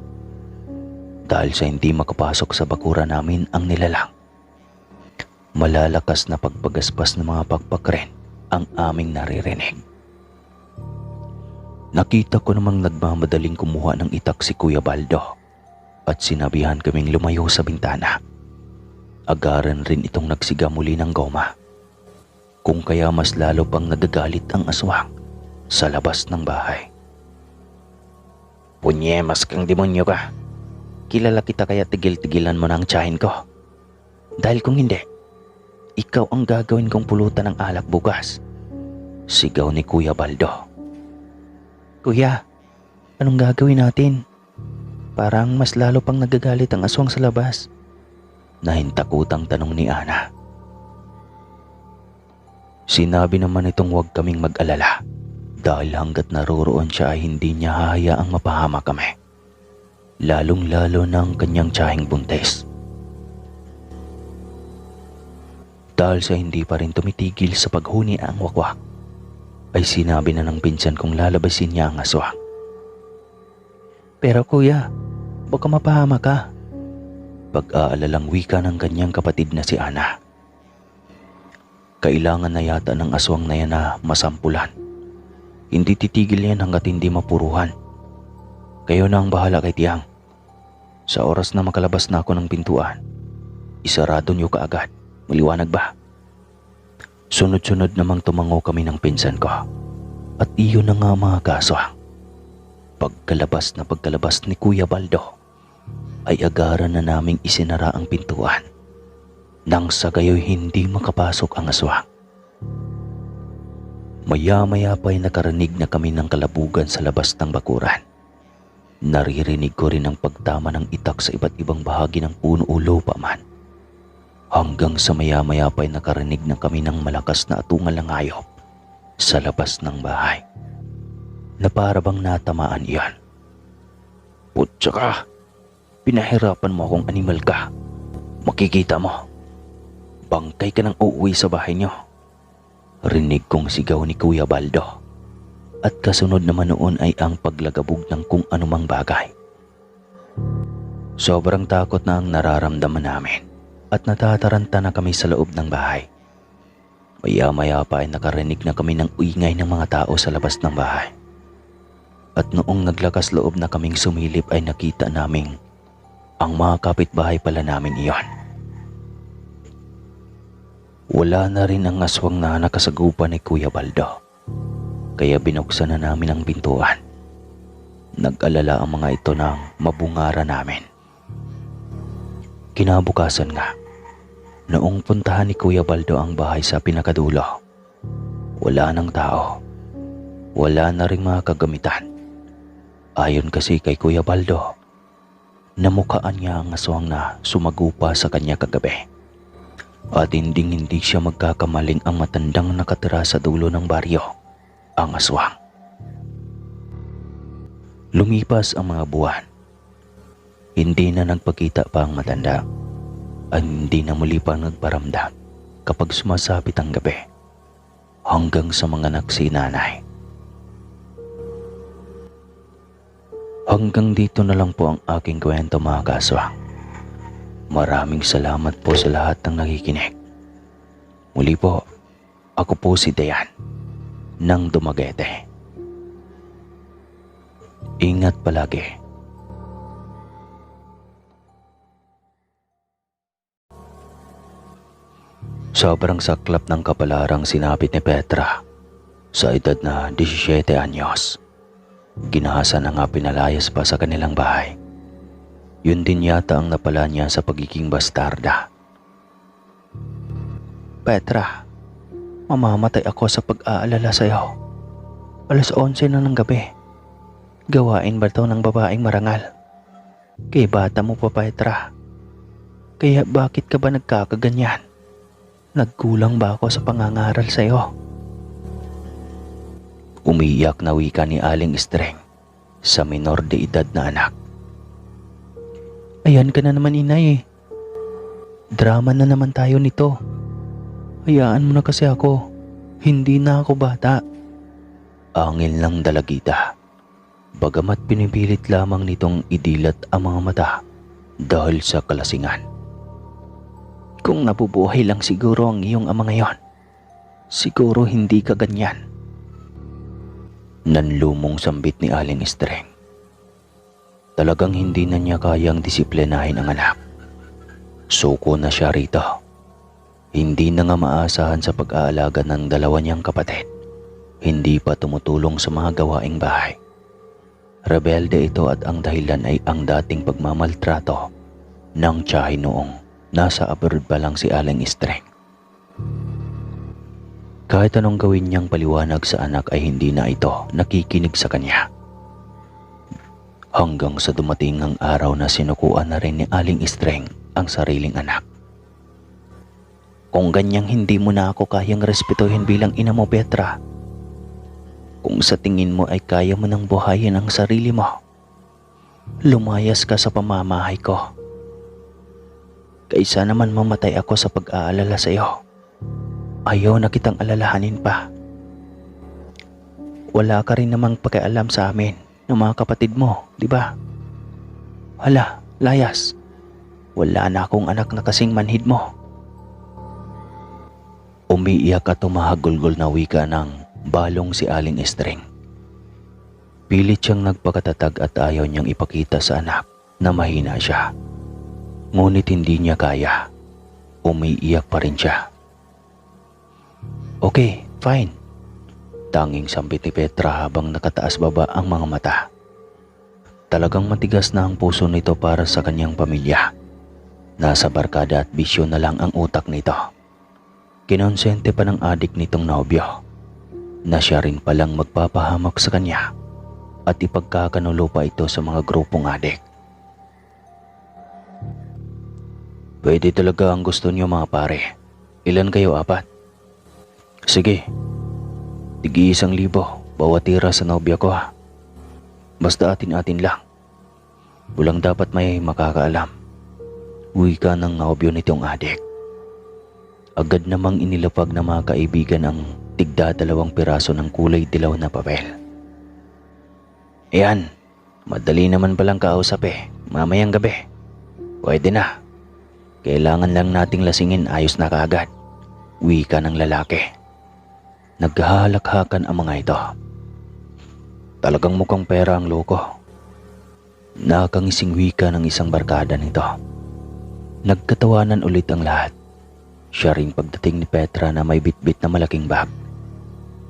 Dahil sa hindi makapasok sa bakura namin ang nilalang. Malalakas na pagpagaspas ng mga pakpak rin ang aming naririnig. Nakita ko namang nagmamadaling kumuha ng itak si Kuya Baldo at sinabihan kaming lumayo sa bintana. Agaran rin itong nagsiga muli ng goma. Kung kaya mas lalo pang nagagalit ang aswang sa labas ng bahay. Punyemas kang demonyo ka. Kilala kita kaya tigil-tigilan mo na ang tiyahin ko. Dahil kung hindi, ikaw ang gagawin kong pulutan ng alak bukas. Sigaw ni Kuya Baldo. Kuya, anong gagawin natin? Parang mas lalo pang nagagalit ang aswang sa labas. Nahintakutang tanong ni Ana. Sinabi naman itong huwag kaming mag-alala dahil hanggat naroroon siya ay hindi niya hahayaang mapahama kami. Lalong-lalo na ang kanyang tiyahing buntis. Dahil sa hindi pa rin tumitigil sa paghuni ang wakwak, ay sinabi na ng pinsan kong lalabasin niya ang aswang. Pero kuya, baka mapahama ka. Pag-aalalang wika ng kanyang kapatid na si Ana. Kailangan na yata ng aswang na yan na masampulan. Hindi titigil yan hanggat hindi mapuruhan. Kayo na ang bahala kay tiyang. Sa oras na makalabas na ako ng pintuan, isarado niyo kaagad. Maliwanag ba? Sunod-sunod namang tumango kami ng pinsan ko. At iyon na nga mga kaswang. Pagkalabas ni Kuya Baldo, ay agaran na naming isinara ang pintuan. Nang sa gayoy hindi makapasok ang aswang. Maya-maya pa'y nakarinig na kami ng kalabugan sa labas ng bakuran. Naririnig ko rin ang pagtama ng itak sa iba't ibang bahagi ng puno o lupa man. Hanggang sa maya-maya pa'y nakarinig na kami ng malakas na atungal ng hayop sa labas ng bahay. Na para bang natamaan iyan. Putsa ka! Pinahirapan mo akong animal ka. Makikita mo. Bangkay ka nang uuwi sa bahay niyo. Rinig kong sigaw ni Kuya Baldo. At kasunod naman noon ay ang paglagabog ng kung anumang bagay. Sobrang takot na ang nararamdaman namin at natataranta na kami sa loob ng bahay. Maya-maya pa ay nakarinig na kami ng ingay ng mga tao sa labas ng bahay. At noong naglakas loob na kaming sumilip ay nakita naming ang mga kapitbahay pala namin iyon. Wala na rin ang aswang na nakasagupan ni Kuya Baldo. Kaya binuksan na namin ang pintuan. Nag-alala ang mga ito ng mabungara namin. Kinabukasan nga, noong puntahan ni Kuya Baldo ang bahay sa pinakadulo, wala nang tao. Wala na ring mga kagamitan. Ayon kasi kay Kuya Baldo, namukhaan niya ang aswang na sumagupa sa kanya kagabi. At hindi siya magkakamaling ang matandang nakatira sa dulo ng baryo, ang aswang. Lumipas ang mga buwan. Hindi na nagpakita pa ang matanda at hindi na muli pa nagparamdam kapag sumasapit ang gabi hanggang sa mga anak si nanay. Hanggang dito na lang po ang aking kwento mga kaswang. Maraming salamat po sa lahat ng nakikinig. Muli po, ako po si Dayan ng Dumaguete. Ingat palagi. Sobrang saklap ng kapalarang sinapit ni Petra sa edad na 17 anyos. Ginahasa na nga pinalayas pa sa kanilang bahay. Yun din yata ang napala niya sa pagiging bastarda. Petra, mamamatay ako sa pag-aalala sa iyo. 11:00 na ng gabi. Gawain ba ito ng babaeng marangal? Kay bata mo pa, Petra. Kaya bakit ka ba nagkakaganyan? Nagkulang ba ako sa pangangaral sa iyo? Umiiyak na wika ni Aling Estreng sa minor de edad na anak. Ayan ka na naman, inay. Drama na naman tayo nito. Hayaan mo na kasi ako. Hindi na ako bata. Angil ng dalagita. Bagamat pinipilit lamang nitong idilat ang mga mata dahil sa kalasingan. Kung nabubuhay lang siguro ang iyong ama ngayon, siguro hindi ka ganyan. Nanlumong sambit ni Aling Estreng. Talagang hindi na niya kayang disiplinahin ang anak. Suko na siya rito. Hindi na nga maasahan sa pag-aalaga ng dalawa niyang kapatid. Hindi pa tumutulong sa mga gawaing bahay. Rebelde ito at ang dahilan ay ang dating pagmamaltrato ng tiyahin noong nasa abroad pa lang si Aling Estreng. Kahit anong gawin niyang paliwanag sa anak ay hindi na ito nakikinig sa kanya. Hanggang sa dumating ang araw na sinukuan na rin ni Aling Estreng ang sariling anak. Kung ganyang hindi mo na ako kayang respetuhin bilang ina mo, Petra. Kung sa tingin mo ay kaya mo nang buhayin ang sarili mo, lumayas ka sa pamamahay ko. Kaysa naman mamatay ako sa pag-aalala sa iyo, ayaw na kitang alalahanin pa. Wala ka rin namang pakialam sa amin ng mga kapatid mo, di ba? Hala, layas. Wala na akong anak na kasing manhid mo. Umiiyak at tumahagulgol na wika ng balong si Aling Estreng. Pilit siyang nagpakatatag at ayaw niyang ipakita sa anak na mahina siya. Ngunit hindi niya kaya. Umiiyak pa rin siya. Okay, fine. Tanging sambit ni Petra habang nakataas baba ang mga mata. Talagang matigas na ang puso nito para sa kanyang pamilya. Nasa barkada at bisyo na lang ang utak nito. Kinonsente pa ng adik nitong nobyo na siya rin palang magpapahamak sa kanya at ipagkakanulo pa ito sa mga grupong adik. Pwede talaga ang gusto niyo mga pare. Ilan kayo, 4? Sige. Tigi 1,000 bawat tira sa nobya ko ha. Basta atin-atin lang. Walang dapat may makakaalam. Wika ng nobyo nitong adik. Agad namang inilapag ng mga kaibigan ang tigda 2 piraso ng kulay dilaw na papel. Ayan, madali naman palang kausap mamayang gabi. Pwede na. Kailangan lang nating lasingin ayos na kaagad. Wika ng lalaki. Naghahalakhakan ang mga ito. Talagang mukhang pera ang loko. Nakakangising wika ng isang barkada nito. Nagkatawanan ulit ang lahat. Siya ring pagdating ni Petra na may bitbit na malaking bag.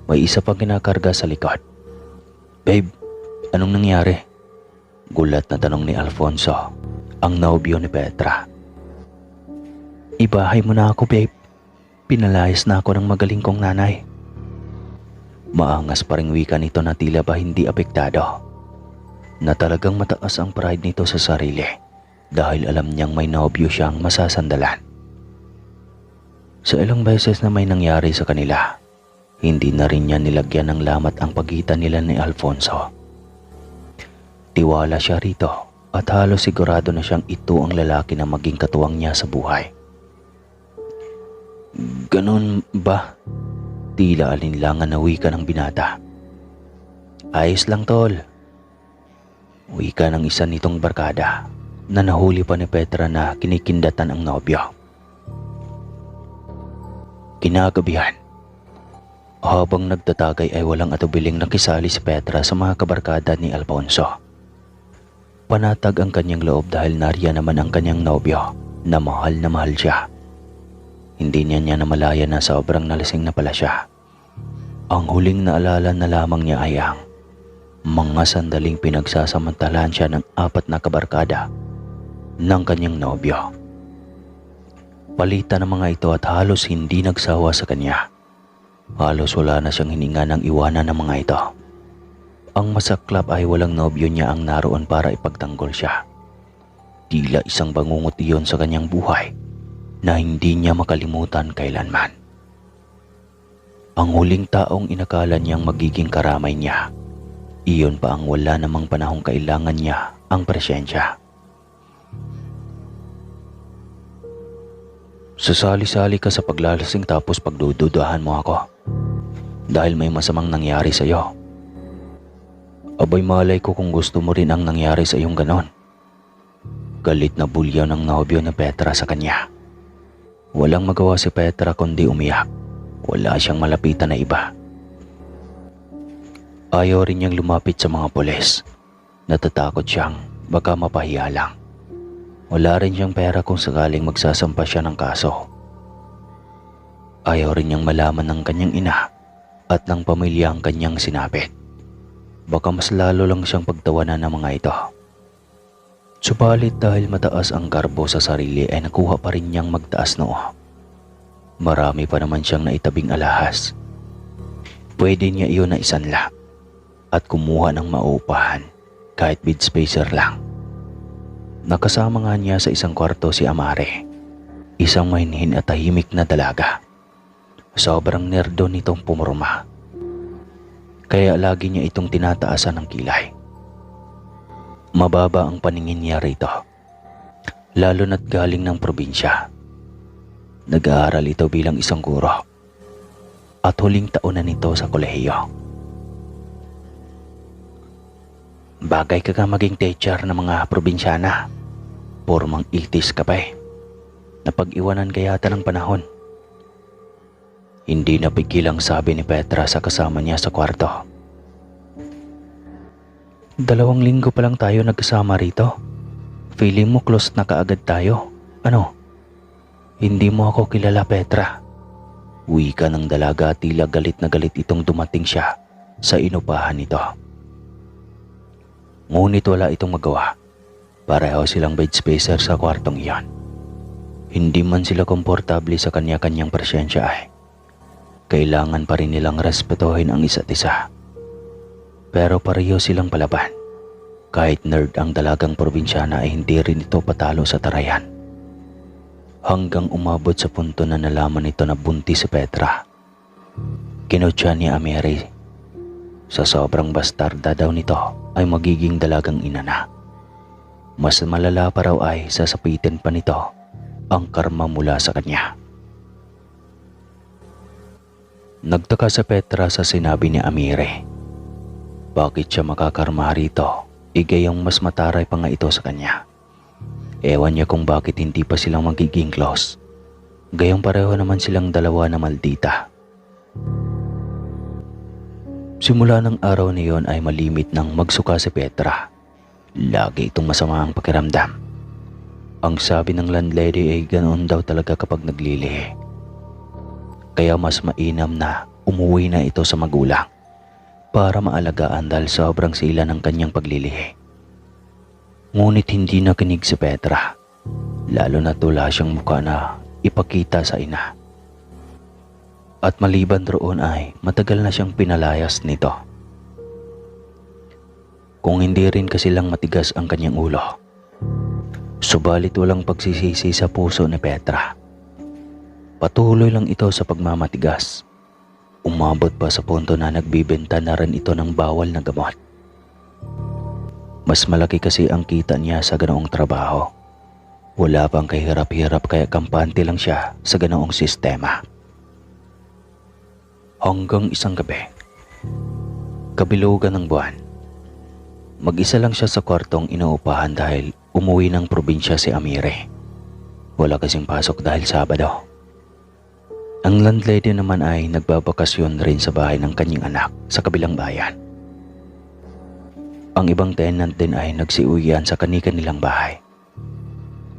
May isa pang kinakarga sa likod. "Babe, anong nangyari?" Gulat na tanong ni Alfonso, ang nobyo ni Petra. "Ibahay mo na ako, babe. Pinalayas na ako ng magaling kong nanay." Maangas pa ring wika nito na tila ba hindi apektado. Na talagang mataas ang pride nito sa sarili dahil alam niyang may nobyo siyang masasandalan. Sa ilang beses na may nangyari sa kanila, hindi na rin niya nilagyan ng lamat ang pagitan nila ni Alfonso. Tiwala siya rito at halos sigurado na siyang ito ang lalaki na maging katuwang niya sa buhay. "Ganun ba?" Tila alinlangan na wika ng binata. "Ayos lang, tol." Wika ng isa nitong barkada na nahuli pa ni Petra na kinikindatan ang nobyo. Kinagabihan, habang nagtatagay ay walang atubiling nakisali si Petra sa mga kabarkada ni Alfonso. Panatag ang kanyang loob dahil nariyan naman ang kanyang nobyo na mahal siya. Hindi niya namalaya na sobrang nalasing na pala siya. Ang huling naalala na lamang niya ay ang mga sandaling pinagsasamantalahan siya ng 4 na kabarkada ng kanyang nobyo. Palitan ng mga ito at halos hindi nagsawa sa kanya. Halos wala na siyang hininga ng iwanan ng mga ito. Ang masaklap ay walang nobyo niya ang naroon para ipagtanggol siya. Tila isang bangungot iyon sa kanyang buhay na hindi niya makalimutan kailanman. Ang huling taong inakala niyang magiging karamay niya, iyon pa ang wala namang panahong kailangan niya ang presensya. Sasali-sali ka sa paglalasing tapos pagdududahan mo ako dahil may masamang nangyari sa iyo. Abay, malay ko kung gusto mo rin ang nangyari sa iyong ganon. Galit na bulyaw ng nobyo ni Petra sa kanya. Walang magawa si Petra kundi umiyak. Wala siyang malapitan na iba. Ayaw rin niyang lumapit sa mga pulis. Natatakot siyang baka mapahiya lang. Wala rin siyang pera kung sakaling magsasampa siya ng kaso. Ayaw rin niyang malaman ng kanyang ina at ng pamilya ang kanyang sinapit. Baka mas lalo lang siyang pagtawanan ng mga ito. Subalit dahil mataas ang garbo sa sarili ay nakuha pa rin niyang magtaas noo. Marami pa naman siyang naitabing alahas. Pwede niya iyon na isanla at kumuha ng maupahan kahit bed spacer lang. Nakasama nga niya sa isang kwarto si Amare, isang mahinhin at tahimik na dalaga. Sobrang nerdo nitong pumurma, kaya lagi niya itong tinataasan ng kilay. Mababa ang paningin niya rito, lalo na't galing ng probinsya. Nag-aaral ito bilang isang guro at huling taon na nito sa kolehiyo. Bagay ka maging teacher ng mga probinsyana. Pormang itis ka pa eh. Napag-iwanan ka yata ng panahon. Hindi napigil ang sabi ni Petra sa kasama niya sa kwarto. 2 linggo pa lang tayo nagkasama rito. Feeling mo close na kaagad tayo. Ano? Hindi mo ako kilala, Petra. Wika ng dalaga, tila galit na galit itong dumating siya sa inupahan nito. Ngunit wala itong magawa. Pareho silang bed spacer sa kwartong iyon. Hindi man sila komportable sa kanya-kanyang presensya ay kailangan pa rin nilang respetuhin ang isa't isa. Pero pareho silang palaban. Kahit nerd ang dalagang probinsyana ay hindi rin ito patalo sa tarayan. Hanggang umabot sa punto na nalaman nito na buntis si Petra. Kinutya ni Amere. Sa sobrang bastarda daw nito ay magiging dalagang ina na. Mas malala pa raw ay sasapitin pa nito ang karma mula sa kanya. Nagtaka sa Petra sa sinabi ni Amire. Bakit siya makakarma rito? Gayong mas mataray pa nga ito sa kanya. Ewan niya kung bakit hindi pa silang magiging close. Gayong pareho naman silang dalawa na maldita. Simula ng araw na iyon ay malimit nang magsuka si Petra. Lagi itong masama ang pakiramdam. Ang sabi ng landlady ay ganoon daw talaga kapag naglilihi. Kaya mas mainam na umuwi na ito sa magulang para maalagaan dahil sobrang sila ng kanyang paglilihi. Ngunit hindi nakinig si Petra, lalo na tula siyang mukha na ipakita sa ina. At maliban roon ay matagal na siyang pinalayas nito. Kung hindi rin kasi lang matigas ang kanyang ulo, subalit walang pagsisisi sa puso ni Petra. Patuloy lang ito sa pagmamatigas. Umabot pa sa punto na nagbibenta na rin ito ng bawal na gamot. Mas malaki kasi ang kita niya sa ganoong trabaho. Wala pang kahirap-hirap kaya kampante lang siya sa ganoong sistema. Hanggang isang gabi, kabilugan ng buwan, mag-isa lang siya sa kwartong inuupahan dahil umuwi ng probinsya si Amire. Wala kasing pasok dahil Sabado. Ang landlady naman ay nagbabakasyon rin sa bahay ng kanyang anak sa kabilang bayan. Ang ibang tenant din ay nagsiuwian sa kani-kanilang bahay.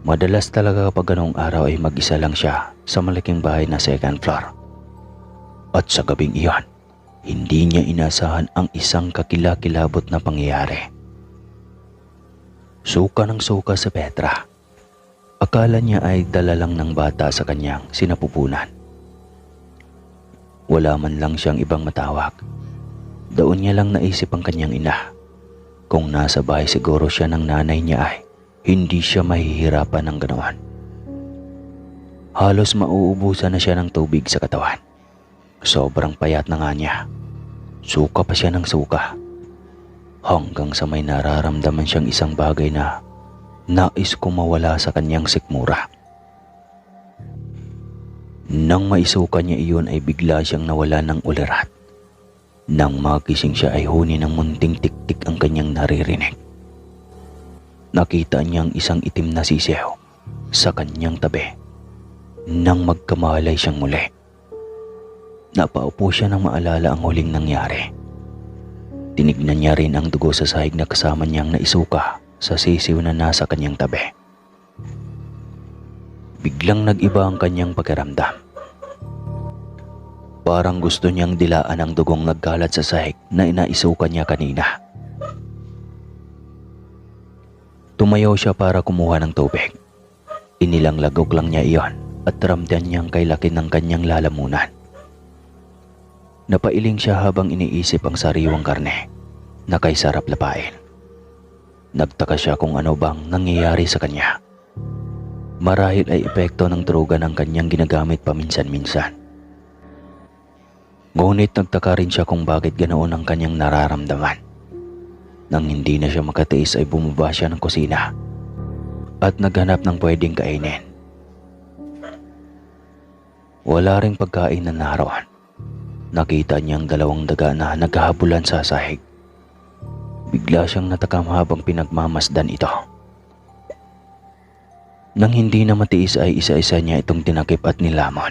Madalas talaga kapag ganong araw ay mag-isa lang siya sa malaking bahay na second floor. At sa gabing iyon, hindi niya inasahan ang isang kakilakilabot na pangyayari. Suka ng suka sa Petra. Akala niya ay dala lang ng bata sa kanyang sinapupunan. Wala man lang siyang ibang matawag. Doon niya lang naisip ang kanyang ina. Kung nasa bahay siguro siya ng nanay niya ay hindi siya mahihirapan ng ganoon. Halos mauubusan na siya ng tubig sa katawan. Sobrang payat na nga niya. Suka pa siya ng suka. Hanggang sa may nararamdaman siyang isang bagay na nais ko mawala sa kanyang sikmura. Nang maisuka niya iyon ay bigla siyang nawala ng ulirat. Nang magising siya ay huni ng munting tiktik ang kanyang naririnig. Nakita niyang isang itim na sisiw sa kanyang tabi. Nang magkamalay siyang muli, napaupo siya nang maalala ang huling nangyari. Tinignan niya rin ang dugo sa sahig na kasama niyang naisuka sa sisiw na nasa kanyang tabi. Biglang nag-iba ang kanyang pakiramdam. Parang gusto niyang dilaan ang dugong nagkalat sa sahig na inaisuka niya kanina. Tumayo siya para kumuha ng tubig. Inilang lagok lang niya iyon at ramdam niyang kay laki ng kanyang lalamunan. Napailing siya habang iniisip ang sariwang karne na kay sarap lapain. Nagtaka siya kung ano bang nangyayari sa kanya. Marahil ay epekto ng droga ng kanyang ginagamit paminsan-minsan. Ngunit nagtaka rin siya kung bakit ganoon ang kanyang nararamdaman. Nang hindi na siya makatiis ay bumaba siya ng kusina at naghanap ng pwedeng kainin. Wala ring pagkain na naroon. Nakita niyang dalawang daga na naghahabulan sa sahig. Bigla siyang natakam habang pinagmamasdan ito. Nang hindi na matiis ay isa-isa niya itong tinakip at nilamon.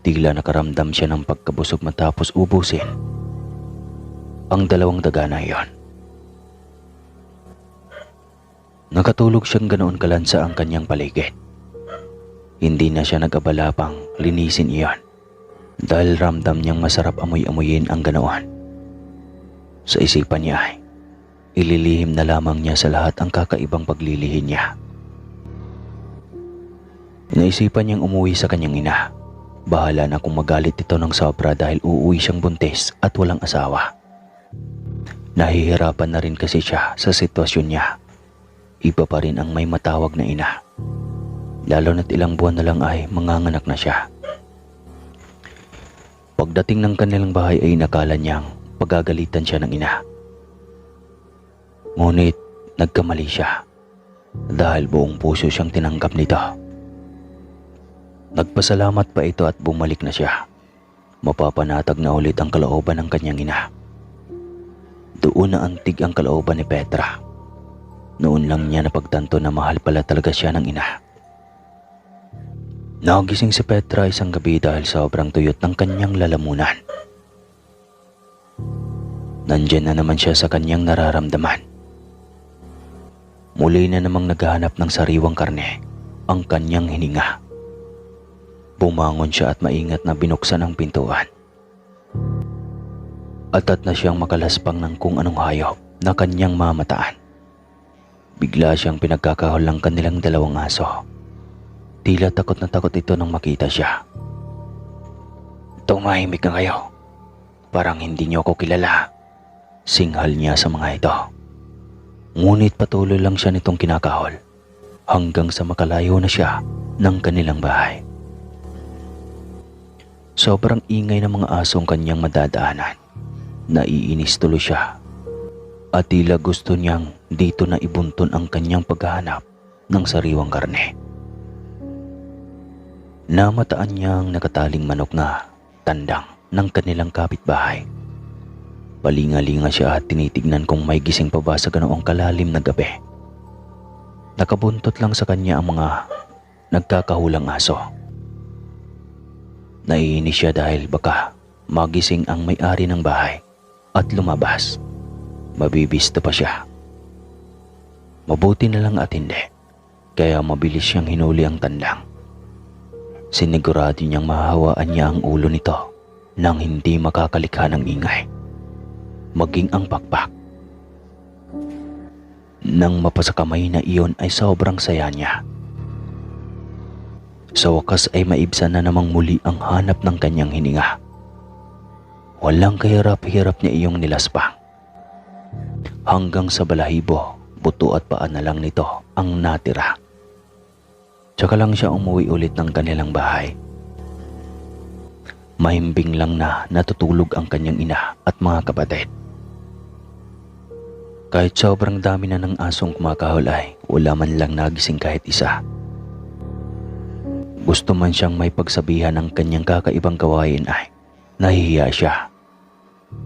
Tila nakaramdam siya ng pagkabusog matapos ubusin ang dalawang daga na iyon. Nakatulog siyang ganoon kalansa ang kanyang paligid. Hindi na siya nag-abala pang linisin iyon. Dahil ramdam niyang masarap amoy-amoyin ang ganoon. Sa isipan niya ay ililihim na lamang niya sa lahat ang kakaibang paglilihi niya. Naisipan niyang umuwi sa kanyang ina. Bahala na kung magalit ito ng sobra dahil uuwi siyang buntis at walang asawa. Nahihirapan na rin kasi siya sa sitwasyon niya. Iba pa rin ang may matawag na ina. Lalo na't ilang buwan na lang ay manganganak na siya. Pagdating ng kanilang bahay ay nakala niyang pagagalitan siya ng ina. Ngunit nagkamali siya dahil buong puso siyang tinanggap nito. Nagpasalamat pa ito at bumalik na siya. Mapapanatag na ulit ang kalooban ng kanyang ina. Doon na antig ang kalooban ni Petra. Noon lang niya napagtanto na mahal pala talaga siya ng ina. Nagising si Petra isang gabi dahil sobrang tuyot ng kanyang lalamunan. Nandyan na naman siya sa kanyang nararamdaman. Muli na namang naghahanap ng sariwang karne ang kanyang hininga. Pumangon siya at maingat na binuksan ang pintuan. Atat na siyang makalaspang ng kung anong hayop na kanyang mamataan. Bigla siyang pinagkakahol ng kanilang dalawang aso. Tila takot na takot ito nang makita siya. "Tumahimik na kayo. Parang hindi niyo ako kilala," singhal niya sa mga ito. Ngunit patuloy lang siya nitong kinakahol hanggang sa makalayo na siya ng kanilang bahay. Sobrang ingay ng mga asong kanyang madadaanan. Naiinis tuloy siya at tila gusto niyang dito na ibuntun ang kanyang paghahanap ng sariwang karne. Namataan niyang nakataling manok na tandang ng kanilang kapitbahay. Palinga-linga siya at tinitignan kung may gising pa ba sa ganoong kalalim na gabi. Nakabuntot lang sa kanya ang mga nagkakahulang aso. Naiinis siya dahil baka magising ang may-ari ng bahay at lumabas. Mabibista pa siya. Mabuti na lang at hindi, kaya mabilis siyang hinuli ang tandang. Sinigurado niyang mahahawaan niya ang ulo nito nang hindi makakalikha ng ingay, maging ang pakpak. Nang mapasa kamay na iyon ay sobrang saya niya. Sa wakas ay maibsan na namang muli ang hanap ng kanyang hininga. Walang kahirap-hirap niya iyong nilaspang. Hanggang sa balahibo, buto at paa na lang nito ang natira. Tsaka lang siya umuwi ulit ng kanilang bahay. Mahimbing lang na natutulog ang kanyang ina at mga kapatid. Kahit sobrang dami na ng asong kumakahol ay wala man lang nagising kahit isa. Gusto man siyang may pagsabihan ng kanyang kakaibang gawain ay nahihiya siya.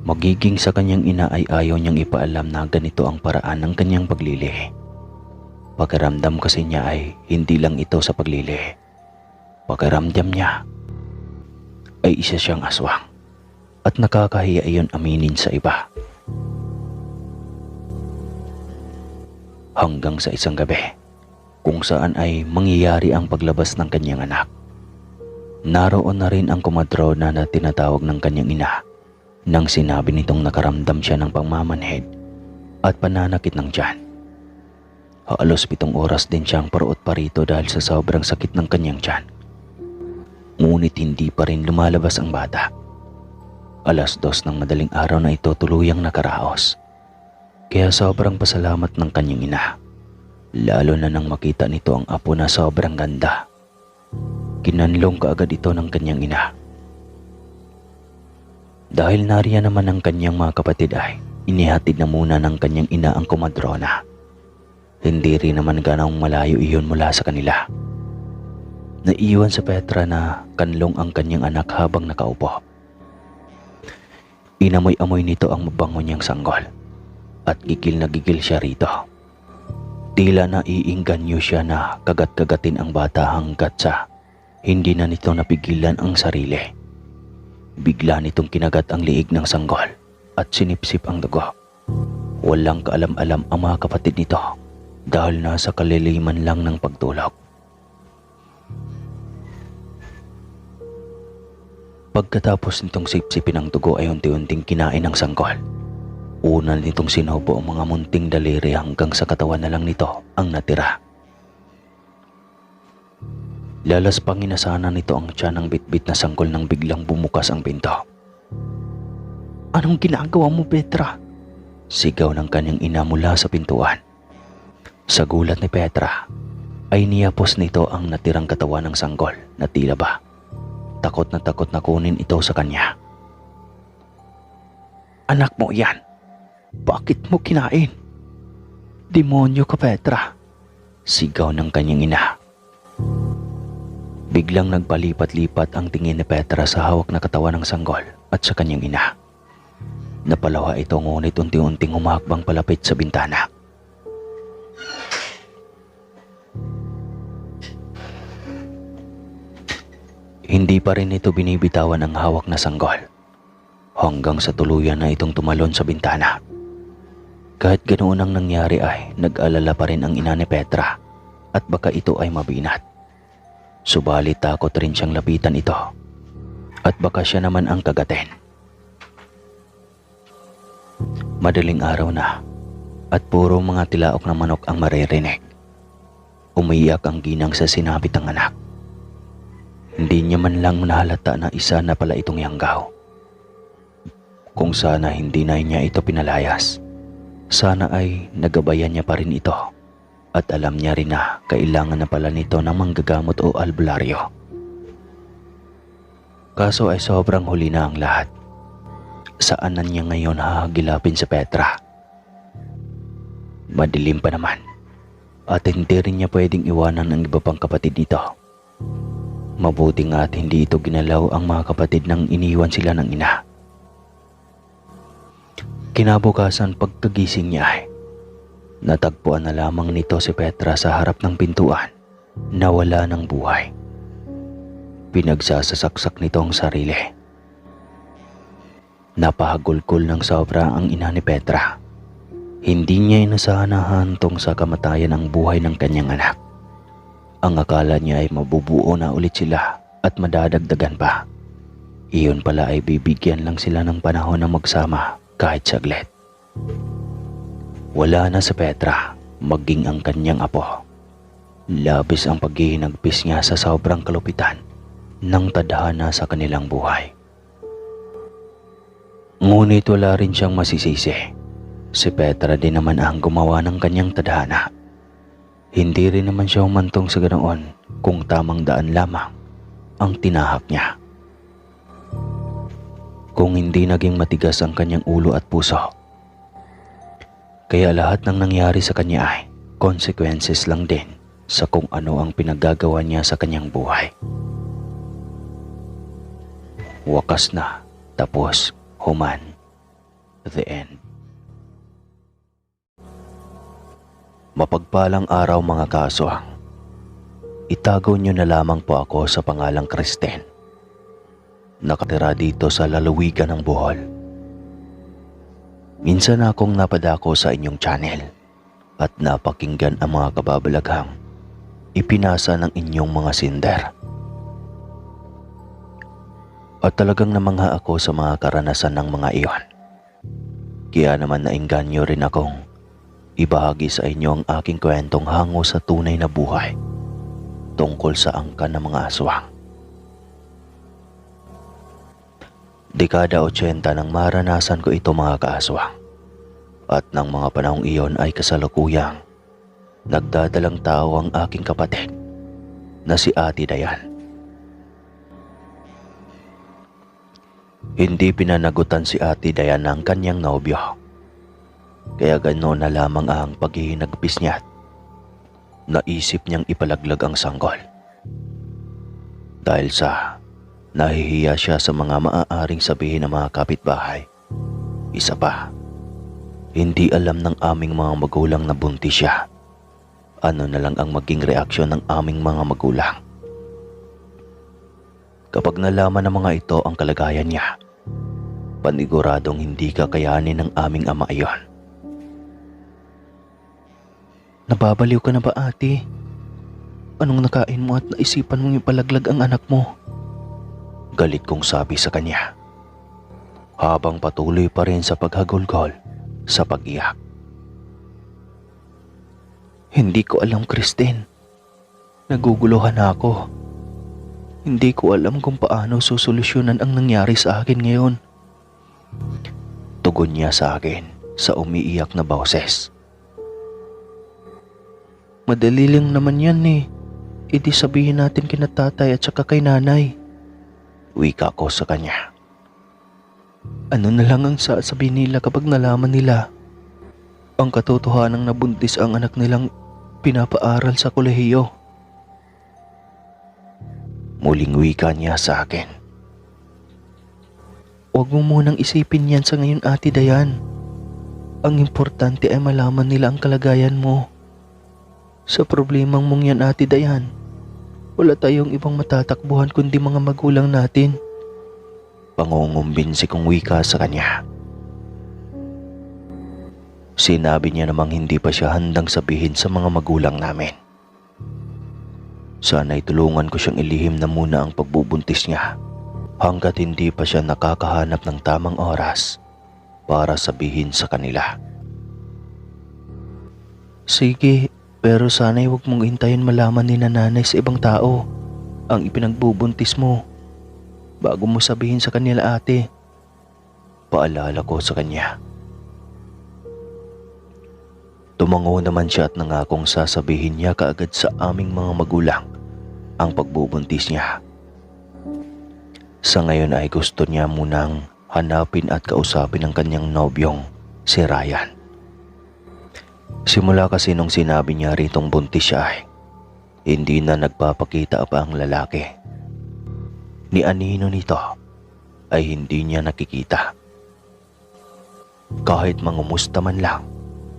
Magiging sa kanyang ina ay ayaw niyang ipaalam na ganito ang paraan ng kanyang paglilihi. Pakiramdam kasi niya ay hindi lang ito sa paglilihi. Pakiramdam niya ay isa siyang aswang at nakakahiya iyon aminin sa iba. Hanggang sa isang gabi kung saan ay mangyayari ang paglabas ng kanyang anak. Naroon na rin ang kumadro na tinatawag ng kanyang ina nang sinabi nitong nakaramdam siya ng pangmamanhid at pananakit ng tiyan. Halos 7 oras din siyang paruot parito dahil sa sobrang sakit ng kanyang tiyan. Ngunit hindi pa rin lumalabas ang bata. 2:00 ng madaling araw na ito tuluyang nakaraos. Kaya sobrang pasalamat ng kanyang ina. Lalo na nang makita nito ang apo na sobrang ganda. Kinanlong kaagad ito ng kanyang ina. Dahil nariyan naman ang kanyang mga kapatid ay inihatid na muna ng kanyang ina ang komadrona. Hindi rin naman ganong malayo iyon mula sa kanila. Naiwan sa Petra na kanlong ang kanyang anak habang nakaupo. Inamoy-amoy nito ang mabango niyang sanggol at gigil na gigil siya rito. Tila naiingganyo siya na kagat-kagatin ang bata hanggat sa hindi na nito napigilan ang sarili. Bigla nitong kinagat ang liig ng sanggol at sinipsip ang dugo. Walang kaalam-alam ang mga kapatid nito dahil nasa kaliliman lang ng pagtulog. Pagkatapos nitong sipsipin ang dugo ay unti-unting kinain ng sanggol. Una nitong sinubo ang mga munting daliri hanggang sa katawan na lang nito ang natira. Lalaspangin na sana nito ang tiyan ng bitbit na sanggol nang biglang bumukas ang pinto. "Anong ginagawa mo, Petra?" Sigaw ng kanyang ina mula sa pintuan. Sa gulat ni Petra ay niyapos nito ang natirang katawan ng sanggol na tila ba takot na kunin ito sa kanya. "Anak mo yan. Bakit mo kinain? Demonyo ka, Petra!" Sigaw ng kanyang ina. Biglang nagpalipat-lipat ang tingin ni Petra sa hawak na katawan ng sanggol at sa kanyang ina. Napalawa ito ngunit unti-unting humakbang palapit sa bintana. Hindi pa rin ito binibitawan ang hawak na sanggol hanggang sa tuluyan na itong tumalon sa bintana. Kahit ganoon ang nangyari ay nag-alala pa rin ang ina ni Petra at baka ito ay mabinat. Subalit takot rin siyang lapitan ito at baka siya naman ang kagatin. Madaling araw na at puro mga tilaok na manok ang maririnig. Umiyak ang ginang sa sinapit ng anak. Hindi niya man lang nahalata na isa na pala itong Yanggaw. Kung sana hindi na niya ito pinalayas, sana ay nagabayan niya pa rin ito at alam niya rin na kailangan na pala nito ng manggagamot o albularyo. Kaso ay sobrang huli na ang lahat. Saan na niya ngayon hahagilapin si Petra? Madilim pa naman at hindi rin niya pwedeng iwanan ang iba pang kapatid nito. Mabuti nga at hindi ito ginalaw ang mga kapatid nang iniwan sila ng ina. Kinabukasan pagkagising niya ay natagpuan na lamang nito si Petra sa harap ng pintuan na wala ng buhay. Pinagsasasaksak nito ang sarili. Napahagulgol ng sobra ang ina ni Petra. Hindi niya inasahan na hantong sa kamatayan ang buhay ng kanyang anak. Ang akala niya ay mabubuo na ulit sila at madadagdagan pa. Iyon pala ay bibigyan lang sila ng panahon na magsama kahit saglit. Wala na si Petra, maging ang kanyang apo. Labis ang paghihinagpis niya sa sobrang kalupitan ng tadhana sa kanilang buhay. Ngunit wala rin siyang masisisi. Si Petra din naman ang gumawa ng kanyang tadhana. Hindi rin naman siya humantong sa ganoon kung tamang daan lamang ang tinahak niya. Kung hindi naging matigas ang kanyang ulo at puso, kaya lahat ng nangyari sa kanya ay consequences lang din sa kung ano ang pinaggagawa niya sa kanyang buhay. Wakas na, tapos, human. The end. Mapagpalang araw mga kaaswang. Itago niyo na lamang po ako sa pangalang Kristen. Nakatira dito sa lalawigan ng Bohol. Minsan akong napadako sa inyong channel at napakinggan ang mga kababalaghang ipinasa ng inyong mga sinder. At talagang namangha ako sa mga karanasan ng mga iyon. Kaya naman nainganyo rin akong ibahagi sa inyo ang aking kwentong hango sa tunay na buhay tungkol sa angkan ng mga aswang. Dekada 80 nang maranasan ko ito mga kaaswang. At ng mga panahong iyon ay kasalukuyang nagdadalang tao ang aking kapatid na si Ate Dayan. Hindi pinanagutan si Ate Dayan ng kanyang nobyo. Kaya ganoon na lamang ang paghihinagpis niya. Naisip niyang ipalaglag ang sanggol. Dahil sa nahihiya siya sa mga maaaring sabihin ng mga kapitbahay. Isa pa, hindi alam ng aming mga magulang na buntis siya. Ano na lang ang maging reaksyon ng aming mga magulang. Kapag nalaman ng mga ito ang kalagayan niya, paniguradong hindi kakayanin ng aming ama iyon. Nababaliw ka na ba, ate? Anong nakain mo at naisipan mong ipalaglag ang anak mo? Galit kong sabi sa kanya. Habang patuloy pa rin sa paghagulgol sa pag-iyak. Hindi ko alam, Kristen. Naguguluhan ako. Hindi ko alam kung paano susolusyonan ang nangyari sa akin ngayon. Tugon niya sa akin sa umiiyak na boses. Madali lang naman yan eh. Idi sabihin natin kina tatay at saka kay nanay. Wika ko sa kanya. Ano na lang ang sasabihin nila kapag nalaman nila ang katotohanang nabuntis ang anak nilang pinapaaral sa kolehiyo? Muling wika niya sa akin. Huwag mo munang isipin yan sa ngayon, Ate Dayan. Ang importante ay malaman nila ang kalagayan mo. Sa problemang mong yan, Ate Dayan, wala tayong ibang matatakbuhan kundi mga magulang natin. Pangungumbinsi kong wika sa kanya. Sinabi niya namang hindi pa siya handang sabihin sa mga magulang namin. Sana'y tulungan ko siyang ilihim na muna ang pagbubuntis niya hanggat hindi pa siya nakakahanap ng tamang oras para sabihin sa kanila. Sige, pero sana'y huwag mong hintayin malaman ni nanay sa ibang tao ang ipinagbubuntis mo bago mo sabihin sa kanila, ate. Paalala ko sa kanya. Tumango naman siya at nangakong sasabihin niya kaagad sa aming mga magulang ang pagbubuntis niya. Sa ngayon ay gusto niya munang hanapin at kausapin ang kanyang nobyong si Ryan. Simula kasi nung sinabi niya ritong buntis siya ay hindi na nagpapakita pa ang lalaki. Ni anino nito ay hindi niya nakikita. Kahit mangumusta man lang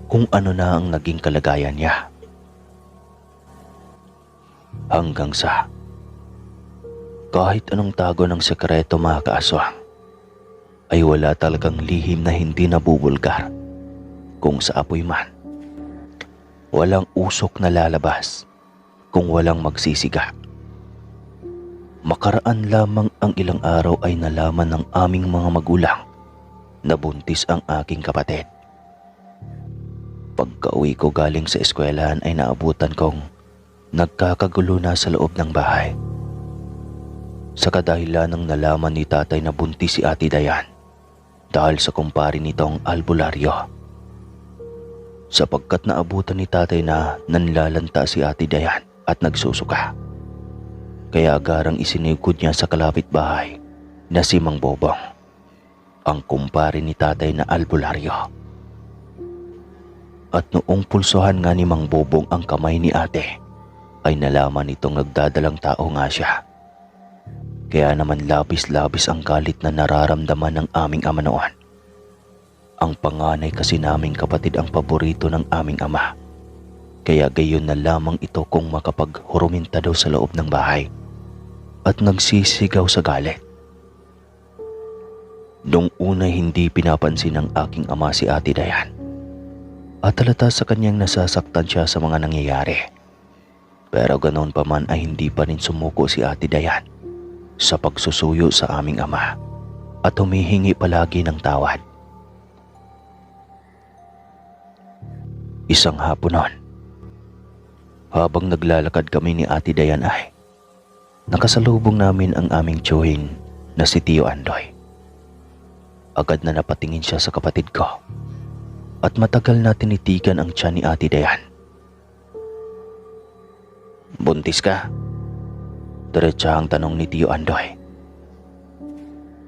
kung ano na ang naging kalagayan niya. Hanggang sa kahit anong tago ng sekreto, mga kaaswang, ay wala talagang lihim na hindi nabubulgar kung sa apoy man. Walang usok na lalabas kung walang magsisiga. Makaraan lamang ang ilang araw ay nalaman ng aming mga magulang na buntis ang aking kapatid. Pagka-uwi ko galing sa eskwelahan ay naabutan kong nagkakagulo na sa loob ng bahay. Sa kadahilan ng nalaman ni tatay na buntis si Ate Dayan dahil sa kumpare nitong albularyo. Sapagkat naabutan ni tatay na nanlalanta si Ate Dayan at nagsusuka. Kaya agarang isinikod niya sa kalapitbahay na si Mang Bobong, ang kumpare ni tatay na albularyo. At noong pulsuhan nga ni Mang Bobong ang kamay ni ate, ay nalaman nitong nagdadalang tao nga siya. Kaya naman labis-labis ang galit na nararamdaman ng aming ama noon. Ang panganay kasi naming kapatid ang paborito ng aming ama. Kaya gayon na lamang ito kung makapaghuruminta daw sa loob ng bahay at nagsisigaw sa galit. Noong una hindi pinapansin ng aking ama si Ate Dayan at halata sa kanyang nasasaktan siya sa mga nangyayari. Pero ganoon pa man ay hindi pa rin sumuko si Ate Dayan sa pagsusuyo sa aming ama at humihingi palagi ng tawad. Isang hapon noon, habang naglalakad kami ni Ate Dayan ay nakasalubong namin ang aming tiyuhin na si Tio Andoy. Agad na napatingin siya sa kapatid ko at matagal na tinitigan ang tiyan ni Ate Dayan. Buntis ka? Diretsahang tanong ni Tio Andoy.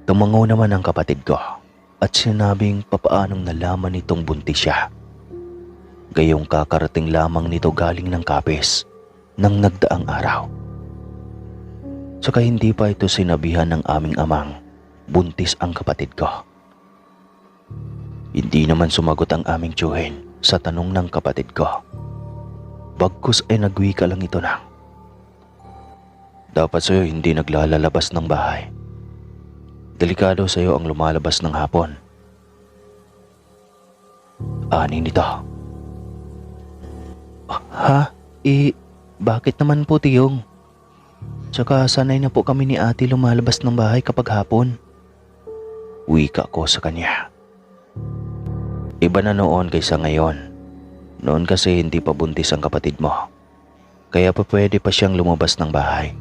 Tumango naman ang kapatid ko at sinabing papaanong nalaman nitong buntis siya. Gayong kakarating lamang nito galing ng kapis ng nagdaang araw. Saka hindi pa ito sinabihan ng aming amang buntis ang kapatid ko. Hindi naman sumagot ang aming tiyuhin sa tanong ng kapatid ko. Bagkus ay nagwika lang ito na, dapat sa'yo hindi naglalabas ng bahay. Delikado sa'yo ang lumalabas ng hapon. Ani nito. Ha? Bakit naman po, Tiyong? Tsaka sanay na po kami ni ate lumalabas ng bahay kapag hapon. Wika ko sa kanya. Iba na noon kaysa ngayon. Noon kasi hindi pa buntis ang kapatid mo. Kaya pa pwede pa siyang lumabas ng bahay.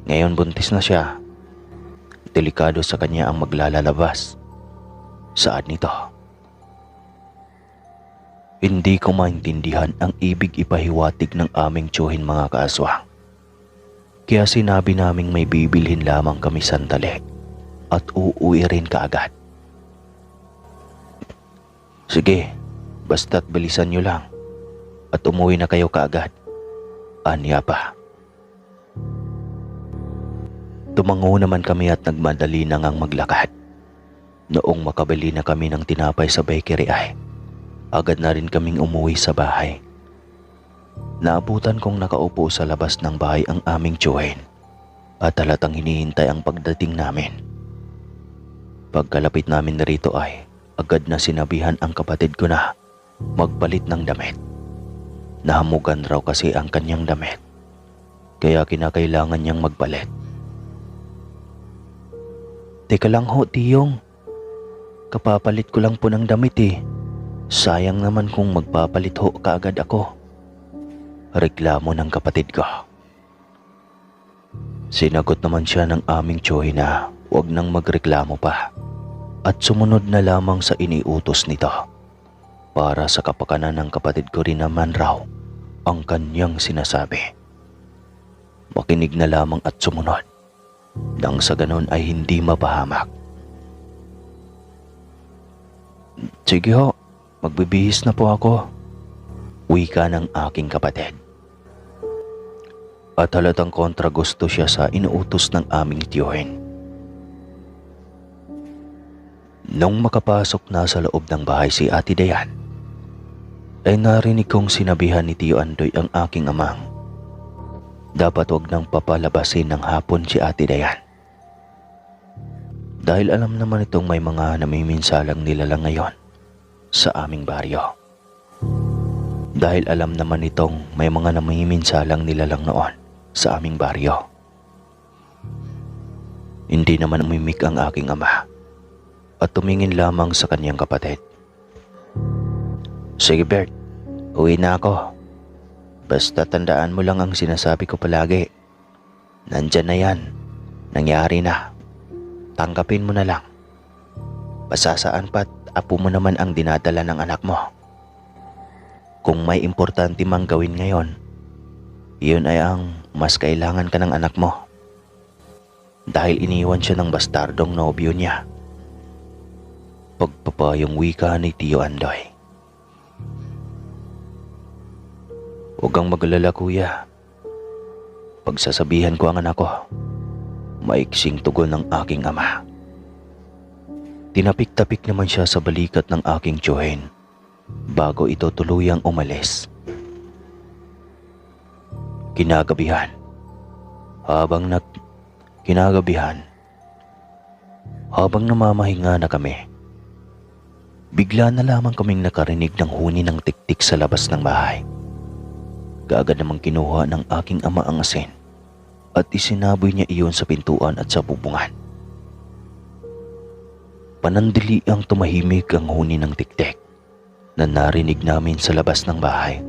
Ngayon buntis na siya. Delikado sa kanya ang maglalabas. Saan nito? Hindi ko maintindihan ang ibig ipahiwatig ng aming tiyuhin, mga kaaswang. Kaya sinabi naming may bibilhin lamang kami sandali at uuwi rin kaagad. Sige, basta't bilisan nyo lang at umuwi na kayo kaagad. Anya pa. Tumango naman kami at nagmadali na ngang maglakad. Noong makabili na kami ng tinapay sa bakery ay agad na rin kaming umuwi sa bahay. Naabutan kong nakaupo sa labas ng bahay ang aming tiyuhin at halatang hinihintay ang pagdating namin. Pagkalapit namin rito ay agad na sinabihan ang kapatid ko na magpalit ng damit. Nahamugan raw kasi ang kanyang damit. kaya kinakailangan niyang magpalit. Teka lang ho, Tiyong. Kapapalit ko lang po ng damit eh. Sayang naman kung magpapalit ho kaagad ako. Reklamo ng kapatid ko. Sinagot naman siya ng aming tiyuhin na huwag nang magreklamo pa at sumunod na lamang sa iniutos nito. Para sa kapakanan ng kapatid ko rin naman raw ang kanyang sinasabi. Makinig na lamang at sumunod nang sa ganon ay hindi mapahamak. Sige ho, magbibihis na po ako. Wika ng aking kapatid. At halatang kontra gusto siya sa inuutos ng aming tiyuhin. Nung makapasok na sa loob ng bahay si Ate Dayan, ay narinig kong sinabihan ni Tio Andoy ang aking amang dapat wag nang papalabasin ng hapon si Ate Dayan. Dahil alam naman itong may mga namiminsalang nilalang ngayon sa aming baryo. Dahil alam naman itong may mga namiminsalang nilalang noon sa aming baryo. Hindi naman umimik ang aking ama at tumingin lamang sa kanyang kapatid. Sige Bert, uwi na ako. Basta tandaan mo lang ang sinasabi ko palagi. Nandyan na yan. Nangyari na. Tanggapin mo na lang. Pasasaan pa't apo mo naman ang dinadala ng anak mo. Kung may importante mang gawin ngayon, iyon ay ang mas kailangan ka ng anak mo. Dahil iniwan siya ng bastardong nobyo niya. Pagpapayong wika ni Tio Andoy. Huwag kang magalala kuya. Pagsasabihan ko ang anak ko. Maiksing tugon ng aking ama. Tinapik-tapik naman siya sa balikat ng aking tiyuhin bago ito tuluyang umalis. Kinagabihan. Habang namamahinga na kami, bigla na lamang kaming nakarinig ng huni ng tiktik sa labas ng bahay. Kaagad namang kinuha ng aking ama ang asin at isinaboy niya iyon sa pintuan at sa bubungan. Panandali ang tumahimik ang huni ng tiktik na narinig namin sa labas ng bahay.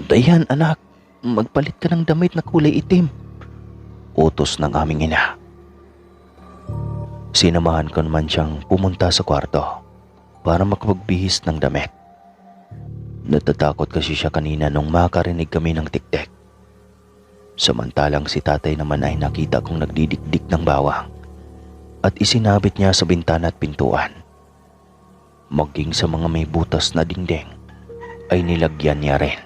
Dayan anak, magpalit ka ng damit na kulay itim. Utos ng aming ina. Sinamahan ko naman siyang pumunta sa kwarto para makapagbihis ng damit. Natatakot kasi siya kanina nung makarinig kami ng tiktik. Samantalang si tatay naman ay nakita kong nagdidikdik ng bawang at isinabit niya sa bintana at pintuan. Maging sa mga may butas na dingding ay nilagyan niya rin.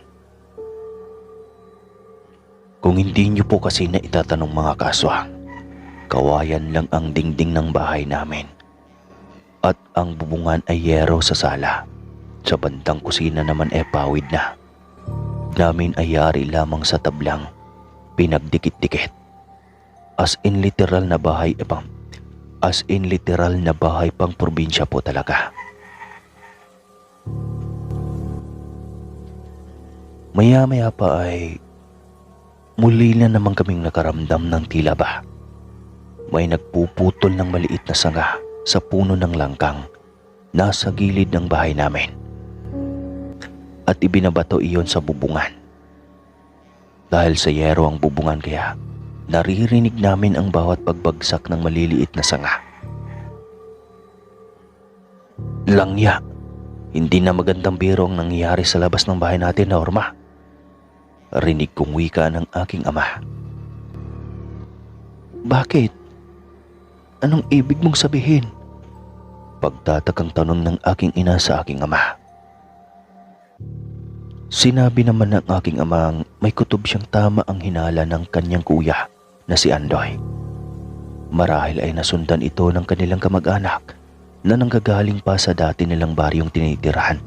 Kung hindi niyo po kasi na itatanong mga kaswang, kawayan lang ang dingding ng bahay namin at ang bubungan ay yero sa sala. Sa bandang kusina naman pawid na. Namin ay yari lamang sa tablang pinagdikit-dikit. As in literal na bahay pang probinsya po talaga. Maya-maya pa ay muli na naman kaming nakaramdam ng tila ba may nagpuputol ng maliit na sanga sa puno ng langkang nasa gilid ng bahay namin. At ibinabato iyon sa bubungan. Dahil sa yero ang bubungan kaya naririnig namin ang bawat pagbagsak ng maliliit na sanga. Langya, hindi na magandang biro ang nangyayari sa labas ng bahay natin, Norma. Rinig kong wika ng aking ama. Bakit? Anong ibig mong sabihin? Pagtatakang tanong ng aking ina sa aking ama. Sinabi naman ng aking amang may kutob siyang tama ang hinala ng kanyang kuya na si Andoy. Marahil ay nasundan ito ng kanilang kamag-anak na nanggagaling pa sa dati nilang baryong tinitirahan.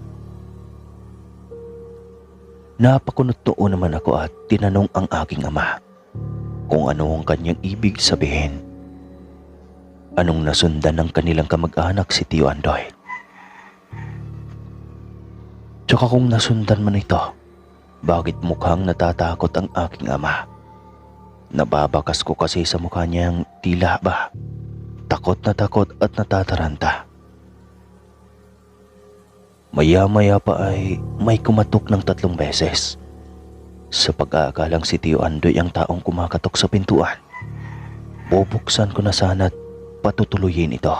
Napakunot noon naman ako at tinanong ang aking ama kung ano ang kanyang ibig sabihin. Anong nasundan ng kanilang kamag-anak si Tio Andoy? Tsaka kung nasundan man ito, Bakit mukhang natatakot ang aking ama? Nababakas ko kasi sa mukha niyang tila ba takot na takot at natataranta. Maya-maya pa ay may kumatok ng 3 beses. Sa pag-aakalang si Tio Andoy ang taong kumakatok sa pintuan, bubuksan ko na sana't patutuloyin ito.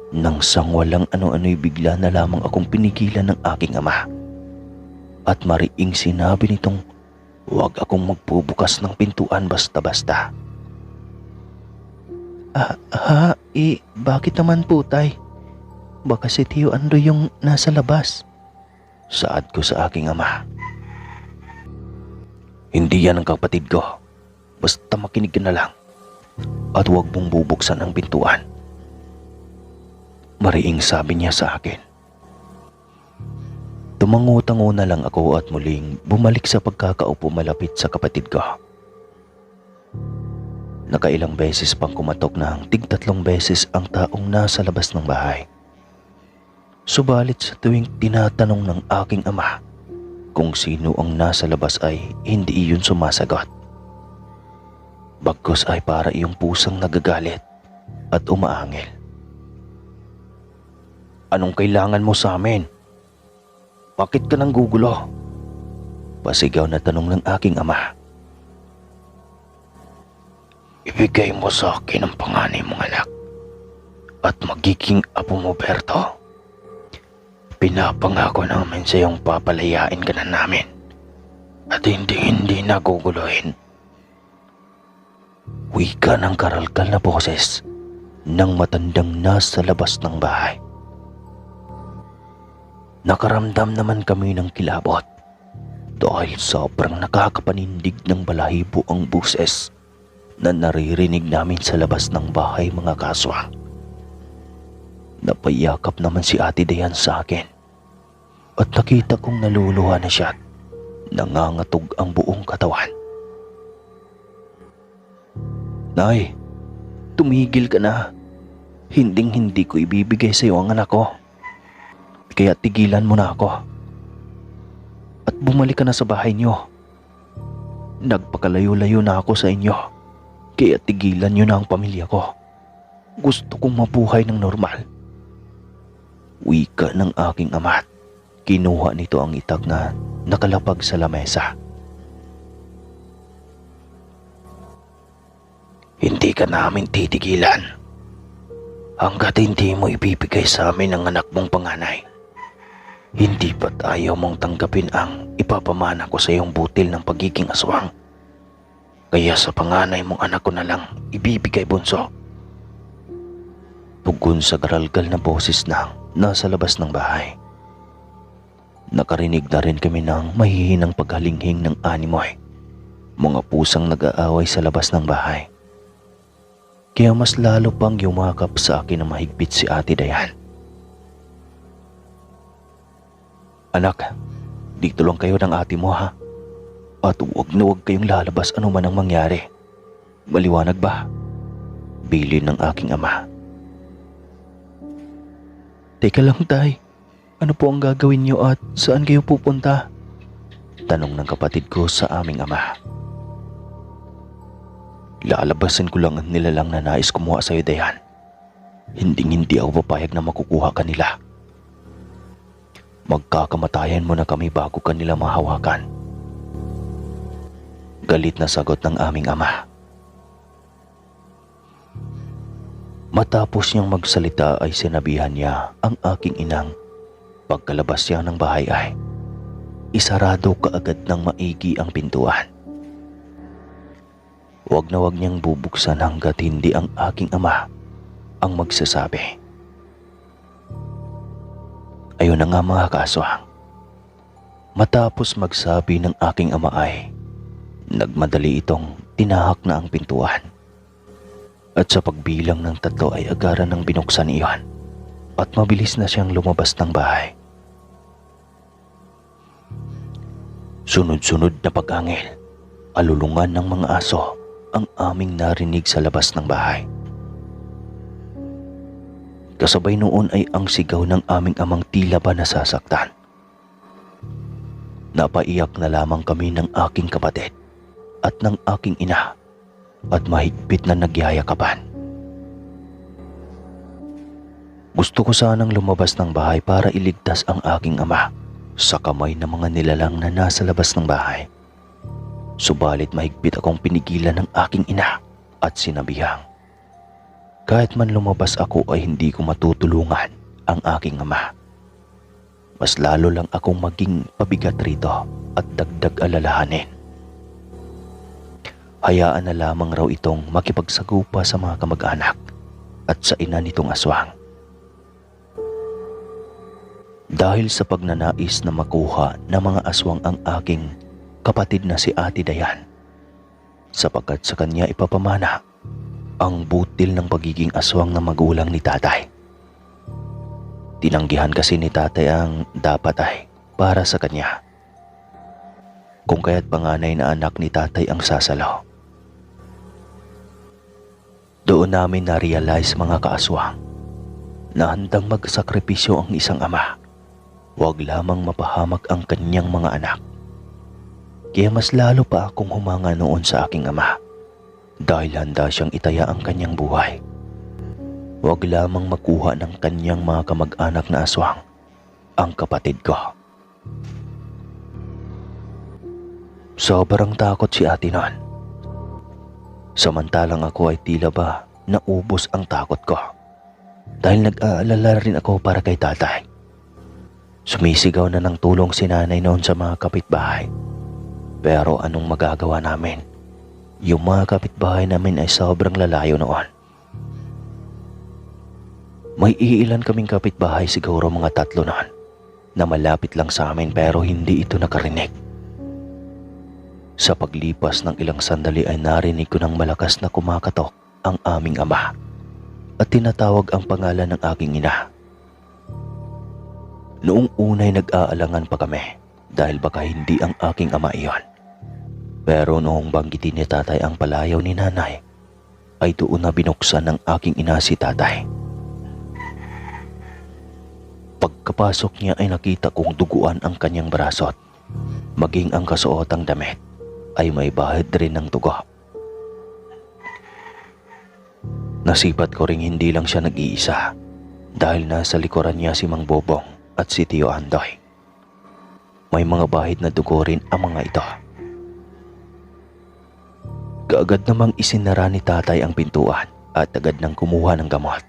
Nang sang walang ano-ano'y bigla na lamang akong pinigilan ng aking ama. At mariing sinabi nitong huwag akong magbubukas ng pintuan basta-basta. Bakit naman po, tay? Baka si Tio Andoy yung nasa labas. Saad ko sa aking ama. Hindi yan ang kapatid ko. Basta makinig ka na lang. At huwag mong bubuksan ang pintuan. Mariing sabi niya sa akin. Tumango-tango na lang ako at muling bumalik sa pagkakaupo malapit sa kapatid ko. Nakailang beses pang kumatok ng 3 beses ang taong nasa labas ng bahay. Subalit sa tuwing tinatanong ng aking ama kung sino ang nasa labas ay hindi iyon sumasagot. Bagkus ay para iyong pusang nagagalit at umaangil. Anong kailangan mo sa amin? Bakit ka nang gugulo? Pasigaw na tanong ng aking ama. Ibigay mo sa akin ang panganay mong anak at magiging apo mo, Berto. Pinapangako namin sa iyong papalayain ka na namin at hindi naguguluhin. Wika ng karalkal na boses ng matandang nasa labas ng bahay. Nakaramdam naman kami ng kilabot dahil sobrang nakakapanindig ng balahibo ang boses na naririnig namin sa labas ng bahay, mga kaswang. Napayakap naman si Ate Dayan sa akin at nakita kong naluluha na siya at nangangatog ang buong katawan. Nay, tumigil ka na. Hinding-hindi ko ibibigay sa iyo ang anak ko. Kaya tigilan mo na ako. At bumalik ka na sa bahay niyo. Nagpakalayo-layo na ako sa inyo. Kaya tigilan niyo na ang pamilya ko. Gusto kong mabuhay ng normal. Wika ng aking ama at kinuha nito ang itak na nakalapag sa lamesa. Hindi ka namin titigilan hanggat hindi mo ibibigay sa amin ang anak mong panganay. Hindi ba't ayaw mong tanggapin ang ipapamana ko sa iyong butil ng pagiging aswang? Kaya sa panganay mong anak ko na lang ibibigay, bunso. Tugon sa garalgal na boses na nasa labas ng bahay. Nakarinig na rin kami ng mahihinang paghalinghing ng animoy, mga pusang nag-aaway sa labas ng bahay. Kaya mas lalo pang yumakap sa akin na mahigpit si Ate Dayan. Anak, dito lang kayo ng ate mo, ha? At huwag na huwag kayong lalabas ano man ang mangyari. Maliwanag ba? Bilin ng aking ama. Teka lang, tay. Ano po ang gagawin niyo at saan kayo pupunta? Tanong ng kapatid ko sa aming ama. Lalabasin ko lang ang nilalang na nais kumuha sa'yo, Dayan. Hindi ako papayag na makukuha ka nila. Magkakamatayan mo na kami bago kanila mahawakan. Galit na sagot ng aming ama. Matapos niyang magsalita ay sinabihan niya ang aking inang pagkalabas niya ng bahay ay isarado kaagad ng maigi ang pintuan. Huwag na huwag niyang bubuksan hanggat hindi ang aking ama ang magsasabi. Ayun na nga, mga kaswang. Matapos magsabi ng aking ama ay nagmadali itong tinahak na ang pintuan. At sa pagbilang ng 3 ay agaran ng binuksan iyon at mabilis na siyang lumabas ng bahay. Sunod-sunod na pag-angil, alulungan ng mga aso ang aming narinig sa labas ng bahay. Kasabay noon ay ang sigaw ng aming amang tila ba nasasaktan. Napaiyak na lamang kami ng aking kapatid at ng aking ina at mahigpit na nagyayakapan. Gusto ko sanang lumabas ng bahay para iligtas ang aking ama sa kamay ng mga nilalang na nasa labas ng bahay. Subalit mahigpit akong pinigilan ng aking ina at sinabihang kahit man lumabas ako ay hindi ko matutulungan ang aking ama. Mas lalo lang akong maging pabigat rito at dagdag alalahanin. Hayaan na lamang raw itong makipagsagupa sa mga kamag-anak at sa ina nitong aswang. Dahil sa pagnanais na makuha ng mga aswang ang aking kapatid na si Ate Dayan, sapagkat sa kanya ipapamana ang butil ng pagiging aswang na magulang ni tatay. Tinanggihan kasi ni tatay ang dapat ay para sa kanya, kung kaya't panganay na anak ni tatay ang sasalo. Doon namin na-realize mga kaaswang na handang magsakripisyo ang isang ama, huwag lamang mapahamak ang kanyang mga anak. Kaya mas lalo pa akong humanga noon sa aking ama dahil handa siyang itaya ang kanyang buhay. Huwag lamang makuha ng kanyang mga kamag-anak na aswang ang kapatid ko. Sobrang takot si ate noon. Samantalang ako ay tila ba naubos ang takot ko dahil nag-aalala rin ako para kay tatay. Sumisigaw na ng tulong si nanay noon sa mga kapitbahay. Pero anong magagawa namin? Yung mga kapitbahay namin ay sobrang lalayo noon. May iilan kaming kapitbahay, siguro mga 3 noon, na malapit lang sa amin pero hindi ito nakarinig. Sa paglipas ng ilang sandali ay narinig ko ng malakas na kumakatok ang aming ama at tinatawag ang pangalan ng aking ina. Noong unay nag-aalangan pa kami dahil baka hindi ang aking ama iyon. Pero noong banggitin ni tatay ang palayaw ni nanay, ay doon na binuksan ng aking ina si tatay. Pagkapasok niya ay nakita kong duguan ang kanyang braso at maging ang kasuotang damit ay may bahid rin ng dugo. Nasipat ko ring hindi lang siya nag-iisa dahil nasa likuran niya si Mang Bobong at si Tio Andoy. May mga bahid na dugo rin ang mga ito. Kaagad namang isinara ni tatay ang pintuan at agad nang kumuha ng gamot.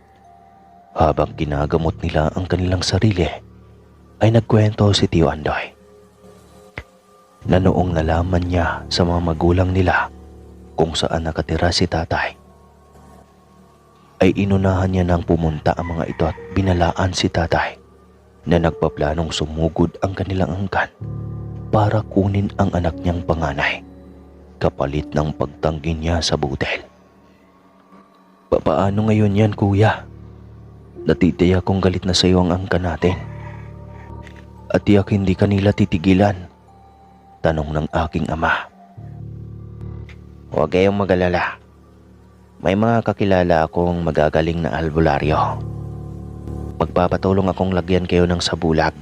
Habang ginagamot nila ang kanilang sarili, ay nagkwento si Tio Andoy na noong nalaman niya sa mga magulang nila kung saan nakatira si tatay, ay inunahan niya nang pumunta ang mga ito at binalaan si tatay na nagpaplanong sumugod ang kanilang angkan para kunin ang anak niyang panganay kapalit ng pagtanggi niya sa butil. Papaano ngayon yan, kuya? Natitiyak kong galit na sa iyo ang angkan natin. At tiyak hindi kanila titigilan, tanong ng aking ama. Huwag kayong mag-alala. May mga kakilala akong magagaling na albularyo. Magpapatulong akong lagyan kayo ng sabulag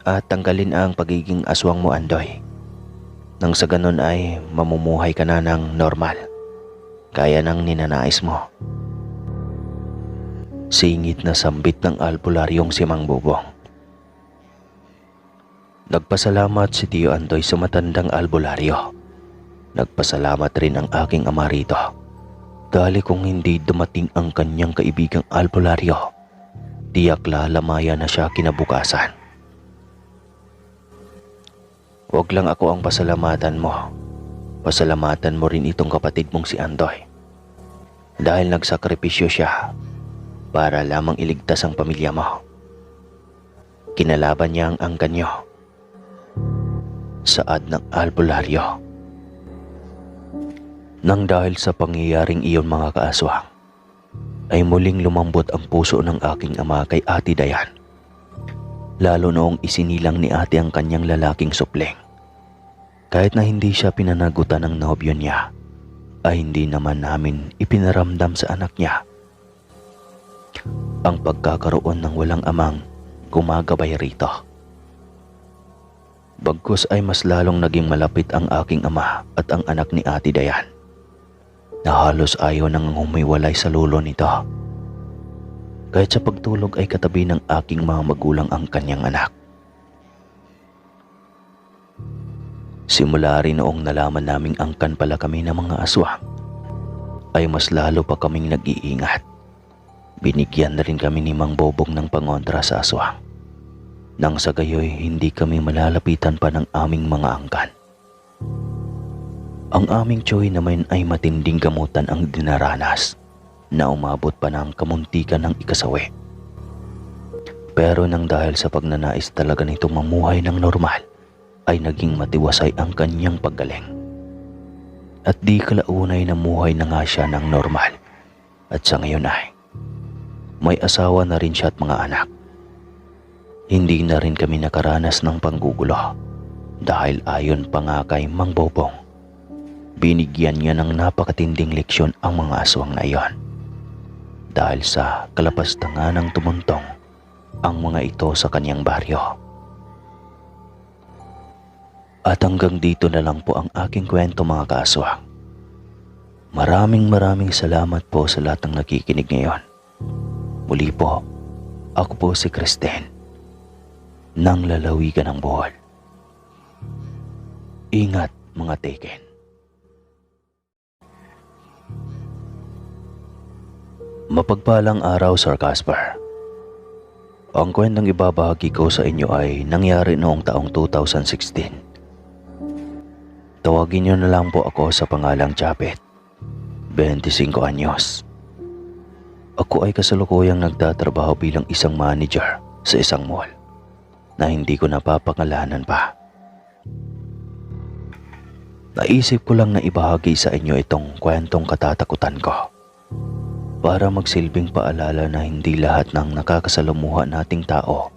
at tanggalin ang pagiging aswang mo, Andoy. Nang sa ganun ay mamumuhay ka na ng normal, kaya ng ninanais mo. Singit na sambit ng albularyong si Mang Bobong. Nagpasalamat si Tio Andoy sa matandang albularyo. Nagpasalamat rin ang aking ama rito dahil kung hindi dumating ang kanyang kaibigang albularyo, tiyak lalamaya na siya kinabukasan. Huwag lang ako ang pasalamatan mo. Pasalamatan mo rin itong kapatid mong si Andoy. Dahil nagsakripisyo siya para lamang iligtas ang pamilya mo. Kinalaban niya ang angkan niyo. Saad ng albularyo. Nang dahil sa pangyayaring iyon mga kaaswang, ay muling lumambot ang puso ng aking ama kay Ate Dayan. Lalo noong isinilang ni ate ang kanyang lalaking supling. Kahit na hindi siya pinanagutan ng nobyo niya, ay hindi naman namin ipinaramdam sa anak niya ang pagkakaroon ng walang amang gumagabay rito. Bagkus ay mas lalong naging malapit ang aking ama at ang anak ni Ate Dayan, na halos ayaw nang humiwalay sa lulo nito. Kahit sa pagtulog ay katabi ng aking mga magulang ang kanyang anak. Simula rin noong nalaman naming angkan pala kami ng mga aswang, ay mas lalo pa kaming nag-iingat. Binigyan na rin kami ni Mang Bobong ng pangontra sa aswang, nang sa gayoy hindi kami malalapitan pa ng aming mga angkan. Ang aming Choy naman ay matinding gamutan ang dinaranas, na umabot pa ng kamuntikan ng ikasawi. Pero nang dahil sa pagnanais talaga nito mamuhay ng normal, ay naging matiwasay ang kanyang paggaling. At di kalaunay namuhay na nga siya ng normal. At sa ngayon ay may asawa na rin siya at mga anak. Hindi na rin kami nakaranas ng panggugulo dahil ayon pa nga kay Mang Bobong, binigyan niya ng napakatinding leksyon ang mga aswang na iyon. Dahil sa kalapastangan ng tumuntong ang mga ito sa kanyang baryo. At hanggang dito na lang po ang aking kwento, mga kaaswang. Maraming salamat po sa lahat ng nakikinig ngayon. Muli po, ako po si Kristen, ng lalawigan ng Bohol. Ingat, mga Teken. Mapagpalang araw, Sir Casper. Ang kwentong ibabahagi ko sa inyo ay nangyari noong taong 2016. Tawagin niyo na lang po ako sa pangalang Chapet, 25 anyos. Ako ay kasalukuyang nagtatrabaho bilang isang manager sa isang mall na hindi ko napapangalanan pa. Naisip ko lang na ibahagi sa inyo itong kwentong katatakutan ko para magsilbing paalala na hindi lahat ng nakakasalamuha nating tao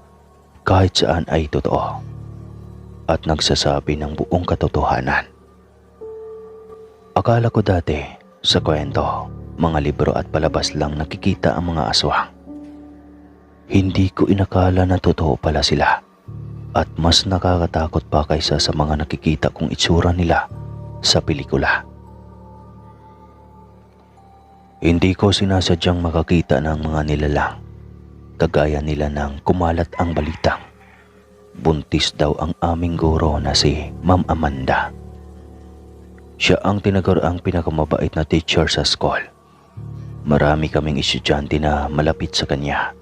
kahit saan ay totoo at nagsasabi ng buong katotohanan. Akala ko dati sa kwento, mga libro at palabas lang nakikita ang mga aswang. Hindi ko inakala na totoo pala sila at mas nakakatakot pa kaysa sa mga nakikita kong itsura nila sa pelikula. Hindi ko sinasadyang makakita ng mga nilalang, kagaya nila ng kumalat ang balitang buntis daw ang aming guro na si Ma'am Amanda. Siya ang tinaguriang pinakamabait na teacher sa school. Marami kaming estudyante na malapit sa kanya,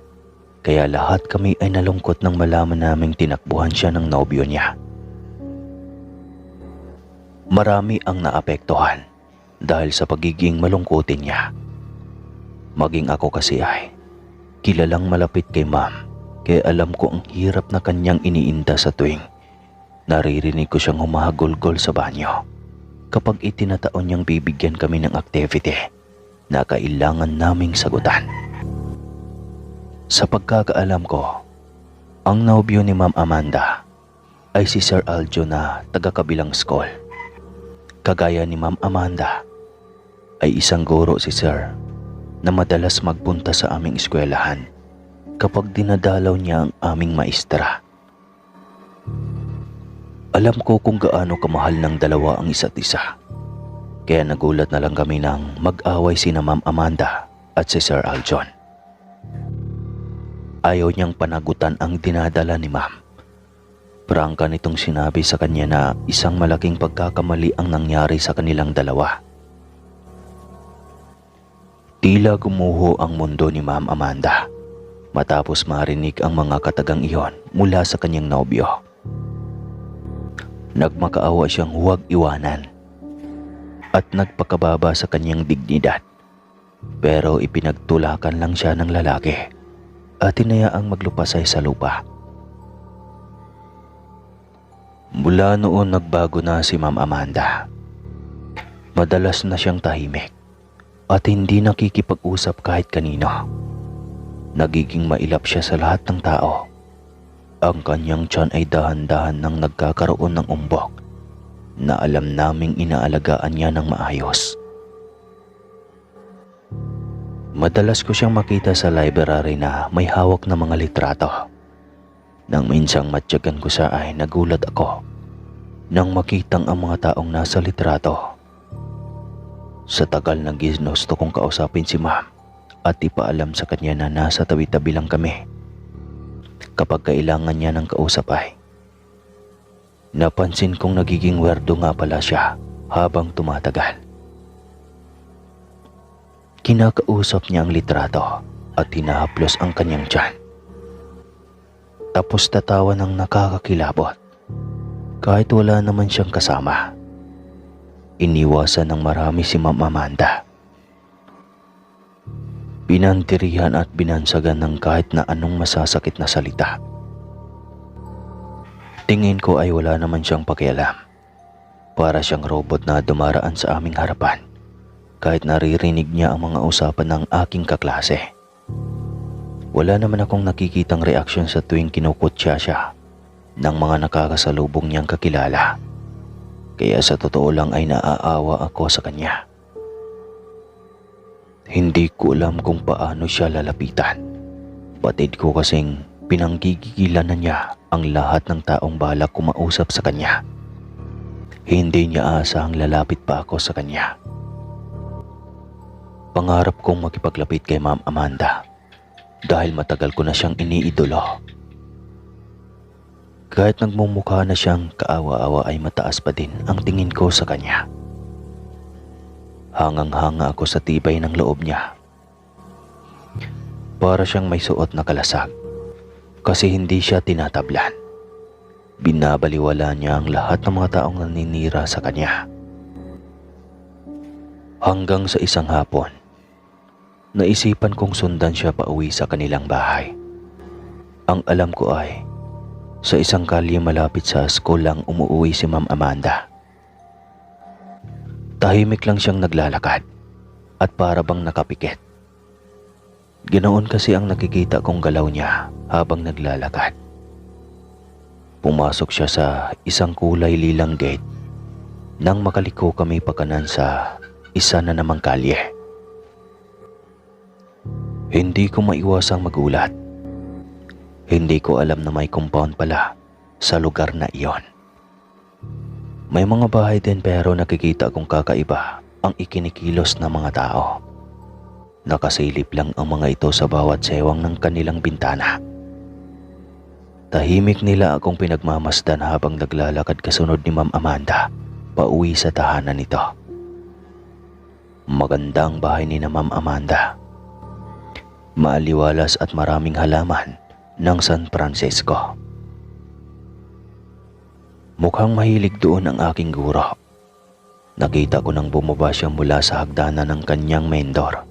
kaya lahat kami ay nalungkot nang malaman naming tinakbuhan siya ng nobyo niya. Marami ang naapektuhan dahil sa pagiging malungkutin niya. Maging ako kasi ay kilalang malapit kay Ma'am, kaya alam ko ang hirap na kanyang iniinda sa tuwing naririnig ko siyang humahagulgol sa banyo kapag itinataon niyang bibigyan kami ng activity na kailangan naming sagutan. Sa pagkakaalam ko, ang nobyo ni Ma'am Amanda ay si Sir Aljo na taga-kabilang school. Kagaya ni Ma'am Amanda, ay isang guro si Sir na madalas magpunta sa aming eskwelahan kapag dinadalaw niya ang aming maestra. Alam ko kung gaano kamahal ng dalawa ang isa't isa, kaya nagulat na lang kami nang mag-away sina Ma'am Amanda at si Sir Aljon. Ayaw niyang panagutan ang dinadala ni Ma'am. Prangka nitong sinabi sa kanya na isang malaking pagkakamali ang nangyari sa kanilang dalawa. Tila gumuho ang mundo ni Ma'am Amanda matapos marinig ang mga katagang iyon mula sa kanyang nobyo. Nagmakaawa siyang huwag iwanan at nagpakababa sa kanyang dignidad, pero ipinagtulakan lang siya ng lalaki at hinayaang maglupasay sa lupa. Mula noon nagbago na si Ma'am Amanda. Madalas na siyang tahimik at hindi nakikipag-usap kahit kanino. Nagiging mailap siya sa lahat ng tao. Ang kanyang tiyan ay dahan-dahan nang nagkakaroon ng umbok na alam naming inaalagaan niya ng maayos. Madalas ko siyang makita sa library na may hawak na mga litrato. Nang minsang matyagan ko siya ay nagulat ako nang makitang ang mga taong nasa litrato. Sa tagal ng ginusto kong kausapin si ma'am at ipaalam sa kanya na nasa tabi-tabi lang kami kapag kailangan niya ng kausap ay napansin kong nagiging werdo nga pala siya habang tumatagal. Kinakausap niya ang litrato at hinahaplos ang kanyang tiyan. Tapos tatawa ng nakakakilabot kahit wala naman siyang kasama. Iniwasan ng marami si Ma'am Amanda. Binantirihan at binansagan ng kahit na anong masasakit na salita. Tingin ko ay wala naman siyang pakialam. Para siyang robot na dumaraan sa aming harapan kahit naririnig niya ang mga usapan ng aking kaklase. Wala naman akong nakikitang reaksyon sa tuwing kinukutya siya ng mga nakakasalubong niyang kakilala. Kaya sa totoo lang ay naaawa ako sa kanya. Hindi ko alam kung paano siya lalapitan. Batid ko kasing pinanggigigilan na niya ang lahat ng taong balak kumausap sa kanya. Hindi niya asahang lalapit pa ako sa kanya. Pangarap kong makipaglapit kay Ma'am Amanda dahil matagal ko na siyang iniidolo. Kahit nagmumukha na siyang kaawa-awa ay mataas pa din ang tingin ko sa kanya. Hangang-hanga ako sa tibay ng loob niya. Para siyang may suot na kalasag kasi hindi siya tinatablan. Binabaliwala niya ang lahat ng mga taong naninira sa kanya. Hanggang sa isang hapon, naisipan kong sundan siya pauwi sa kanilang bahay. Ang alam ko ay sa isang kalye malapit sa school lang umuwi si Ma'am Amanda. Tahimik lang siyang naglalakad at para bang nakapikit. Ganoon kasi ang nakikita kong galaw niya habang naglalakad. Pumasok siya sa isang kulay lilang gate nang makaliko kami pakanan sa isa na namang kalye. Hindi ko maiwasang magulat. Hindi ko alam na may compound pala sa lugar na iyon. May mga bahay din pero nakikita kong kakaiba ang ikinikilos ng mga tao. Nakasilip lang ang mga ito sa bawat sewang ng kanilang bintana. Tahimik nila akong pinagmamasdan habang naglalakad kasunod ni Ma'am Amanda pauwi sa tahanan nito. Magandang bahay ni na Ma'am Amanda. Maaliwalas at maraming halaman ng San Francisco. Mukhang mahilig doon ang aking guro. Nakita ko nang bumaba siya mula sa hagdanan ng kanyang mentor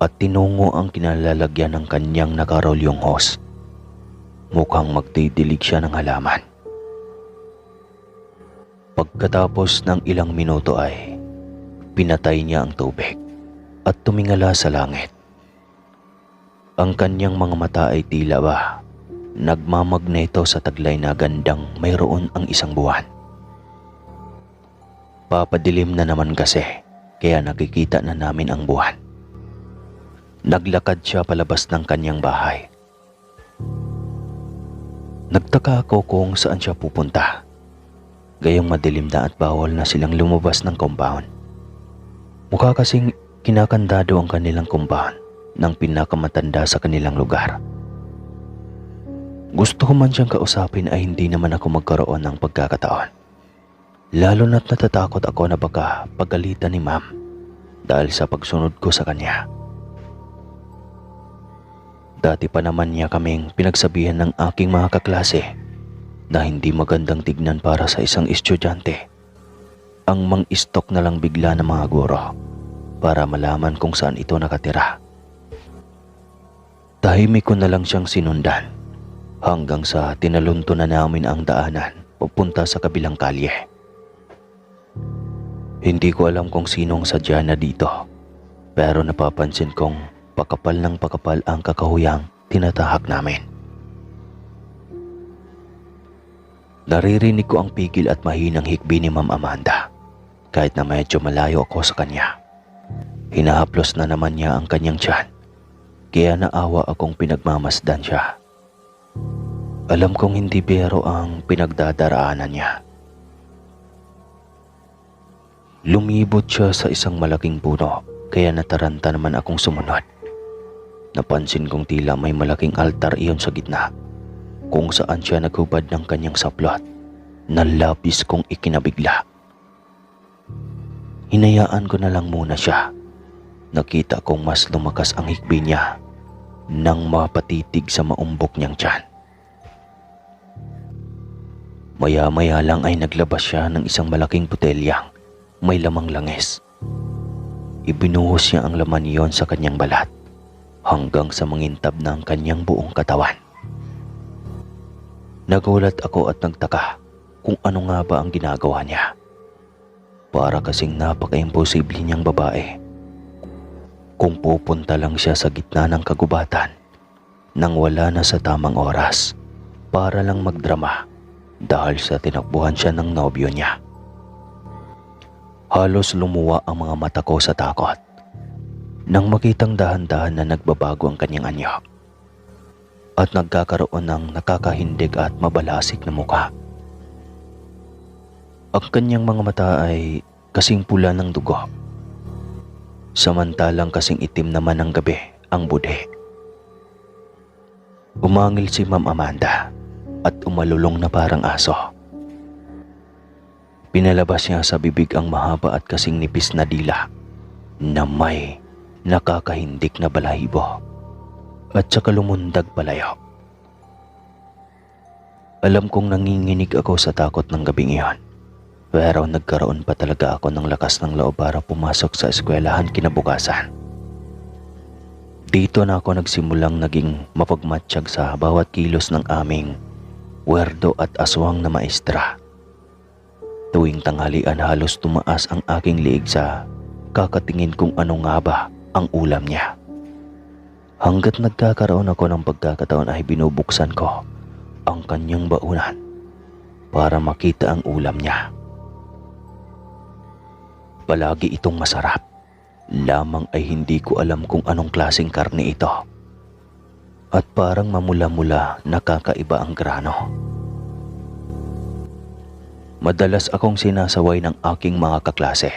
at tinungo ang kinalalagyan ng kanyang nakarolyong hose. Mukhang magdidilig siya ng halaman. Pagkatapos ng ilang minuto ay pinatay niya ang tubig at tumingala sa langit. Ang kanyang mga mata ay tila ba nagmamagneto sa taglay na gandang mayroon ang isang buwan. Papadilim na naman kasi kaya nakikita na namin ang buwan. Naglakad siya palabas ng kanyang bahay. Nagtaka ako kung saan siya pupunta. Gayong madilim na at bawal na silang lumabas ng compound. Mukha kasing kinakandado ang kanilang compound ng pinakamatanda sa kanilang lugar. Gusto ko man siyang kausapin ay hindi naman ako magkaroon ng pagkakataon. Lalo na't natatakot ako na baka pagalitan ni Ma'am dahil sa pagsunod ko sa kanya. Dati pa naman niya kaming pinagsabihan ng aking mga kaklase na hindi magandang tignan para sa isang estudyante ang mang-istok na lang bigla ng mga guro para malaman kung saan ito nakatira. Tahimik ko na lang siyang sinundan hanggang sa tinalunto na namin ang daanan papunta sa kabilang kalye. Hindi ko alam kung sinong sadya na dito pero napapansin kong pakapal ng pakapal ang kakahuyang tinatahak namin. Naririnig ko ang pigil at mahinang hikbi ni Ma'am Amanda kahit na medyo malayo ako sa kanya. Hinahaplos na naman niya ang kanyang tiyan kaya naawa akong pinagmamasdan siya. Alam kong hindi biro ang pinagdadaraanan niya Lumibot siya sa isang malaking puno kaya nataranta naman akong sumunod. Napansin kong tila may malaking altar iyon sa gitna kung saan siya naghubad ng kanyang saplot na labis kong ikinabigla. Hinayaan ko na lang muna siya. Nakita kong mas lumakas ang hikbi niya nang mapatitig sa maumbok niyang tiyan. Maya-maya lang ay naglabas siya ng isang malaking botelyang may lamang langis. Ibinuhos niya ang laman niyon sa kanyang balat hanggang sa mangintab na ang kanyang buong katawan. Nagulat ako at nagtaka kung ano nga ba ang ginagawa niya. Para kasing napaka-imposible niyang babae. Kung pupunta lang siya sa gitna ng kagubatan nang wala na sa tamang oras para lang magdrama dahil sa tinakbuhan siya ng nobyo niya. Halos lumuwa ang mga mata ko sa takot nang makitang dahan-dahan na nagbabago ang kanyang anyo at nagkakaroon ng nakakahindig at mabalasik na mukha. Ang kanyang mga mata ay kasing pula ng dugo, samantalang kasing itim naman ng gabi ang budhe. Umangil si Ma'am Amanda at umalulong na parang aso. Pinalabas niya sa bibig ang mahaba at kasing nipis na dila na may nakakahindik na balahibo at saka lumundag palayo. Alam kong nanginginig ako sa takot ng gabing iyon, pero nagkaroon pa talaga ako ng lakas ng loob para pumasok sa eskwelahan kinabukasan. Dito na ako nagsimulang naging mapagmatsyag sa bawat kilos ng aming werdo at aswang na maestra. Tuwing tanghalian halos tumaas ang aking liig sa kakatingin kung ano nga ba ang ulam niya. Hanggat nagkakaroon ako ng pagkakataon ay binubuksan ko ang kanyang baunan para makita ang ulam niya. Palagi itong masarap, lamang ay hindi ko alam kung anong klaseng karne ito. At parang mamula-mula nakakaiba ang grano. Madalas akong sinasaway ng aking mga kaklase,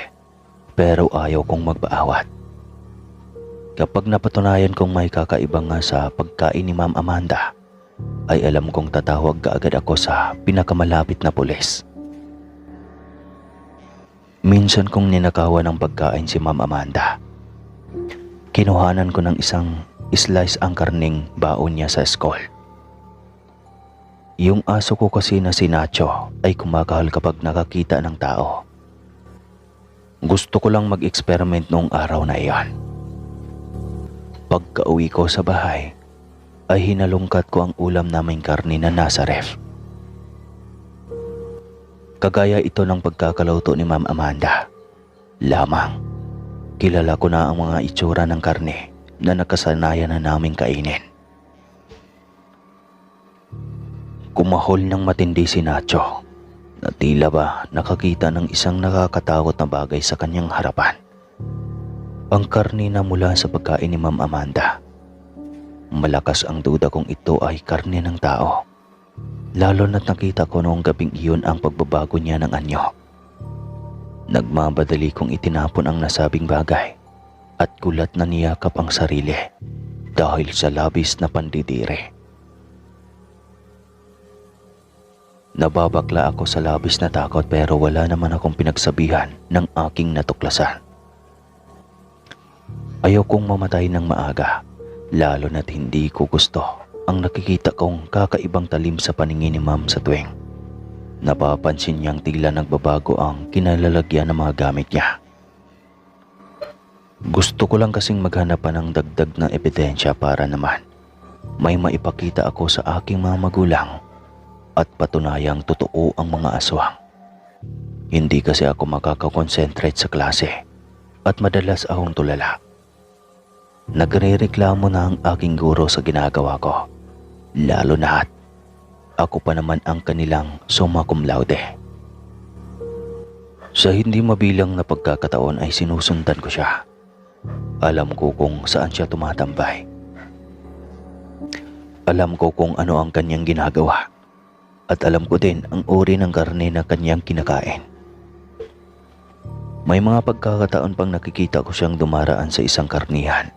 pero ayaw kong magpaawat. Kapag napatunayan kong may kakaiba nga sa pagkain ni Ma'am Amanda, ay alam kong tatawag kaagad ako sa pinakamalapit na pulis. Minsan kong ninakawan ng pagkain si Ma'am Amanda. Kinuhanan ko ng isang slice ang karning baon niya sa school. Yung aso ko kasi na si Nacho ay kumakahol kapag nakakita ng tao. Gusto ko lang mag-experiment noong araw na iyon. Pagka-uwi ko sa bahay, ay hinalungkat ko ang ulam naming karne na nasa ref. Kagaya ito ng pagkakaluto ni Ma'am Amanda. Lamang, kilala ko na ang mga itsura ng karne na nakasanayan na naming kainin. Kumahol ng matindi si Nacho na tila ba nakakita ng isang nakakatakot na bagay sa kanyang harapan. Ang karne na mula sa pagkain ni Ma'am Amanda. Malakas ang duda kung ito ay karne ng tao. Lalo na't nakita ko noong gabing iyon ang pagbabago niya ng anyo. Nagmamadali kong itinapon ang nasabing bagay at gulat na niyakap ang sarili dahil sa labis na pandidiri. Nababakla ako sa labis na takot pero wala naman akong pinagsabihan ng aking natuklasan. Ayaw kong mamatay ng maaga, lalo na't hindi ko gusto ang nakikita kong kakaibang talim sa paningin ni Ma'am sa tuwing napapansin niyang tila nagbabago ang kinalalagyan ng mga gamit niya. Gusto ko lang kasing maghanap pa ng dagdag na ebidensya para naman may maipakita ako sa aking mga magulang at patunayang totoo ang mga aswang. Hindi kasi ako makakakonsentrate sa klase at madalas akong tulala. Nagrereklamo na ang aking guro sa ginagawa ko, lalo na at ako pa naman ang kanilang summa cum laude. Sa hindi mabilang na pagkakataon ay sinusundan ko siya. Alam ko kung saan siya tumatambay. Alam ko kung ano ang kanyang ginagawa. At alam ko din ang uri ng karne na kanyang kinakain. May mga pagkakataon pang nakikita ko siyang dumaraan sa isang karnihan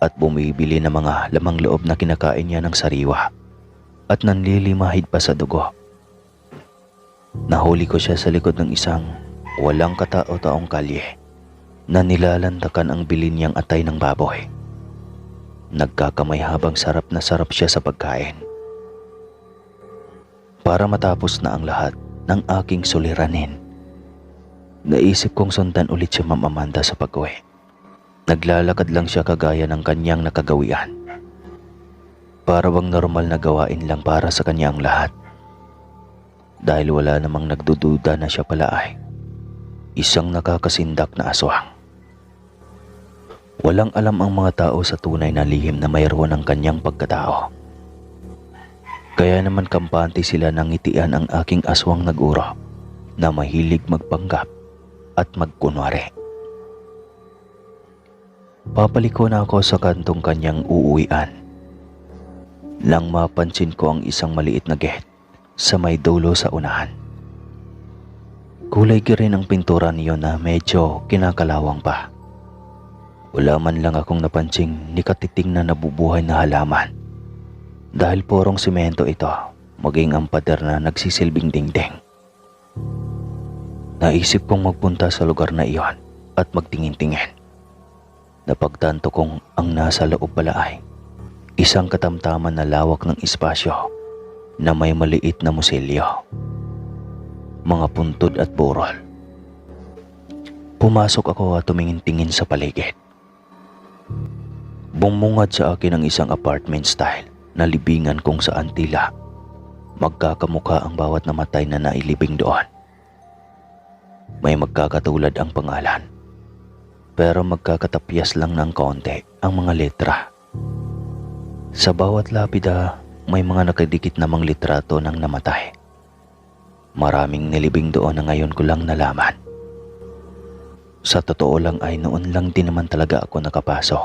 at bumibili ng mga lamang loob na kinakain niya ng sariwa at nanlilimahid pa sa dugo. Nahuli ko siya sa likod ng isang walang katao-taong kalye na nilalandakan ang bilin niyang atay ng baboy. Nagkakamay habang sarap na sarap siya sa pagkain. Para matapos na ang lahat ng aking suliranin, naisip kong sundan ulit si Ma'am Amanda sa pag-uwi. Naglalakad lang siya kagaya ng kanyang nakagawian. Para bang normal na gawain lang para sa kanya ang lahat. Dahil wala namang nagdududa na siya pala ay isang nakakasindak na aswang. Walang alam ang mga tao sa tunay na lihim na mayroon ng kanyang pagkatao. Kaya naman kampante sila nang ngitian ang aking aswang nag-uro na mahilig magpanggap at magkunwari. Papaliko na ako sa kantong kanyang uuwian nang mapansin ko ang isang maliit na gate sa may dulo sa unahan. Kulay green ang pintura niyo na medyo kinakalawang pa. Wala man lang akong napansing nikatiting na nabubuhay na halaman dahil purong simento ito, maging ang pader na nagsisilbing dingding. Naisip kong magpunta sa lugar na iyon at magtingin-tingin. Napagtanto kong ang nasa loob pala ay isang katamtaman na lawak ng espasyo na may maliit na musilyo, mga puntod at burol. Pumasok ako at tumingin-tingin sa paligid. Bumungad sa akin ang isang apartment style na libingan kung saan tila magkakamukha ang bawat namatay na nailibing doon. May magkakatulad ang pangalan, pero magkakatapyas lang ng konti ang mga letra. Sa bawat lapida, may mga nakadikit namang litrato ng namatay. Maraming nilibing doon na ngayon ko lang nalaman. Sa totoo lang ay noon lang din naman talaga ako nakapasok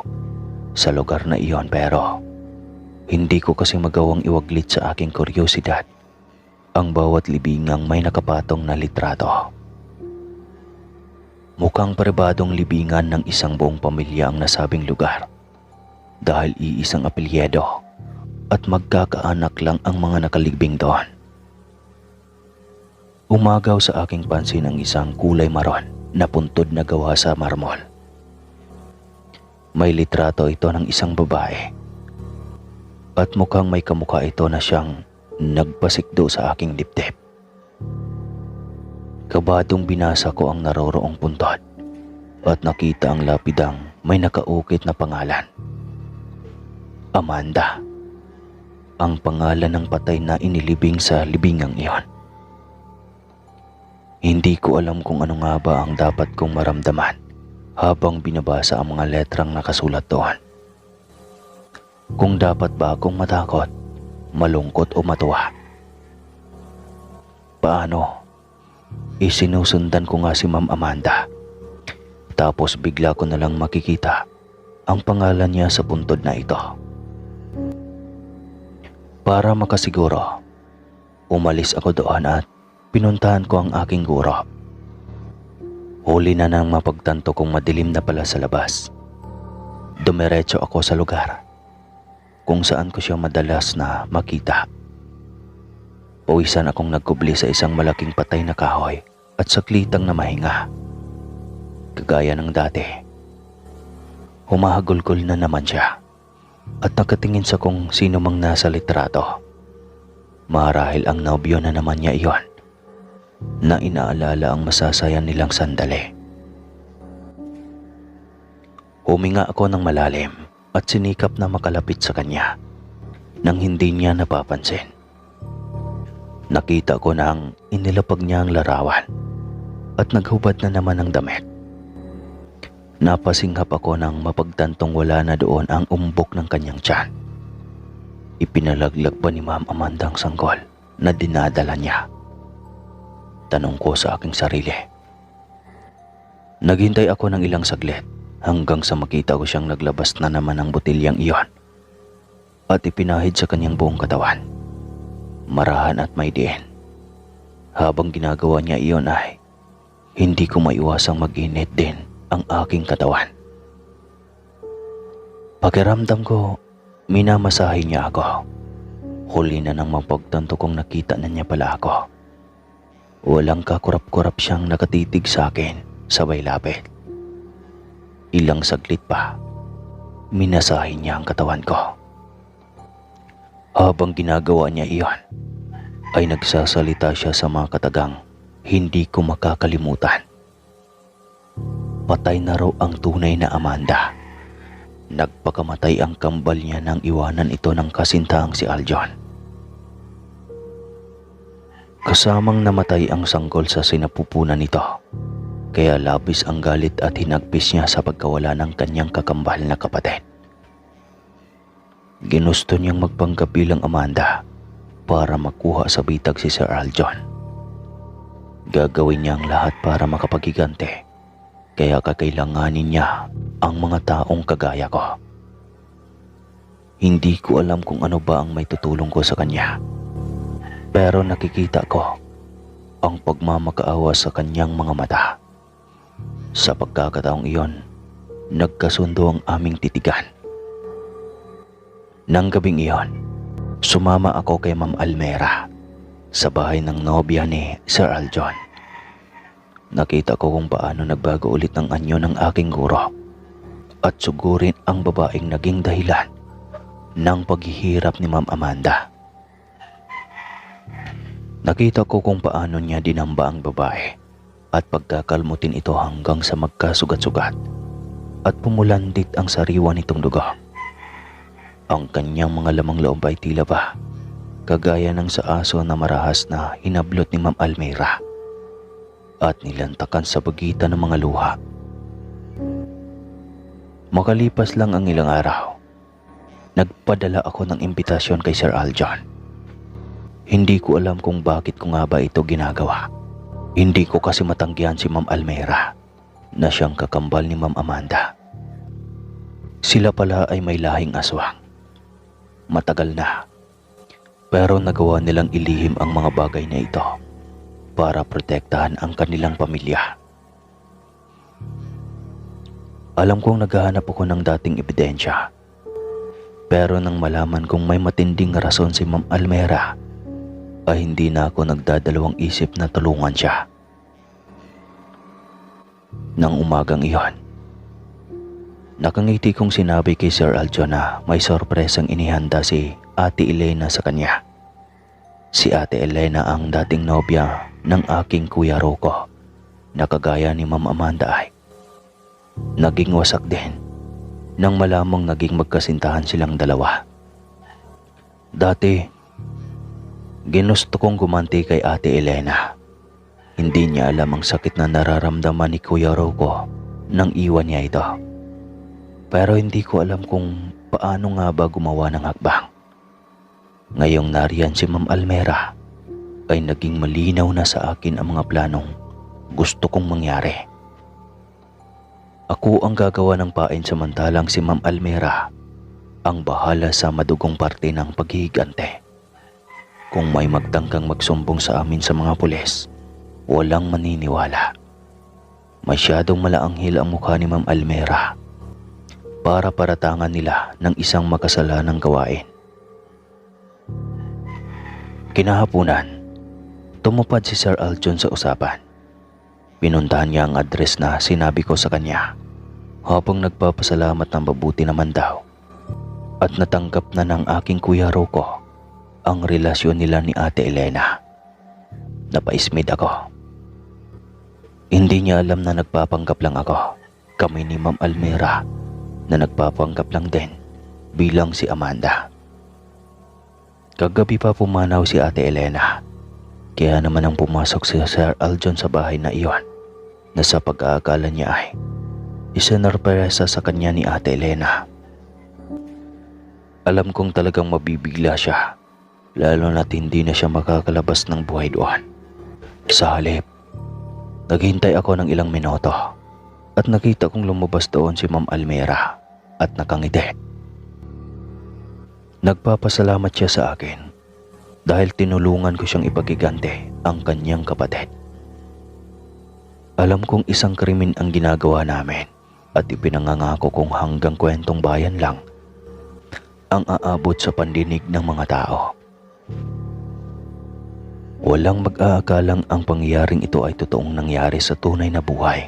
sa lugar na iyon, pero hindi ko kasi magawang iwaglit sa aking kuryosidad ang bawat libingang may nakapatong na litrato. Mukhang pribadong libingan ng isang buong pamilya ang nasabing lugar dahil iisang apelyido at magkakaanak lang ang mga nakalibing doon. Umagaw sa aking pansin ang isang kulay maron na puntod na gawa sa marmol. May litrato ito ng isang babae at mukhang may kamukha ito na siyang nagpasikdo sa aking dibdib. Kabadong binasa ko ang naroroong puntod at nakita ang lapidang may nakaukit na pangalan. Amanda, ang pangalan ng patay na inilibing sa libingang iyon. Hindi ko alam kung ano nga ba ang dapat kong maramdaman habang binabasa ang mga letrang nakasulat doon. Kung dapat ba akong matakot, malungkot o matuwa. Paano? Isinusundan ko nga si Ma'am Amanda. Tapos bigla ko na lang makikita ang pangalan niya sa puntod na ito. Para makasiguro, umalis ako doon at pinuntahan ko ang aking guro. Huli na nang mapagtanto kong madilim na pala sa labas. Dumiretso ako sa lugar kung saan ko siya madalas na makita. Pawisan akong nagkubli sa isang malaking patay na kahoy at saklitang na mahinga. Kagaya ng dati, humahagulgol na naman siya at nakatingin sa kung sino mang nasa litrato. Marahil ang nobyo na naman niya iyon na inaalala ang masasaya nilang sandali. Huminga ako ng malalim at sinikap na makalapit sa kanya nang hindi niya napapansin. Nakita ko na ang inilapag niya ang larawan at naghubad na naman ng damit. Napasinghap ako nang mapagtantong wala na doon ang umbok ng kanyang tiyan. Ipinalaglag pa ni Ma'am Amanda ang sanggol na dinadala niya. Tanong ko sa aking sarili. Naghintay ako ng ilang saglit hanggang sa makita ko siyang naglabas na naman ng botilyang iyon at ipinahid sa kanyang buong katawan, marahan at may diin. Habang ginagawa niya iyon ay hindi ko maiwasang mag-init din ang aking katawan. Pakiramdam ko, minamasahe niya ako. Huli na nang mapagtanto kong nakita na niya pala ako. Walang kakurap-kurap siyang nakatitig sa akin, sabay lapit. Ilang saglit pa, minasahe niya ang katawan ko. Habang ginagawa niya iyon, ay nagsasalita siya sa mga katagang hindi ko makakalimutan. Patay na raw ang tunay na Amanda. Nagpakamatay ang kambal niya nang iwanan ito ng kasintaang si Aljon. Kasamang namatay ang sanggol sa sinapupunan nito, kaya labis ang galit at hinagpis niya sa pagkawala ng kanyang kakambal na kapatid. Ginusto niyang magpanggap bilang Amanda para makuha sa bitag si Sir Aljon. Gagawin niya ang lahat para makapagigante, kaya kakailanganin niya ang mga taong kagaya ko. Hindi ko alam kung ano ba ang may tutulong ko sa kanya, pero nakikita ko ang pagmamakaawa sa kanyang mga mata. Sa pagkakataong iyon, nagkasundo ang aming titigan. Nang gabing iyon, sumama ako kay Ma'am Almera sa bahay ng nobya ni Sir Aljon. Nakita ko kung paano nagbago ulit ang anyo ng aking guro at sugurin ang babaeng naging dahilan ng paghihirap ni Ma'am Amanda. Nakita ko kung paano niya dinamba ang babae at pagkakalmutin ito hanggang sa magkasugat-sugat at pumulandit ang sariwa nitong dugo. Ang kanyang mga lamang loob ay tila ba kagaya ng sa aso na marahas na hinablot ni Ma'am Almera at nilantakan sa pagitan ng mga luha. Makalipas lang ang ilang araw, nagpadala ako ng imbitasyon kay Sir Aljon. Hindi ko alam kung bakit ko nga ba ito ginagawa. Hindi ko kasi matanggihan si Ma'am Almera na siyang kakambal ni Ma'am Amanda. Sila pala ay may lahing aswang. Matagal na, pero nagawa nilang ilihim ang mga bagay na ito para protektahan ang kanilang pamilya. Alam kong naghahanap ako ng dating ebidensya, pero nang malaman kong may matinding rason si Ma'am Almera, ay hindi na ako nagdadalawang isip na tulungan siya. Nang umagang iyon, nakangiti kong sinabi kay Sir Aljon na may sorpresang inihanda si Ate Elena sa kanya. Si Ate Elena ang dating nobya ng aking Kuya Rocco na kagaya ni Ma'am Amanda ay naging wasak din nang malamang naging magkasintahan silang dalawa. Dati, ginusto kong gumanti kay Ate Elena. Hindi niya alam ang sakit na nararamdaman ni Kuya Rocco nang iwan niya ito. Pero hindi ko alam kung paano nga ba gumawa ng hakbang. Ngayong nariyan si Ma'am Almera, ay naging malinaw na sa akin ang mga planong gusto kong mangyari. Ako ang gagawa ng pain samantalang si Ma'am Almera ang bahala sa madugong parte ng paghihigante. Kung may magtangkang magsumbong sa amin sa mga pulis, walang maniniwala. Masyadong malaanghil ang mukha ni Ma'am Almera para paratangan nila ng isang makasalanang gawain. Kinahapunan, tumupad si Sir Aljon sa usapan. Pinuntahan niya ang address na sinabi ko sa kanya, habang nagpapasalamat ng mabuti naman daw at natanggap na ng aking Kuya Rocco ang relasyon nila ni Ate Elena. Napaismid ako. Hindi niya alam na nagpapanggap lang ako. Kami ni Ma'am Almera na nagpapanggap lang din bilang si Amanda. Kagabi pa pumanaw si Ate Elena. Kaya naman ang pumasok si Sir Aljon sa bahay na iyon na sa pag-aakala niya ay isinurpresa sa kanya ni Ate Elena. Alam kong talagang mabibigla siya, lalo na't hindi na siya makakalabas ng buhay doon. Sa halip, naghintay ako ng ilang minuto at nakita kong lumabas doon si Ma'am Almera at nakangiti. Nagpapasalamat siya sa akin dahil tinulungan ko siyang ipagigante ang kanyang kapatid. Alam kong isang krimen ang ginagawa namin at ipinangangako kong hanggang kwentong bayan lang ang aabot sa pandinig ng mga tao. Walang mag-aakalang ang pangyayaring ito ay totoong nangyari sa tunay na buhay.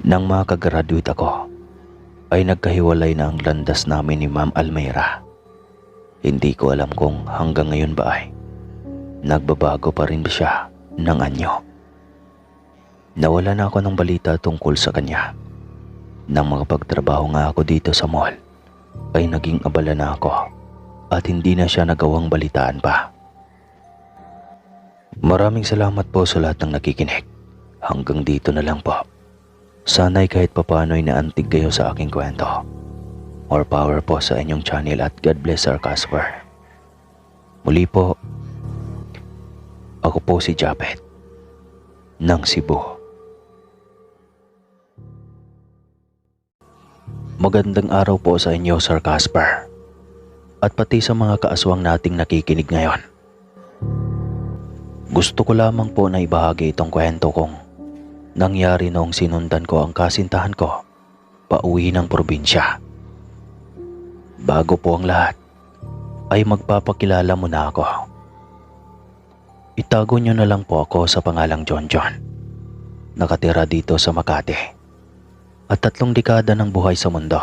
Nang makagraduate ako, ay nagkahiwalay na ang landas namin ni Ma'am Almira. Hindi ko alam kung hanggang ngayon ba ay nagbabago pa rin ba siya ng anyo. Nawala na ako ng balita tungkol sa kanya. Nang makapagtrabaho nga ako dito sa mall, ay naging abala na ako at hindi na siya nagawang balitaan pa. Maraming salamat po sa lahat ng nakikinig. Hanggang dito na lang po. Sana'y kahit papano'y naantig kayo sa aking kwento. More power po sa inyong channel at God bless Sir Casper. Muli po, ako po si Japet ng Cebu. Magandang araw po sa inyo, Sir Casper, at pati sa mga kaaswang nating nakikinig ngayon. Gusto ko lamang po na ibahagi itong kwento kong nangyari noong sinundan ko ang kasintahan ko pauwi ng probinsya. Bago po ang lahat, ay magpapakilala muna ako. Itago niyo na lang po ako sa pangalang John John. Nakatira dito sa Makati at 3 dekada ng buhay sa mundo.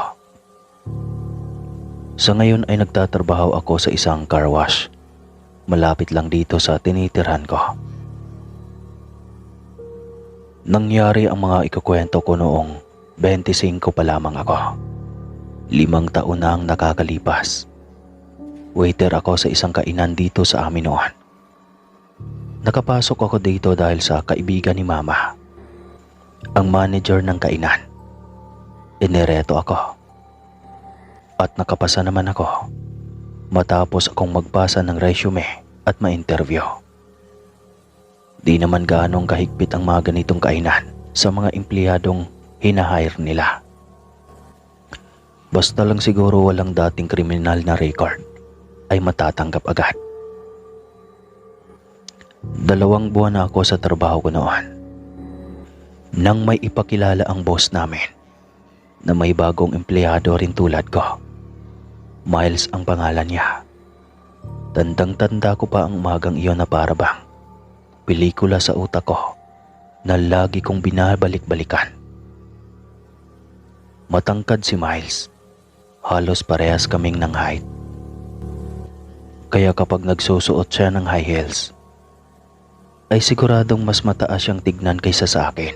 Sa ngayon ay nagtatrabaho ako sa isang car wash, malapit lang dito sa tinitirhan ko. Nangyari ang mga ikukwento ko noong 25 pa lamang ako. 5 taon na ang nakakalipas. Waiter ako sa isang kainan dito sa amin noon. Nakapasok ako dito dahil sa kaibigan ni Mama, ang manager ng kainan. Inireto ako at nakapasa naman ako matapos akong magpasa ng resume at ma-interview. Di naman gaanong kahigpit ang mga ganitong kainan sa mga empleyadong hinahire nila. Basta lang siguro walang dating kriminal na record ay matatanggap agad. 2 buwan na ako sa trabaho ko noon nang may ipakilala ang boss namin na may bagong empleyado rin tulad ko. Miles ang pangalan niya. Tandang-tanda ko pa ang umagang iyon na para bang pelikula sa utak ko na lagi kong binabalik-balikan. Matangkad si Miles. Halos parehas kaming ng height. Kaya kapag nagsusuot siya ng high heels, ay siguradong mas mataas siyang tignan kaysa sa akin.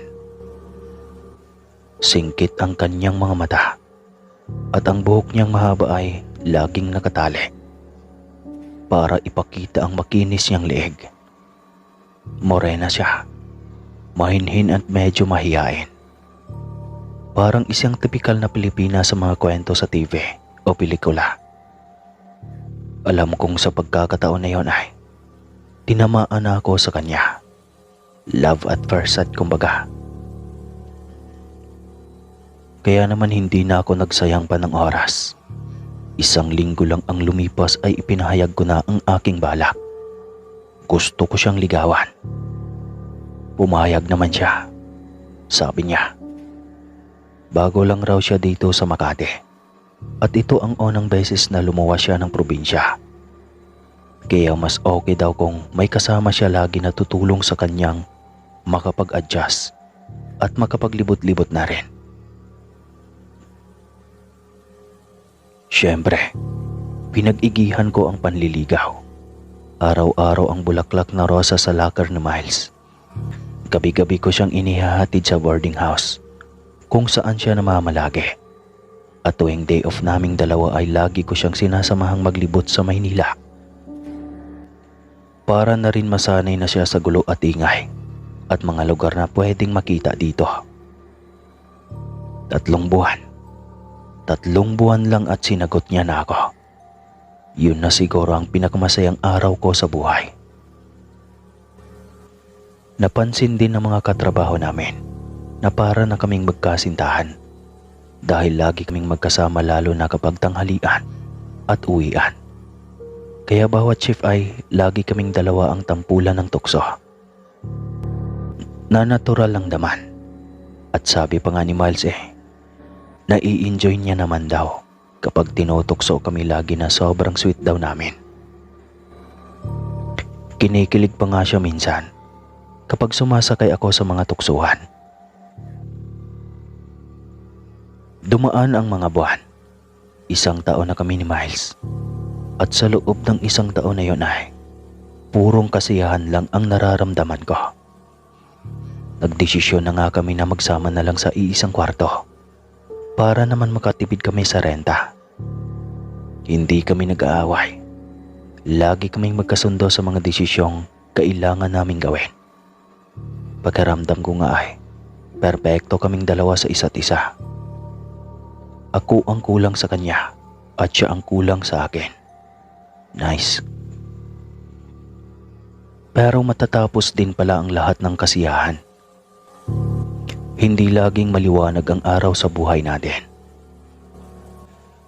Singkit ang kanyang mga mata at ang buhok niyang mahaba ay laging nakatali para ipakita ang makinis niyang leeg. Morena siya, mahinhin at medyo mahiyain. Parang isang tipikal na Pilipina sa mga kwento sa TV o pelikula. Alam kong sa pagkakataon na yon ay tinamaan ako sa kanya. Love at first sight kumbaga. Kaya naman hindi na ako nagsayang pa ng oras. 1 linggo lang ang lumipas ay ipinahayag ko na ang aking balak. Gusto ko siyang ligawan. Pumayag naman siya. Sabi niya, bago lang raw siya dito sa Makati at ito ang unang beses na lumuwas siya ng probinsya. Kaya mas okay daw kung may kasama siya lagi na tutulong sa kanyang makapag-adjust at makapaglibot-libot na rin. Siyempre, pinag-igihan ko ang panliligaw. Araw-araw ang bulaklak na rosa sa locker ni Miles. Gabi-gabi ko siyang inihahatid sa boarding house kung saan siya namamalagi. At tuwing day off naming dalawa ay lagi ko siyang sinasamahang maglibot sa Maynila. Para na rin masanay na siya sa gulo at ingay at mga lugar na pwedeng makita dito. 3 buwan. 3 buwan lang at sinagot niya na ako. Yun na siguro ang pinakamasayang araw ko sa buhay. Napansin din ng mga katrabaho namin na para na kaming magkasintahan dahil lagi kaming magkasama lalo na kapag tanghalian at uwian. Kaya bawat shift ay lagi kaming dalawa ang tampulan ng tukso. na natural lang naman. At sabi pa nga ni Miles nai-enjoy niya naman daw kapag tinutokso kami lagi na sobrang sweet daw namin. Kinikilig pa nga siya minsan kapag sumasakay ako sa mga tuksuhan. Dumaan ang mga buwan. 1 taon na kami ni Miles. At sa loob ng 1 taon na yun ay purong kasiyahan lang ang nararamdaman ko. Nagdesisyon na nga kami na magsama na lang sa iisang kwarto para naman makatipid kami sa renta. Hindi kami nag-aaway. Lagi kaming magkasundo sa mga desisyong kailangan naming gawin. Pagkaramdam ko nga ay perpekto kaming dalawa sa isa't isa. Ako ang kulang sa kanya at siya ang kulang sa akin. Nice. Pero matatapos din pala ang lahat ng kasiyahan. Hindi laging maliwanag ang araw sa buhay natin.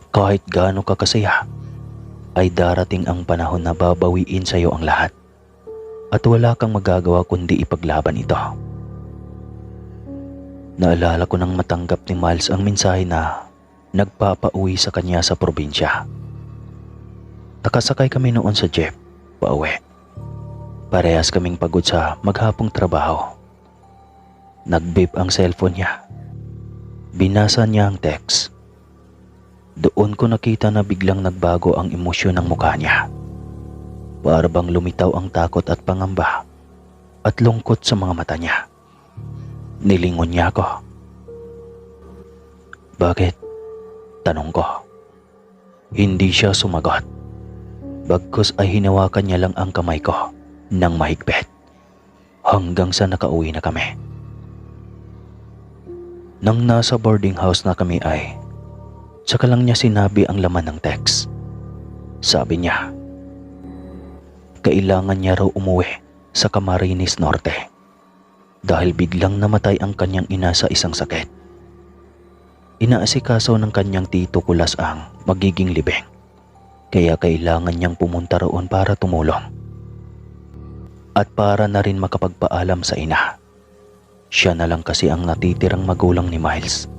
Kahit gaano ka kasaya, ay darating ang panahon na babawiin sa iyo ang lahat at wala kang magagawa kundi ipaglaban ito. Naalala ko nang matanggap ni Miles ang mensahe na nagpapauwi sa kanya sa probinsya. Nakasakay kami noon sa jeep, pauwi. Parehas kaming pagod sa maghapong trabaho. Nag-beep ang cellphone niya. Binasa niya ang text. Doon ko nakita na biglang nagbago ang emosyon ng mukha niya. Para bang lumitaw ang takot at pangamba at lungkot sa mga mata niya. Nilingon niya ako. Bakit? Tanong ko. Hindi siya sumagot. Bagkus ay hinawakan niya lang ang kamay ko ng mahigpit hanggang sa nakauwi na kami. Nang nasa boarding house na kami ay saka lang niya sinabi ang laman ng text. Sabi niya, kailangan niya raw umuwi sa Camarines Norte dahil biglang namatay ang kanyang ina sa isang sakit. Inaasikaso ng kanyang tito Kulas ang magiging libing, kaya kailangan niyang pumunta roon para tumulong at para na rin makapagpaalam sa ina. Siya na lang kasi ang natitirang magulang ni Miles.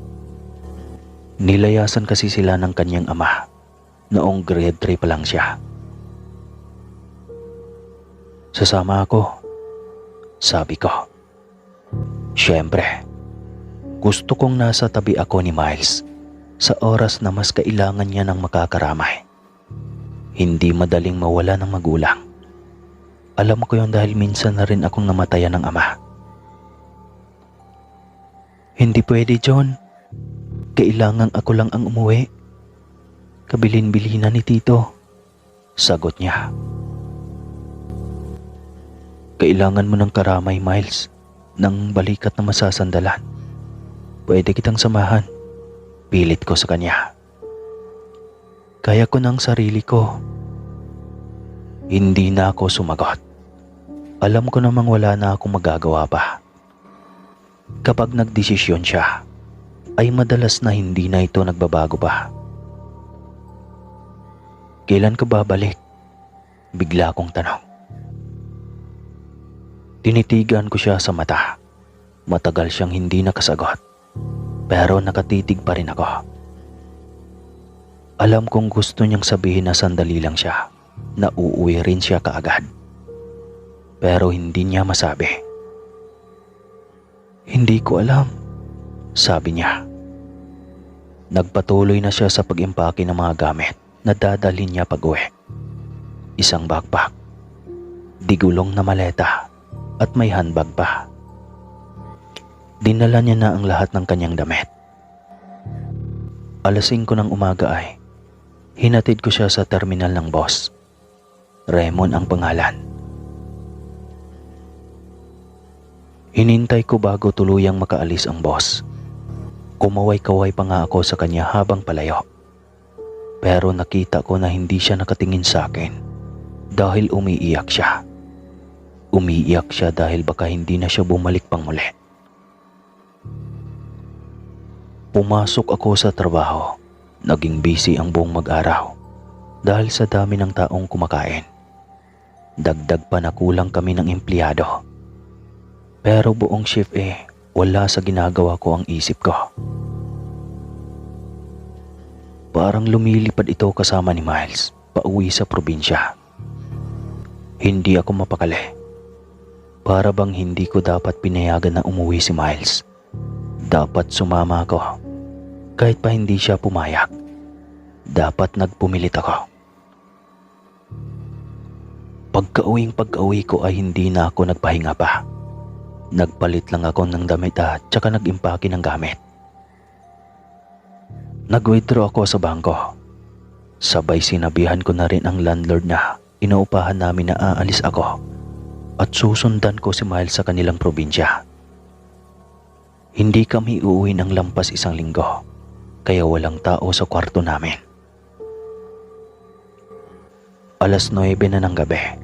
Nilayasan kasi sila ng kanyang ama noong grade 3 pa lang siya. Sasama ako, sabi ko. Siyempre, gusto kong nasa tabi ako ni Miles sa oras na mas kailangan niya ng makakaramay. Hindi madaling mawala ng magulang. Alam ko yun dahil minsan na rin akong namatayan ng ama. Hindi pwede, John. Kailangan ako lang ang umuwi. Kabilin-bilinan ni Tito, sagot niya. Kailangan mo ng karamay, Miles, ng balikat na masasandalan. Pwede kitang samahan, pilit ko sa kanya. Kaya ko ng sarili ko. Hindi na ako sumagot. Alam ko namang wala na akong magagawa pa. Kapag nagdesisyon siya, ay madalas na hindi na ito nagbabago pa. Kailan ka babalik? Bigla kong tanong. Tinitigan ko siya sa mata. Matagal siyang hindi nakasagot, pero nakatitig pa rin ako. Alam kong gusto niyang sabihin na sandali lang siya, na uuwi rin siya kaagad. Pero hindi niya masabi. Hindi ko alam, sabi niya. Nagpatuloy na siya sa pag-impake ng mga gamit na dadalhin niya pag-uwi. Isang backpack, digulong na maleta at may handbag pa. Dinala niya na ang lahat ng kanyang damit. 5:00 ng umaga ay hinatid ko siya sa terminal ng boss. Raymond ang pangalan. Hinintay ko bago tuluyang makaalis ang boss. Kumaway-kaway pa nga ako sa kanya habang palayo. Pero nakita ko na hindi siya nakatingin sa akin dahil umiiyak siya. Umiiyak siya dahil baka hindi na siya bumalik pang muli. Pumasok ako sa trabaho. Naging busy ang buong mag-araw dahil sa dami ng taong kumakain. Dagdag pa na kulang kami ng empleyado. Pero buong shift wala sa ginagawa ko ang isip ko. Parang lumilipad ito kasama ni Miles pauwi sa probinsya. Hindi ako mapakali. Para bang hindi ko dapat pinayagan na umuwi si Miles. Dapat sumama ako. Kahit pa hindi siya pumayag. Dapat nagpumilit ako. Pagka-uwi ko ay hindi na ako nagpahinga pa. Nagpalit lang ako ng damit at saka nag-impake ng gamit. Nag-withdraw ako sa bangko. Sabay sinabihan ko na rin ang landlord na inuupahan namin na aalis ako at susundan ko si Miles sa kanilang probinsya. Hindi kami uuwi ng lampas 1 linggo, kaya walang tao sa kwarto namin. 9:00 na ng gabi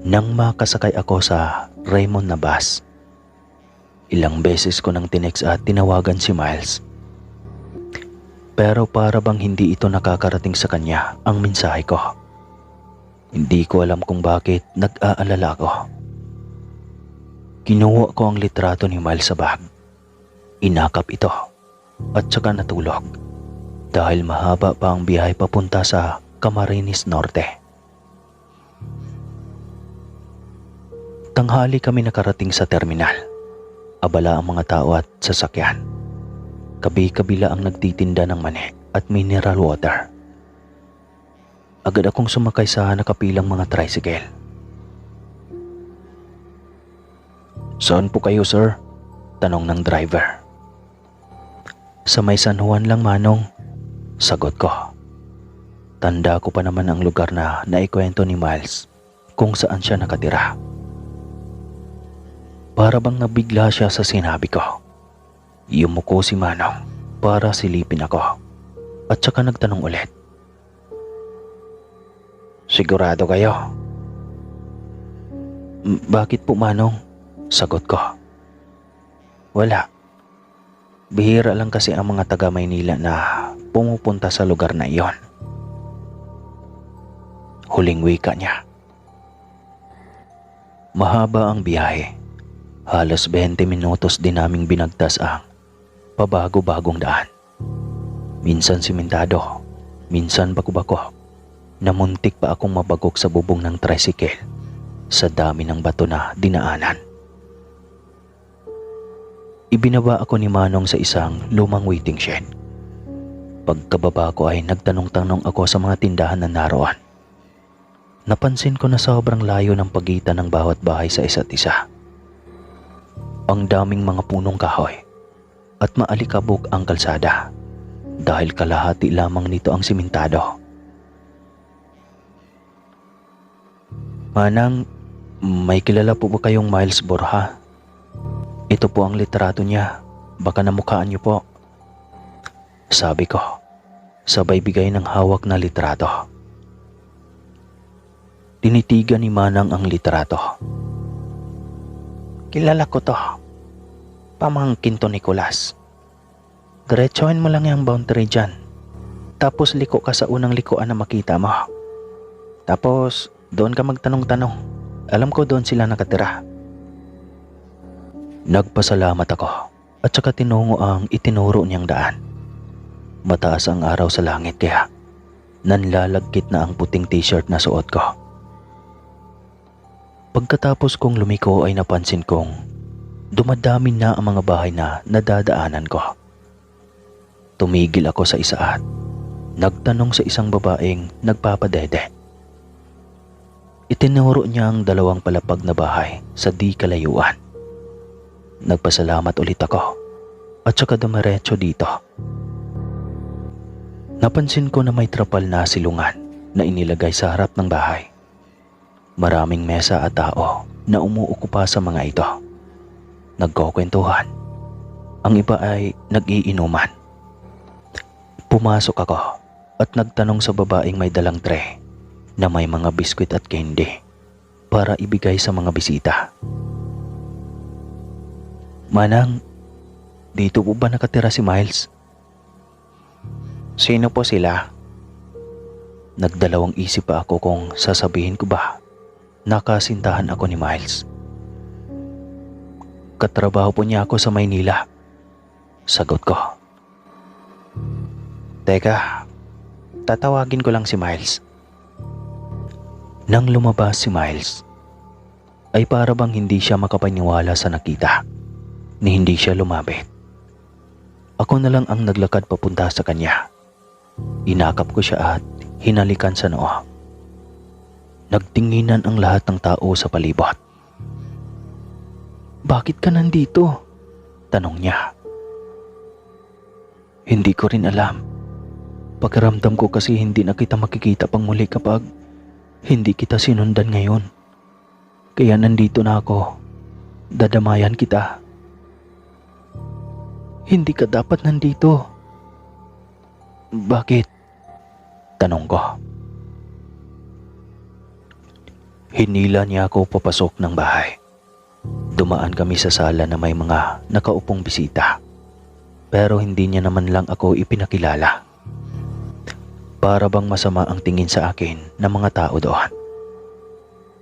nang makasakay ako sa Raymond na bus. Ilang beses ko nang tinext at tinawagan si Miles. Pero para bang hindi ito nakakarating sa kanya ang mensahe ko. Hindi ko alam kung bakit nag-aalala ko. Kinuha ko ang litrato ni Miles sa bag. Inakap ito at saka natulog dahil mahaba pa ang biyahe papunta sa Camarines Norte. Tanghali kami nakarating sa terminal. Abala ang mga tao at sasakyan. Kabi-kabila ang nagtitinda ng mani at mineral water. Agad akong sumakay sa nakapilang mga tricycle. "Saan po kayo, sir?" tanong ng driver. "Sa may San Juan lang, Manong," sagot ko. Tanda ko pa naman ang lugar na naikwento ni Miles kung saan siya nakatira. Para bang nabigla siya sa sinabi ko. Yumuko si Manong para silipin ako at saka nagtanong ulit. "Sigurado kayo?" "Bakit po, Manong?" sagot ko. "Wala. Bihira lang kasi ang mga taga Maynila na pumupunta sa lugar na iyon." Huling wika niya. Mahaba ang biyahe. Halos 20 minutos din naming binagtas ang pabago-bagong daan. Minsan simentado, minsan bako-bako, na muntik pa akong mabagok sa bubong ng tricycle sa dami ng bato na dinaanan. Ibinaba ako ni Manong sa isang lumang waiting shed. Pagkababa ko ay nagtanong-tanong ako sa mga tindahan na naroon. Napansin ko na sobrang layo ng pagitan ng bawat bahay sa isa't isa. Ang daming mga punong kahoy at maalikabok ang kalsada dahil kalahati lamang nito ang simentado. "Manang, may kilala po ba kayong Miles Borja? Ito po ang litrato niya. Baka namukhaan niyo po," sabi ko, sabay bigay ng hawak na litrato. Tinitigan ni Manang ang litrato. "Kilala ko to. Pamangkin to, Nicolas. Diretsuhin mo lang yung boundary dyan. Tapos liko ka sa unang likuan na makita mo. Tapos doon ka magtanong-tanong. Alam ko doon sila nakatira." Nagpasalamat ako at saka tinungo ang itinuro niyang daan. Mataas ang araw sa langit kaya nanlalagkit na ang puting t-shirt na suot ko. Pagkatapos kong lumiko ay napansin kong dumadami na ang mga bahay na nadadaanan ko. Tumigil ako sa isa at nagtanong sa isang babaeng nagpapadede. Itinuro niya ang 2 palapag na bahay sa di kalayuan. Nagpasalamat ulit ako at saka dumiretso dito. Napansin ko na may trapal na silungan na inilagay sa harap ng bahay. Maraming mesa at tao na umuukupa sa mga ito. Nagkukwentuhan. Ang iba ay nag-iinuman. Pumasok ako at nagtanong sa babaeng may dalang tray na may mga biskwit at candy para ibigay sa mga bisita. "Manang, dito po ba nakatira si Miles?" "Sino po sila?" Nagdalawang isip pa ako kung sasabihin ko ba nakasintahan ako ni Miles. Katrabaho po niya ako sa Maynila. Sagot ko. Teka, tatawagin ko lang si Miles. Nang lumabas si Miles, ay para bang hindi siya makapaniwala sa nakita ni hindi siya lumapit. Ako na lang ang naglakad papunta sa kanya. Inakap ko siya at hinalikan sa noo. Nagtinginan ang lahat ng tao sa palibot. Bakit ka nandito? Tanong niya. Hindi ko rin alam. Pakiramdam ko kasi hindi na kita makikita pang muli kapag hindi kita sinundan ngayon. Kaya nandito na ako. Dadamayan kita. Hindi ka dapat nandito. Bakit? Tanong ko. Hinila niya ako papasok ng bahay. Dumaan kami sa sala na may mga nakaupong bisita. Pero hindi niya naman lang ako ipinakilala. Para bang masama ang tingin sa akin ng mga tao doon.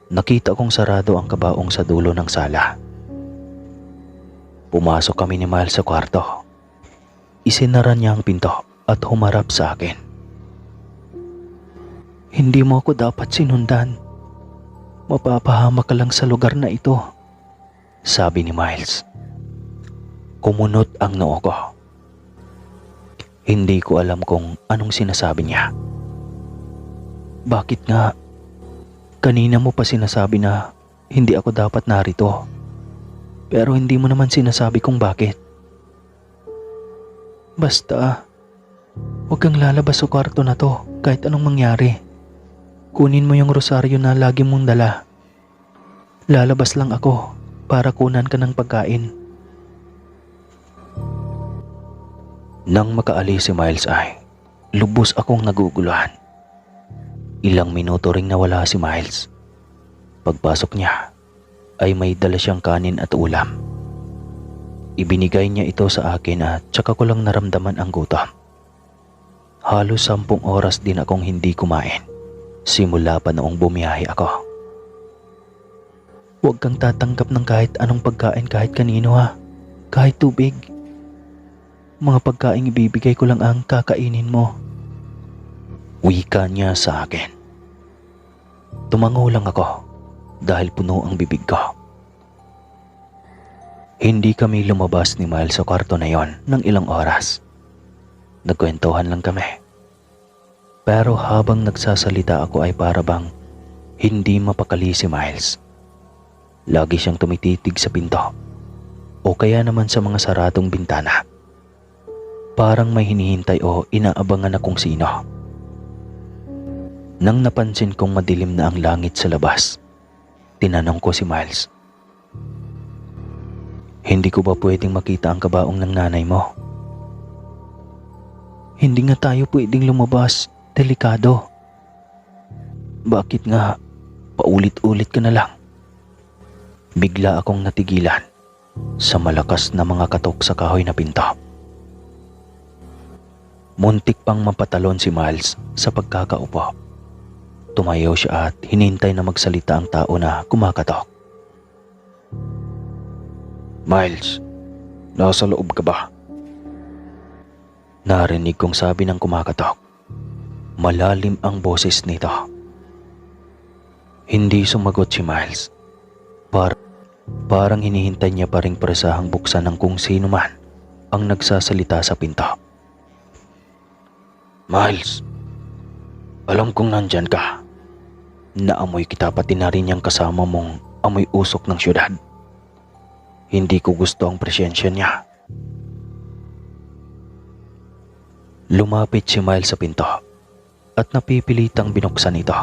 Nakita kong sarado ang kabaong sa dulo ng sala. Pumasok kami ni Miles sa kwarto. Isinara niya ang pinto at humarap sa akin. Hindi mo ako dapat sinundan. Mapapahamak ka lang sa lugar na ito, sabi ni Miles. Kumunot ang noo ko. Hindi ko alam kung anong sinasabi niya. Bakit nga? Kanina mo pa sinasabi na hindi ako dapat narito. Pero hindi mo naman sinasabi kung bakit. Basta, huwag kang lalabas sa kwarto na to kahit anong mangyari. Kunin mo yung rosaryo na lagi mong dala. Lalabas lang ako para kunan ka ng pagkain. Nang makaalis si Miles ay lubos akong naguguluhan. Ilang minuto ring nawala si Miles. Pagpasok niya ay may dala siyang kanin at ulam. Ibinigay niya ito sa akin at tsaka ko lang naramdaman ang gutom. Halos 10 oras din akong hindi kumain. Simula pa noong bumiyahe ako. Huwag kang tatanggap ng kahit anong pagkain kahit kanino ha. Kahit tubig. Mga pagkain ibibigay ko lang ang kakainin mo. Wika niya sa akin. Tumango lang ako dahil puno ang bibig ko. Hindi kami lumabas ni Miles sa kwarto na yon ng ilang oras. Nagkwentuhan lang kami. Pero habang nagsasalita ako ay para bang hindi mapakali si Miles. Lagi siyang tumititig sa pinto o kaya naman sa mga saradong bintana. Parang may hinihintay o inaabangan na kung sino. Nang napansin kong madilim na ang langit sa labas, tinanong ko si Miles. Hindi ko ba pwedeng makita ang kabaong ng nanay mo? Hindi nga tayo pwedeng lumabas. Delikado. Bakit nga paulit-ulit ka na lang? Bigla akong natigilan sa malakas na mga katok sa kahoy na pinto. Muntik pang mapatalon si Miles sa pagkakaupo. Tumayo siya at hinintay na magsalita ang tao na kumakatok. Miles, nasa loob ka ba? Narinig kong sabi ng kumakatok. Malalim ang boses nito. Hindi sumagot si Miles. Parang hinihintay niya pa ring presahang buksan ng kung sino man ang nagsasalita sa pinto. Miles, alam kong nandyan ka. Naamoy kita pati na rin yung kasama mong amoy usok ng syudad. Hindi ko gusto ang presensya niya. Lumapit si Miles sa pinto at napipilitang binuksan ito.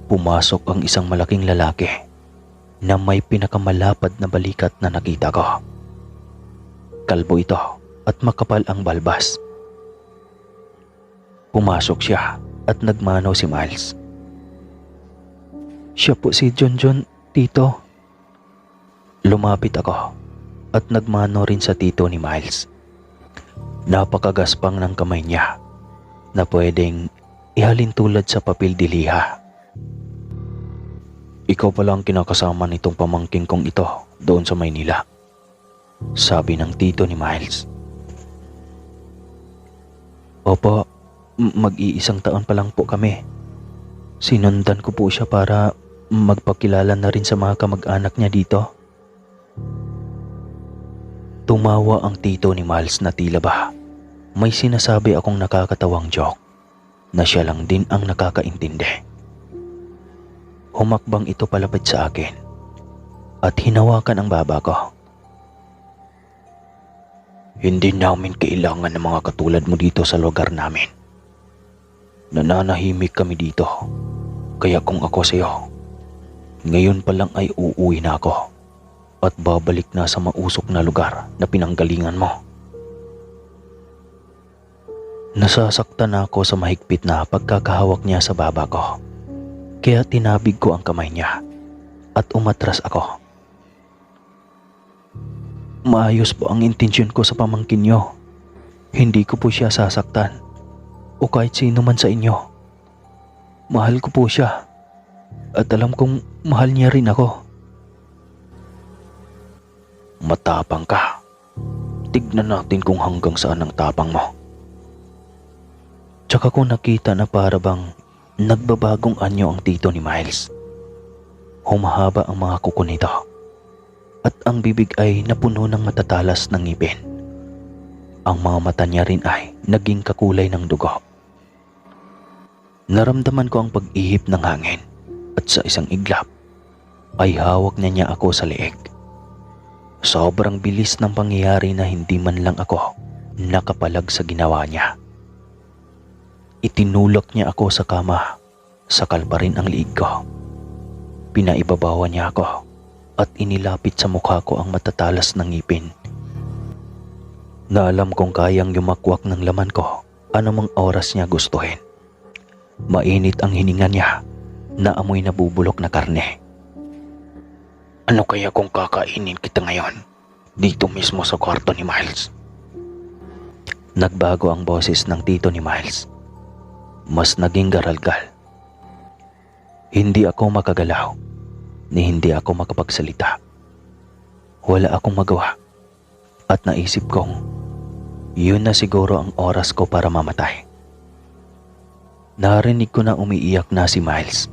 Pumasok ang isang malaking lalaki na may pinakamalapad na balikat na nakita ko. Kalbo ito at makapal ang balbas. Pumasok siya at nagmanaw si Miles. Siya po si John, tito. Lumapit ako at nagmano rin sa tito ni Miles. Napakagaspang ng kamay niya na pwedeng ihalin tulad sa papel diliha. Ikaw pala ang kinakasama nitong pamangking kong ito doon sa Maynila, Sabi ng tito ni Miles. Opo, mag-iisang taon pa lang po kami. Sinundan ko po siya para magpakilala na rin sa mga kamag-anak niya dito. Tumawa ang tito ni Miles na tila ba may sinasabi akong nakakatawang joke na siya lang din ang nakakaintindi. Humakbang ito palapit sa akin at hinawakan ang baba ko. Hindi namin kailangan ng mga katulad mo dito sa lugar namin. Nananahimik kami dito. Kaya kung ako sa'yo, ngayon pa lang ay uuwi na ako at babalik na sa mausok na lugar na pinanggalingan mo. Nasasaktan ako sa mahigpit na pagkakahawak niya sa baba ko. Kaya tinabig ko ang kamay niya at umatras ako. Maayos po ang intensyon ko sa pamangkin niyo. Hindi ko po siya sasaktan o kahit sino man sa inyo. Mahal ko po siya at alam kong mahal niya rin ako. Matapang ka. Tignan natin kung hanggang saan ang tapang mo. Tsaka ko nakita na para bang nagbabagong anyo ang tito ni Miles. Humahaba ang mga kuko nito at ang bibig ay napuno ng matatalas ng ngipin. Ang mga mata niya rin ay naging kakulay ng dugo. Naramdaman ko ang pag-ihip ng hangin at sa isang iglap ay hawak niya ako sa leeg. Sobrang bilis ng pangyayari na hindi man lang ako nakapalag sa ginawa niya. Itinulak niya ako sa kama, sakal pa rin ang liig ko. Pinaibabawan niya ako at inilapit sa mukha ko ang matatalas ng ngipin. Na alam kong kayang yumakwak ng laman ko anumang oras niya gustuhin. Mainit ang hininga niya na amoy nabubulok na karne. Ano kaya kung kakainin kita ngayon dito mismo sa kwarto ni Miles? Nagbago ang boses ng tito ni Miles. Mas naging garalgal. Hindi ako makagalaw, ni hindi ako makapagsalita. Wala akong magawa at naisip kong yun na siguro ang oras ko para mamatay. Narinig ko na umiiyak na si Miles.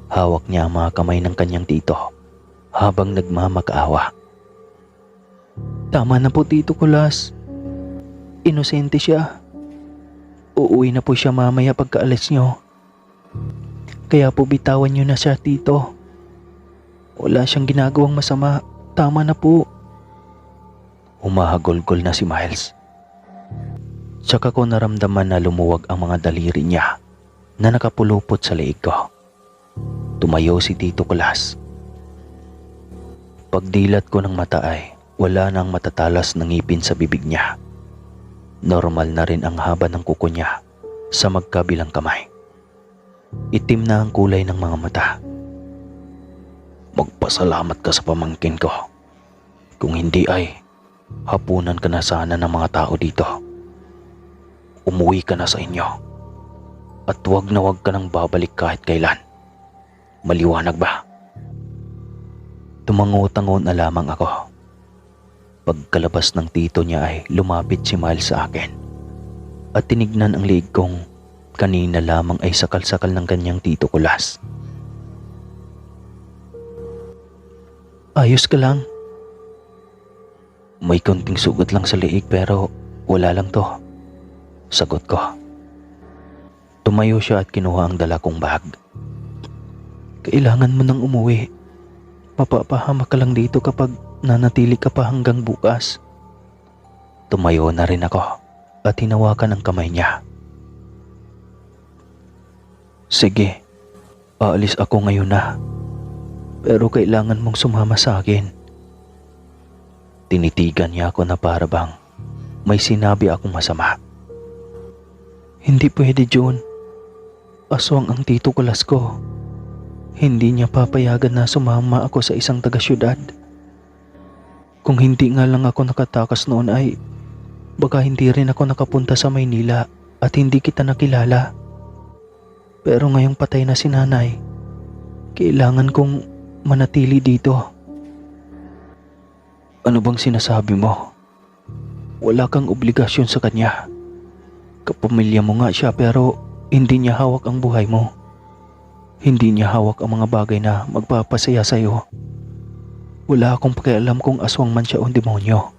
Hawak niya ang mga kamay ng kanyang tito habang nagmamakaawa. Tama na po, Tito Kulas. Inosente siya. Uuwi na po siya mamaya pagkaalis niyo. Kaya po bitawan niyo na siya, Tito. Wala siyang ginagawang masama. Tama na po. Humahagulgol na si Miles. Tsaka ko naramdaman na lumuwag ang mga daliri niya na nakapulupot sa leeg ko. Tumayo si Tito Kulas. Pagdilat ko ng mata ay wala nang matatalas na ngipin sa bibig niya. Normal na rin ang haba ng kuko niya sa magkabilang kamay. Itim na ang kulay ng mga mata. Magpasalamat ka sa pamangkin ko. Kung hindi ay hapunan ka na sana ng mga tao dito. Umuwi ka na sa inyo. At wag na wag ka nang babalik kahit kailan. Maliwanag ba? Tumango-tango na lamang ako. Pagkalabas ng tito niya ay lumapit si Miles sa akin at tinignan ang liig kong kanina lamang ay sakal-sakal ng kanyang Tito Kulas. Ayos ka lang? May konting sugat lang sa liig pero wala lang to. Sagot ko. Tumayo siya at kinuha ang dala kong bag. Kailangan mo nang umuwi. Mapapahamak ka lang dito kapag nanatili ka pa hanggang bukas. Tumayo na rin ako at hinawakan ang kamay niya. Sige, aalis ako ngayon na. Pero kailangan mong sumama sa akin. Tinitigan niya ako na para bang may sinabi akong masama. Hindi pwede, John. Aswang ang Tito Kulas ko. Hindi niya papayagan na sumama ako sa isang taga-syudad. Kung hindi nga lang ako nakatakas noon ay baka hindi rin ako nakapunta sa Maynila at hindi kita nakilala. Pero ngayong patay na si nanay, kailangan kong manatili dito. Ano bang sinasabi mo? Wala kang obligasyon sa kanya. Kapamilya mo nga siya pero hindi niya hawak ang buhay mo. Hindi niya hawak ang mga bagay na magpapasaya sa'yo. Wala akong pakialam kung aswang man siya o demonyo.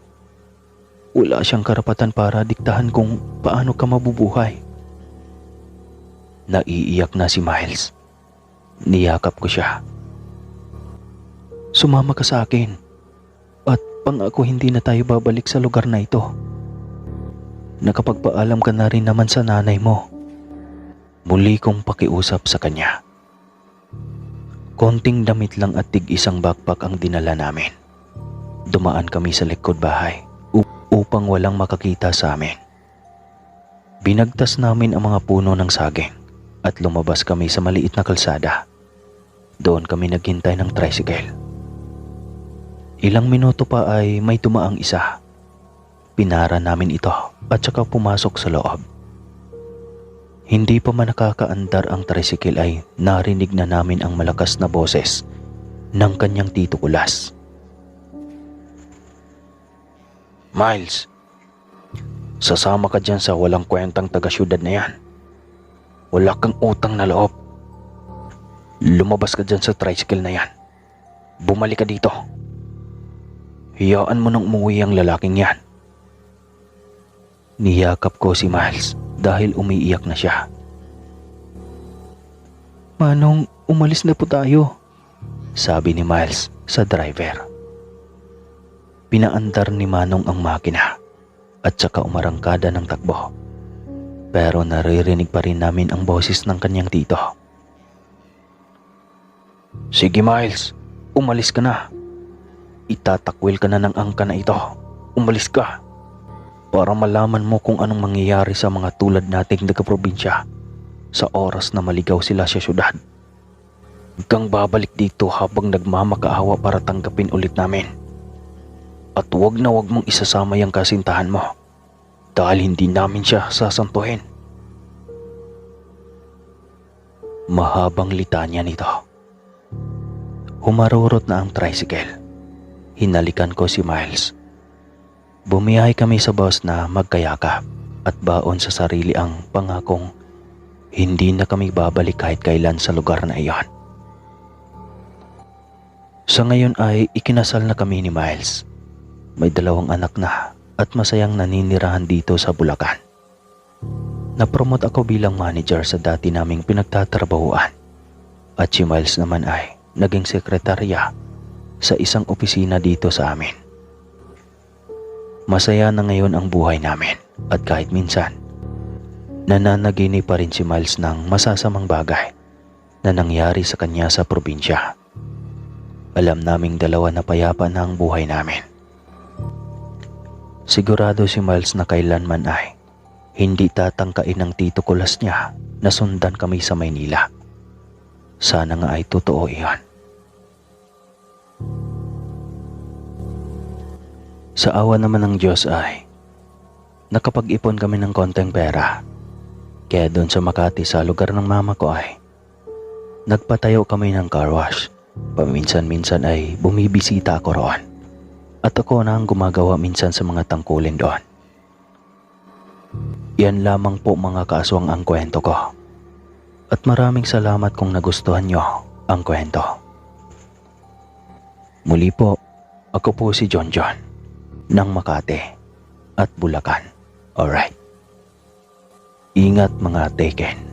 Wala siyang karapatan para diktahan kung paano ka mabubuhay. Naiiyak na si Miles. Niyakap ko siya. Sumama ka sa akin at pangako hindi na tayo babalik sa lugar na ito. Nakapagpaalam ka na rin naman sa nanay mo. Muli kong pakiusap sa kanya. Konting damit lang at tig-isang backpack ang dinala namin. Dumaan kami sa likod bahay upang walang makakita sa amin. Binagtas namin ang mga puno ng saging at lumabas kami sa maliit na kalsada. Doon kami naghintay ng tricycle. Ilang minuto pa ay may tumaang isa. Pinara namin ito at saka pumasok sa loob. Hindi pa man nakakaandar ang tricycle ay narinig na namin ang malakas na boses ng kanyang tito Kulas. Miles, sasama ka dyan sa walang kwentang taga-syudad na yan. Wala kang utang na loob. Lumabas ka dyan sa tricycle na yan. Bumalik ka dito. Hiyaan mo nang umuwi ang lalaking yan. Niyakap ko si Miles dahil umiiyak na siya. Manong, umalis na po tayo, sabi ni Miles sa driver. Pinaandar ni Manong ang makina at saka umarangkada ng takbo. Pero naririnig pa rin namin ang boses ng kanyang tito. Sige Miles, umalis ka na. Itatakwil ka na ng angka na ito. Umalis ka. Para malaman mo kung anong mangyayari sa mga tulad nating taga-probinsya sa oras na maligaw sila sa syudad. Huwag kang babalik dito habang nagmamakaawa para tanggapin ulit namin. At huwag na huwag mong isasama yung kasintahan mo dahil hindi namin siya sasantuhin. Mahabang litanya nito. Humarurot na ang tricycle. Hinalikan ko si Miles. Bumiyahe kami sa bus na magkayakap at baon sa sarili ang pangakong hindi na kami babalik kahit kailan sa lugar na iyon. Sa ngayon ay ikinasal na kami ni Miles. May 2 anak na at masayang naninirahan dito sa Bulacan. Napromote ako bilang manager sa dati naming pinagtatrabahuan at si Miles naman ay naging sekretarya sa isang opisina dito sa amin. Masaya na ngayon ang buhay namin at kahit minsan, nananaginip pa rin si Miles ng masasamang bagay na nangyari sa kanya sa probinsya. Alam naming dalawa na payapa na ang buhay namin. Sigurado si Miles na kailanman ay hindi tatangkain ng tito Kulas niya na sundan kami sa Maynila. Sana nga ay totoo iyon. Sa awa naman ng Diyos ay nakapag-ipon kami ng konting pera. Kaya doon sa Makati sa lugar ng mama ko ay nagpatayo kami ng car wash. Paminsan-minsan ay bumibisita ako roon. At ako na ang gumagawa minsan sa mga tangkulin doon. Yan lamang po mga kaaswang ang kwento ko. At maraming salamat kung nagustuhan nyo ang kwento. Muli po, ako po si John ng Makati at Bulacan. Alright. Ingat mga teken.